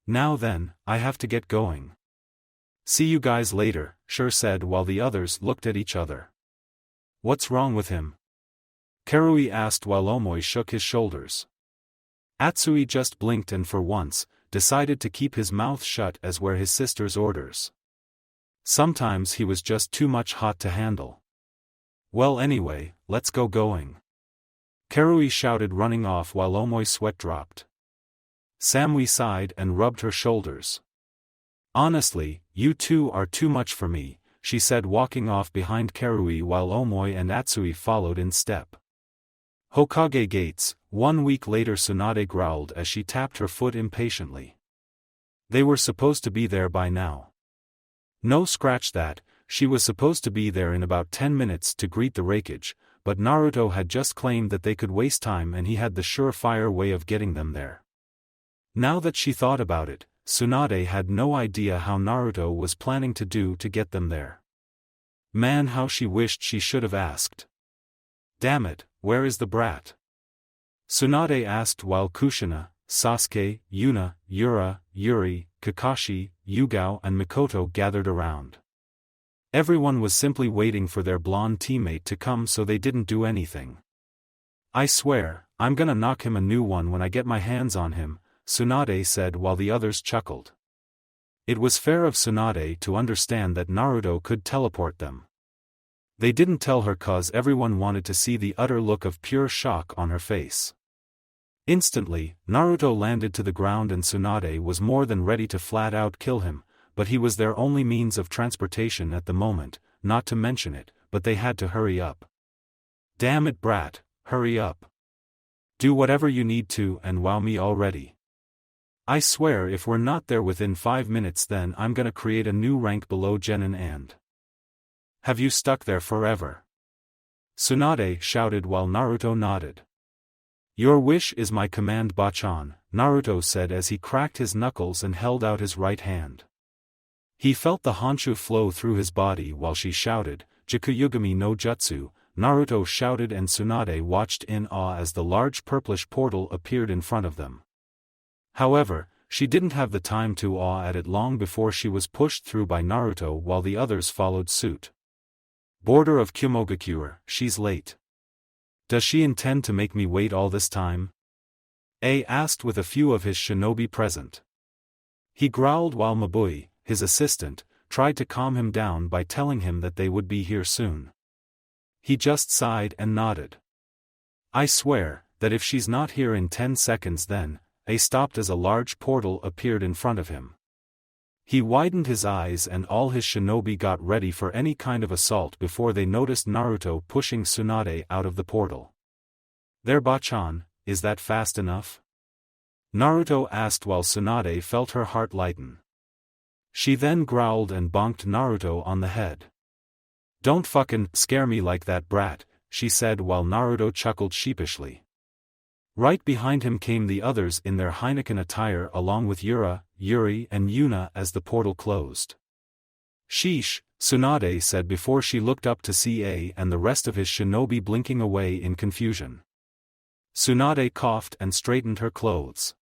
Now then, I have to get going. See you guys later, Sure said while the others looked at each other. What's wrong with him? Karui asked while Omoi shook his shoulders. Atsui just blinked and for once, decided to keep his mouth shut as were his sister's orders. Sometimes he was just too much hot to handle. Well anyway, let's go going. Karui shouted, running off while Omoi's sweat dropped. Samui sighed and rubbed her shoulders. Honestly, you two are too much for me, she said, walking off behind Karui while Omoi and Atsui followed in step. Hokage gates. 1 week later, Tsunade growled as she tapped her foot impatiently. They were supposed to be there by now. No, scratch that, she was supposed to be there in about 10 minutes to greet the Raikage, but Naruto had just claimed that they could waste time and he had the surefire way of getting them there. Now that she thought about it, Tsunade had no idea how Naruto was planning to do to get them there. Man, how she wished she should have asked. Damn it, where is the brat? Tsunade asked while Kushina, Sasuke, Yuna, Yura, Yuri, Kakashi, Yugao and Mikoto gathered around. Everyone was simply waiting for their blonde teammate to come, so they didn't do anything. I swear, I'm gonna knock him a new one when I get my hands on him, Tsunade said while the others chuckled. It was fair of Tsunade to understand that Naruto could teleport them. They didn't tell her cause everyone wanted to see the utter look of pure shock on her face. Instantly, Naruto landed to the ground and Tsunade was more than ready to flat out kill him, but he was their only means of transportation at the moment, not to mention it, but they had to hurry up. Damn it, brat, hurry up. Do whatever you need to and wow me already. I swear if we're not there within 5 minutes then I'm gonna create a new rank below Genin and... Have you stuck there forever? Tsunade shouted while Naruto nodded. Your wish is my command, Bachan, Naruto said as he cracked his knuckles and held out his right hand. He felt the Honshu flow through his body while she shouted, Jakuyugami no Jutsu. Naruto shouted and Tsunade watched in awe as the large purplish portal appeared in front of them. However, she didn't have the time to awe at it long before she was pushed through by Naruto while the others followed suit. Border of Kumogakure, she's late. Does she intend to make me wait all this time? A asked with a few of his shinobi present. He growled while Mabui, his assistant, tried to calm him down by telling him that they would be here soon. He just sighed and nodded. I swear, that if she's not here in 10 seconds then, A stopped as a large portal appeared in front of him. He widened his eyes and all his shinobi got ready for any kind of assault before they noticed Naruto pushing Tsunade out of the portal. There, Bachan, is that fast enough? Naruto asked while Tsunade felt her heart lighten. She then growled and bonked Naruto on the head. Don't fucking scare me like that, brat, she said while Naruto chuckled sheepishly. Right behind him came the others in their Heineken attire along with Yura, Yuri and Yuna as the portal closed. Sheesh, Tsunade said before she looked up to see A and the rest of his shinobi blinking away in confusion. Tsunade coughed and straightened her clothes.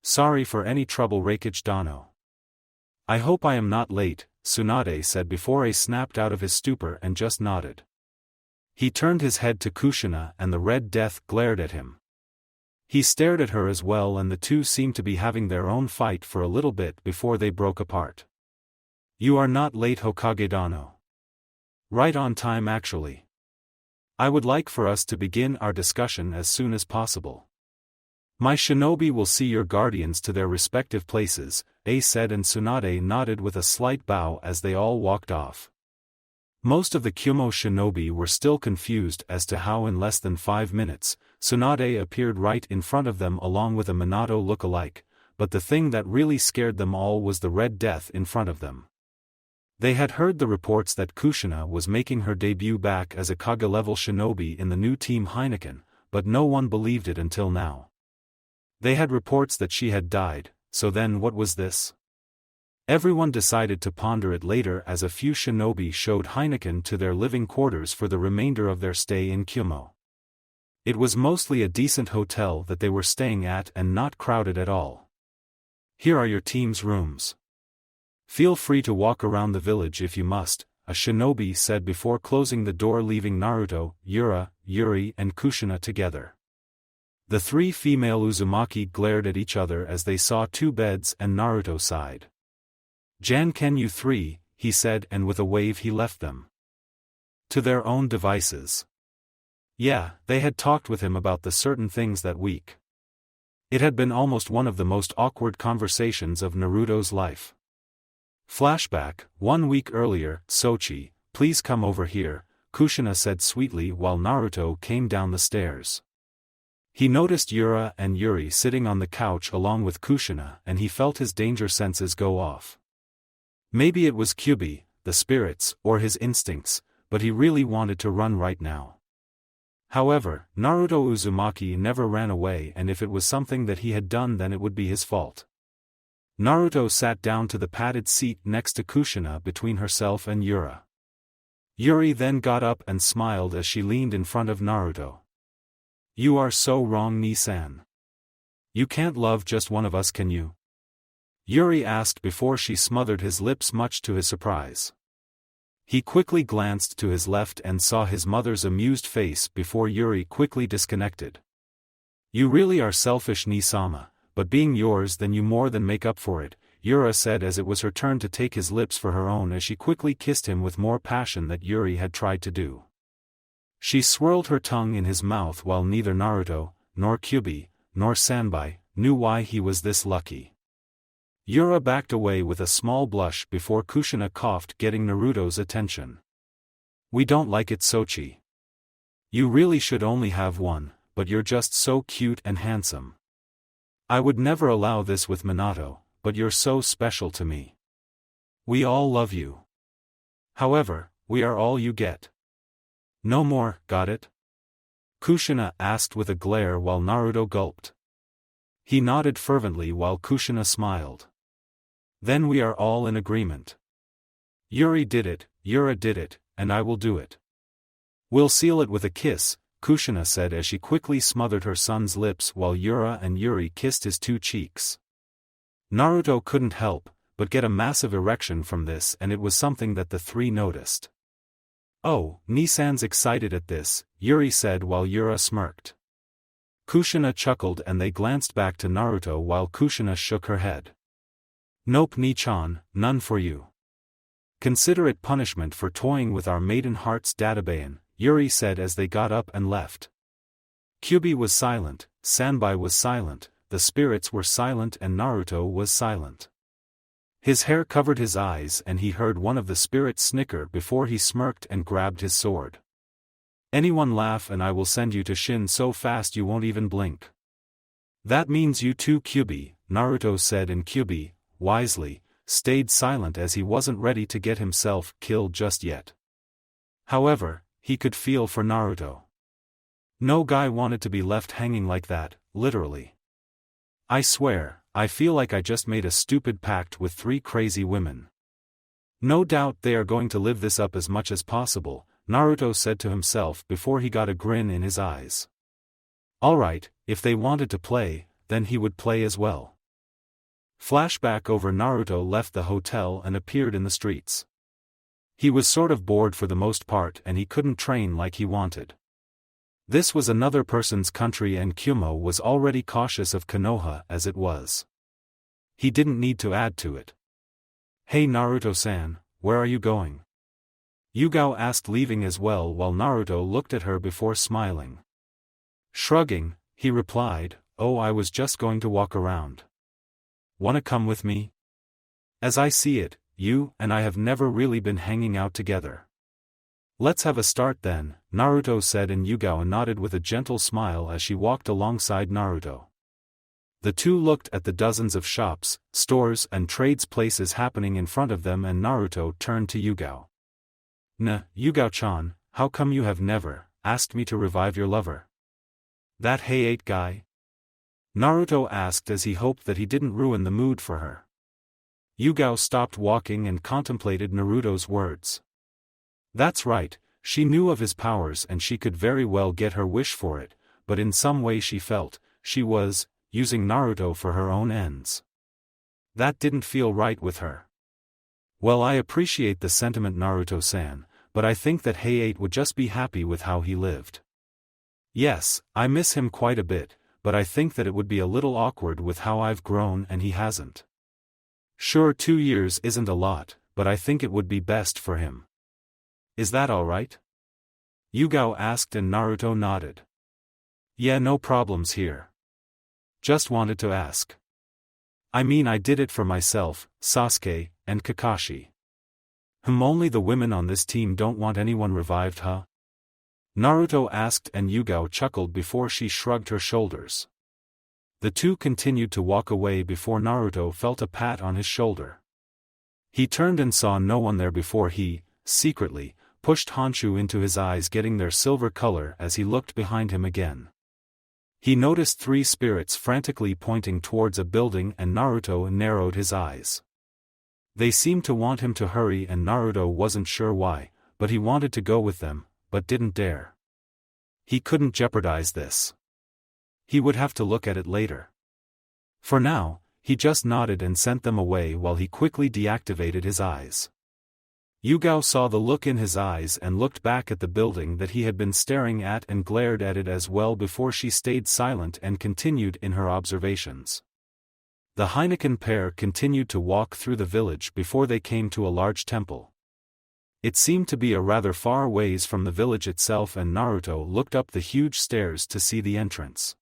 Sorry for any trouble Reikage Dano. I hope I am not late, Tsunade said before Ace snapped out of his stupor and just nodded. He turned his head to Kushina and the Red Death glared at him. He stared at her as well and the two seemed to be having their own fight for a little bit before they broke apart. You are not late Hokage Dano. Right on time actually. I would like for us to begin our discussion as soon as possible. My shinobi will see your guardians to their respective places, Ace said and Tsunade nodded with a slight bow as they all walked off. Most of the Kyumo shinobi were still confused as to how in less than 5 minutes, Tsunade appeared right in front of them along with a Minato look-alike, but the thing that really scared them all was the Red Death in front of them. They had heard the reports that Kushina was making her debut back as a Kage-level shinobi in the new Team Heineken, but no one believed it until now. They had reports that she had died, so then what was this? Everyone decided to ponder it later as a few shinobi showed Heineken to their living quarters for the remainder of their stay in Kyumo. It was mostly a decent hotel that they were staying at and not crowded at all. Here are your team's rooms. Feel free to walk around the village if you must, a shinobi said before closing the door leaving Naruto, Yura, Yuri and Kushina together. The three female Uzumaki glared at each other as they saw 2 beds and Naruto sighed. Janken you 3, he said and with a wave he left them. To their own devices. Yeah, they had talked with him about the certain things that week. It had been almost one of the most awkward conversations of Naruto's life. Flashback, 1 week earlier, Sochi, please come over here, Kushina said sweetly while Naruto came down the stairs. He noticed Yura and Yuri sitting on the couch along with Kushina and he felt his danger senses go off. Maybe it was Kyubi, the spirits, or his instincts, but he really wanted to run right now. However, Naruto Uzumaki never ran away and if it was something that he had done then it would be his fault. Naruto sat down to the padded seat next to Kushina between herself and Yura. Yuri then got up and smiled as she leaned in front of Naruto. You are so wrong Ni-san. You can't love just one of us can you? Yuri asked before she smothered his lips much to his surprise. He quickly glanced to his left and saw his mother's amused face before Yuri quickly disconnected. You really are selfish Ni-sama, but being yours then you more than make up for it, Yura said as it was her turn to take his lips for her own as she quickly kissed him with more passion than Yuri had tried to do. She swirled her tongue in his mouth while neither Naruto, nor Kyubi, nor Sanbai, knew why he was this lucky. Yura backed away with a small blush before Kushina coughed getting Naruto's attention. We don't like it Sochi. You really should only have one, but you're just so cute and handsome. I would never allow this with Minato, but you're so special to me. We all love you. However, we are all you get. No more, got it? Kushina asked with a glare while Naruto gulped. He nodded fervently while Kushina smiled. Then we are all in agreement. Yuri did it, Yura did it, and I will do it. We'll seal it with a kiss, Kushina said as she quickly smothered her son's lips while Yura and Yuri kissed his 2 cheeks. Naruto couldn't help but get a massive erection from this and it was something that the 3 noticed. Oh, Ni-san's excited at this, Yuri said while Yura smirked. Kushina chuckled and they glanced back to Naruto while Kushina shook her head. Nope Ni-chan, none for you. Consider it punishment for toying with our maiden heart's databayan, Yuri said as they got up and left. Kyubi was silent, Sanbai was silent, the spirits were silent and Naruto was silent. His hair covered his eyes and he heard one of the spirits snicker before he smirked and grabbed his sword. Anyone laugh and I will send you to Shin so fast you won't even blink. That means you too Kyubi, Naruto said and Kyubi, wisely, stayed silent as he wasn't ready to get himself killed just yet. However, he could feel for Naruto. No guy wanted to be left hanging like that, literally. I swear, I feel like I just made a stupid pact with 3 crazy women. No doubt they are going to live this up as much as possible, Naruto said to himself before he got a grin in his eyes. Alright, if they wanted to play, then he would play as well. Flashback over Naruto left the hotel and appeared in the streets. He was sort of bored for the most part and he couldn't train like he wanted. This was another person's country and Kumo was already cautious of Konoha as it was. He didn't need to add to it. "Hey Naruto-san, where are you going?" Yugao asked, leaving as well while Naruto looked at her before smiling. Shrugging, he replied, "Oh, I was just going to walk around. Wanna come with me? As I see it, you and I have never really been hanging out together." "Let's have a start then," Naruto said, and Yugao nodded with a gentle smile as she walked alongside Naruto. The two looked at the dozens of shops, stores and trades places happening in front of them, and Naruto turned to Yugao. Yugao-chan, how come you have never asked me to revive your lover? That Hayate guy?" Naruto asked as he hoped that he didn't ruin the mood for her. Yugao stopped walking and contemplated Naruto's words. That's right, she knew of his powers and she could very well get her wish for it, but in some way she felt she was using Naruto for her own ends. That didn't feel right with her. "Well, I appreciate the sentiment, Naruto-san, but I think that Hayate would just be happy with how he lived. Yes, I miss him quite a bit, but I think that it would be a little awkward with how I've grown and he hasn't. Sure, 2 years isn't a lot, but I think it would be best for him. Is that alright?" Yugao asked and Naruto nodded. "Yeah, no problems here. Just wanted to ask. I mean, I did it for myself, Sasuke, and Kakashi. Only the women on this team don't want anyone revived, huh?" Naruto asked and Yugao chuckled before she shrugged her shoulders. The two continued to walk away before Naruto felt a pat on his shoulder. He turned and saw no one there before he, secretly, pushed Honshu into his eyes, getting their silver color as he looked behind him again. He noticed 3 spirits frantically pointing towards a building and Naruto narrowed his eyes. They seemed to want him to hurry and Naruto wasn't sure why, but he wanted to go with them, but didn't dare. He couldn't jeopardize this. He would have to look at it later. For now, he just nodded and sent them away while he quickly deactivated his eyes. Yugao saw the look in his eyes and looked back at the building that he had been staring at and glared at it as well before she stayed silent and continued in her observations. The Heineken pair continued to walk through the village before they came to a large temple. It seemed to be a rather far ways from the village itself and Naruto looked up the huge stairs to see the entrance.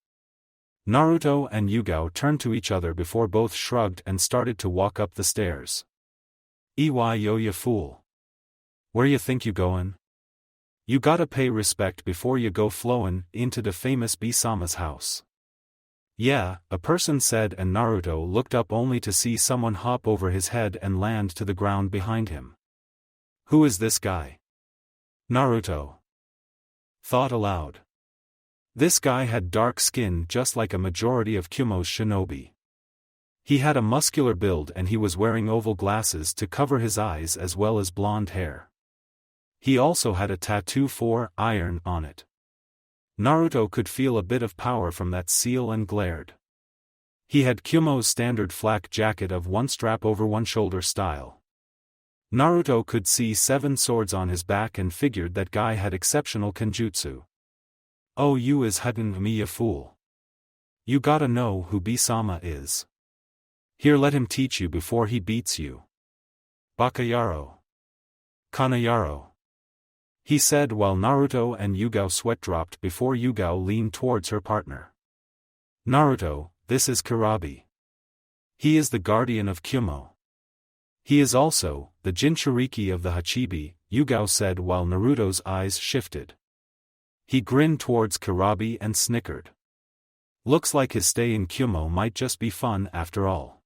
Naruto and Yugao turned to each other before both shrugged and started to walk up the stairs. "Ey yo ya fool. Where you think you goin'? You gotta pay respect before you go flowin' into the famous B-sama's house." "Yeah," a person said and Naruto looked up only to see someone hop over his head and land to the ground behind him. "Who is this guy?" Naruto thought aloud. This guy had dark skin just like a majority of Kumo's shinobi. He had a muscular build and he was wearing oval glasses to cover his eyes as well as blonde hair. He also had a tattoo for iron on it. Naruto could feel a bit of power from that seal and glared. He had Kumo's standard flak jacket of one strap over one shoulder style. Naruto could see 7 swords on his back and figured that guy had exceptional kenjutsu. "Oh, you is hutting me, ya fool. You gotta know who B-sama is. Here, let him teach you before he beats you. Bakayaro. Kanayaro," he said while Naruto and Yugao sweat dropped before Yugao leaned towards her partner. "Naruto, this is Kurabi. He is the guardian of Kumo. He is also the Jinchuriki of the Hachibi," Yugao said while Naruto's eyes shifted. He grinned towards Kurabi and snickered. Looks like his stay in Kumo might just be fun after all.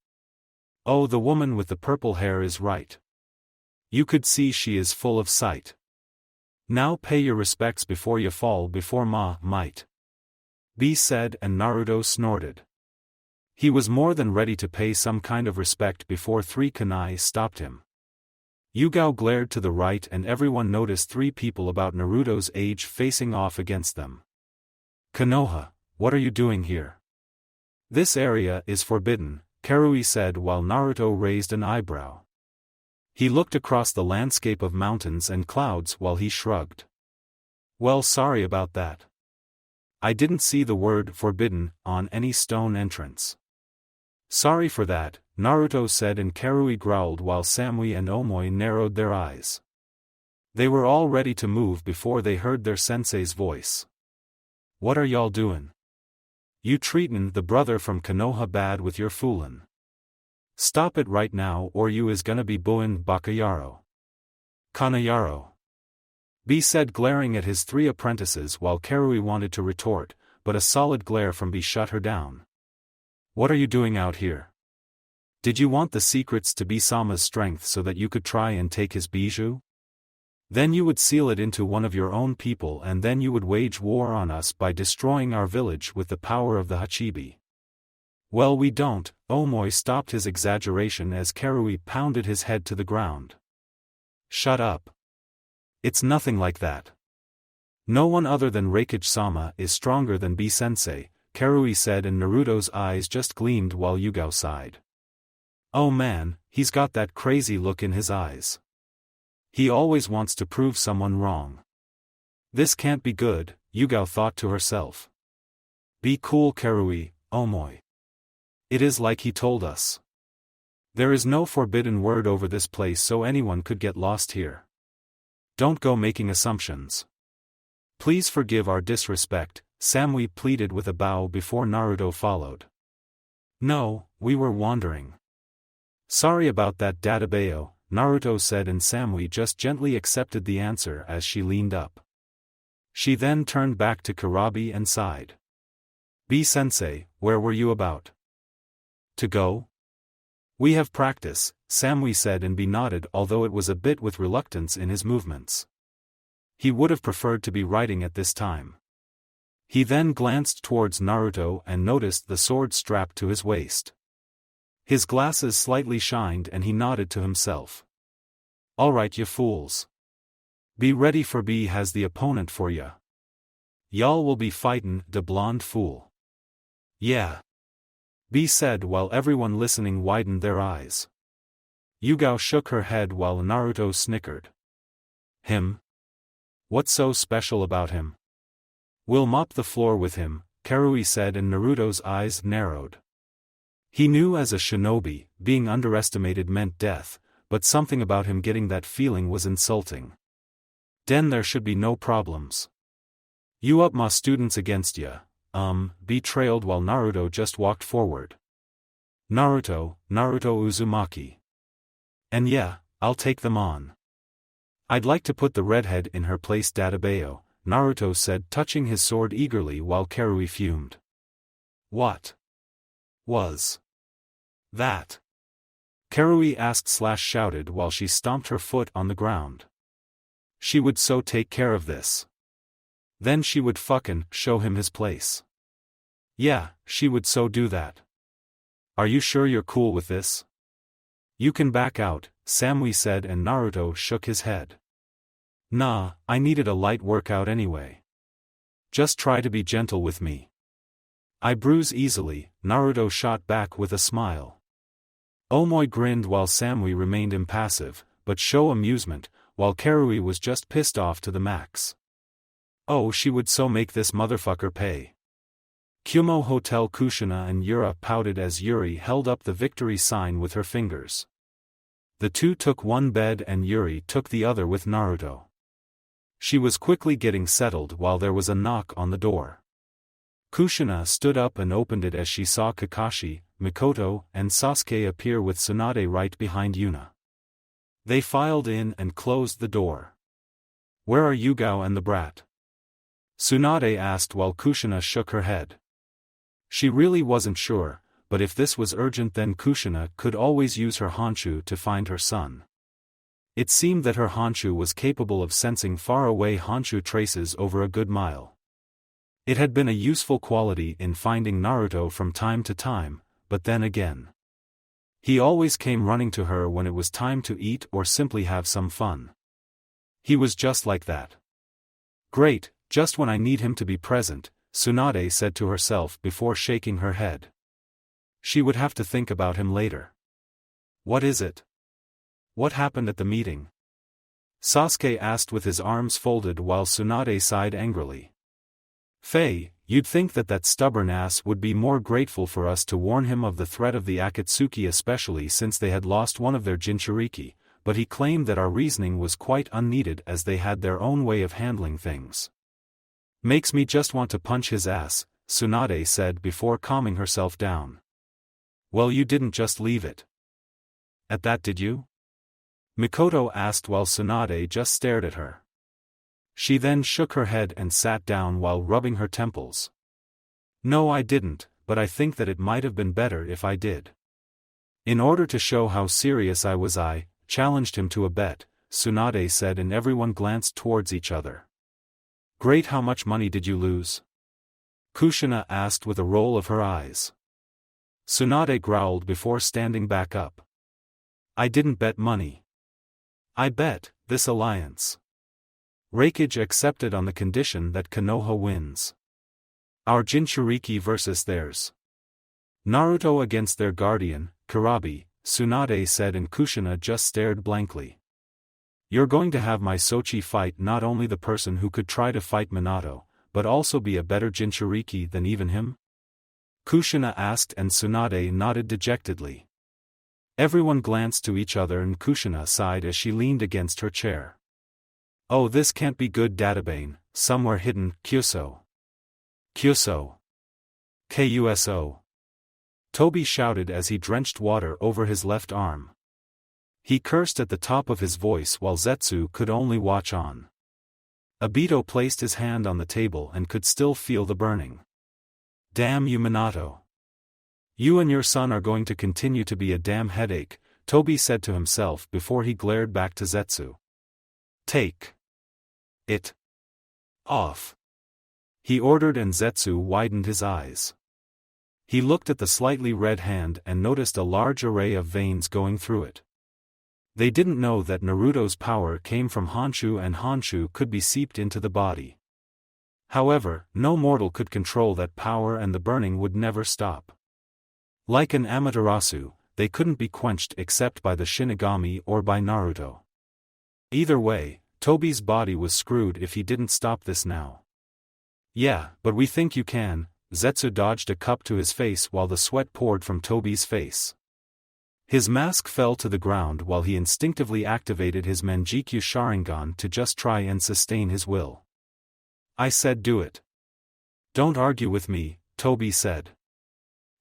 Oh, the woman with the purple hair is right. You could see she is full of sight. Now pay your respects before you fall before ma might be said and Naruto snorted. He was more than ready to pay some kind of respect before 3 kunai stopped him. Yugao glared to the right and everyone noticed 3 people about Naruto's age facing off against them. "Konoha, what are you doing here? This area is forbidden," Karui said while Naruto raised an eyebrow. He looked across the landscape of mountains and clouds while he shrugged. Well, sorry about that. I didn't see the word forbidden on any stone entrance. Sorry for that, Naruto said, and Karui growled while Samui and Omoi narrowed their eyes. They were all ready to move before they heard their sensei's voice. What are y'all doing? You treatin' the brother from Konoha bad with your foolin'. Stop it right now or you is gonna be buin' Bakayaro. Kanayaro. B said, glaring at his three apprentices while Karui wanted to retort, but a solid glare from B shut her down. What are you doing out here? Did you want the secrets to B-sama's strength so that you could try and take his bijou? Then you would seal it into one of your own people and then you would wage war on us by destroying our village with the power of the Hachibi. Well, we don't. Omoi stopped his exaggeration as Karui pounded his head to the ground. Shut up. It's nothing like that. No one other than Reikage-sama is stronger than B-sensei, Karui said, and Naruto's eyes just gleamed while Yugao sighed. Oh man, he's got that crazy look in his eyes. He always wants to prove someone wrong. This can't be good, Yugao thought to herself. Be cool, Karui, Omoi. It is like he told us. There is no forbidden word over this place so anyone could get lost here. Don't go making assumptions. Please forgive our disrespect, Samui pleaded with a bow before Naruto followed. No, we were wandering. Sorry about that, Dadabayo, Naruto said, and Samui just gently accepted the answer as she leaned up. She then turned back to Kurabi and sighed. B-sensei, where were you about to go? We have practice, Samui said, and B nodded, although it was a bit with reluctance in his movements. He would have preferred to be writing at this time. He then glanced towards Naruto and noticed the sword strapped to his waist. His glasses slightly shined and he nodded to himself. Alright, you fools. Be ready, for B has the opponent for ya. Y'all will be fightin' the blonde fool. Yeah. B said while everyone listening widened their eyes. Yugao shook her head while Naruto snickered. Him? What's so special about him? We'll mop the floor with him, Karui said, and Naruto's eyes narrowed. He knew as a shinobi, being underestimated meant death, but something about him getting that feeling was insulting. Den there should be no problems. You up ma students against ya, B trailed while Naruto just walked forward. Naruto Uzumaki. And yeah, I'll take them on. I'd like to put the redhead in her place, Dadabayo, Naruto said, touching his sword eagerly while Karui fumed. What was that? Karui asked/shouted while she stomped her foot on the ground. She would so take care of this. Then she would fucking show him his place. Yeah, she would so do that. Are you sure you're cool with this? You can back out, Samui said, and Naruto shook his head. Nah, I needed a light workout anyway. Just try to be gentle with me. I bruise easily, Naruto shot back with a smile. Omoi grinned while Samui remained impassive, but show amusement, while Karui was just pissed off to the max. Oh, she would so make this motherfucker pay. Kumo Hotel Kushina and Yura pouted as Yuri held up the victory sign with her fingers. The two took one bed and Yuri took the other with Naruto. She was quickly getting settled while there was a knock on the door. Kushina stood up and opened it as she saw Kakashi, Mikoto, and Sasuke appear with Tsunade right behind Yuna. They filed in and closed the door. Where are Yugao and the brat? Tsunade asked while Kushina shook her head. She really wasn't sure, but if this was urgent then Kushina could always use her Honshu to find her son. It seemed that her Honshu was capable of sensing far-away Honshu traces over a good mile. It had been a useful quality in finding Naruto from time to time, but then again. He always came running to her when it was time to eat or simply have some fun. He was just like that. Great, just when I need him to be present, Tsunade said to herself before shaking her head. She would have to think about him later. What is it? What happened at the meeting? Sasuke asked with his arms folded while Tsunade sighed angrily. Faye, you'd think that stubborn ass would be more grateful for us to warn him of the threat of the Akatsuki, especially since they had lost one of their Jinchuriki, but he claimed that our reasoning was quite unneeded as they had their own way of handling things. Makes me just want to punch his ass, Tsunade said before calming herself down. Well, you didn't just leave it at that, did you? Mikoto asked while Tsunade just stared at her. She then shook her head and sat down while rubbing her temples. No, I didn't, but I think that it might have been better if I did. In order to show how serious I was, I challenged him to a bet, Tsunade said, and everyone glanced towards each other. Great, how much money did you lose? Kushina asked with a roll of her eyes. Tsunade growled before standing back up. I didn't bet money. I bet this alliance. Raikage accepted on the condition that Konoha wins. Our Jinchuriki versus theirs. Naruto against their guardian, Kurabi, Tsunade said, and Kushina just stared blankly. You're going to have my Sochi fight not only the person who could try to fight Minato, but also be a better Jinchuriki than even him? Kushina asked, and Tsunade nodded dejectedly. Everyone glanced to each other and Kushina sighed as she leaned against her chair. Oh, this can't be good. Databane, somewhere hidden. Kyuso. Kyuso. Kuso. Toby shouted as he drenched water over his left arm. He cursed at the top of his voice while Zetsu could only watch on. Obito placed his hand on the table and could still feel the burning. Damn you, Minato. You and your son are going to continue to be a damn headache, Toby said to himself before he glared back to Zetsu. Take it off, he ordered, and Zetsu widened his eyes. He looked at the slightly red hand and noticed a large array of veins going through it. They didn't know that Naruto's power came from Honshu, and Honshu could be seeped into the body. However, no mortal could control that power, and the burning would never stop. Like an Amaterasu, they couldn't be quenched except by the Shinigami or by Naruto. Either way, Toby's body was screwed if he didn't stop this now. Yeah, but we think you can. Zetsu dodged a cup to his face while the sweat poured from Toby's face. His mask fell to the ground while he instinctively activated his Manjikyu Sharingan to just try and sustain his will. I said do it. Don't argue with me, Toby said.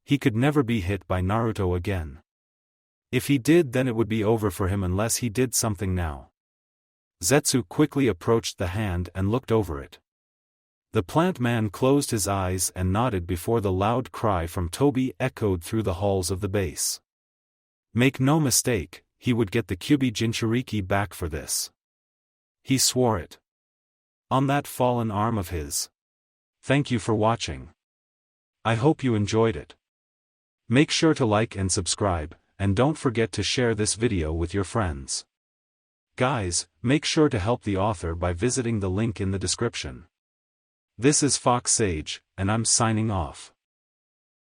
He could never be hit by Naruto again. If he did, then it would be over for him unless he did something now. Zetsu quickly approached the hand and looked over it. The plant man closed his eyes and nodded before the loud cry from Toby echoed through the halls of the base. Make no mistake, he would get the Kyubi Jinchuriki back for this. He swore it. On that fallen arm of his. Thank you for watching. I hope you enjoyed it. Make sure to like and subscribe, and don't forget to share this video with your friends. Guys, make sure to help the author by visiting the link in the description. This is Fox Sage, and I'm signing off.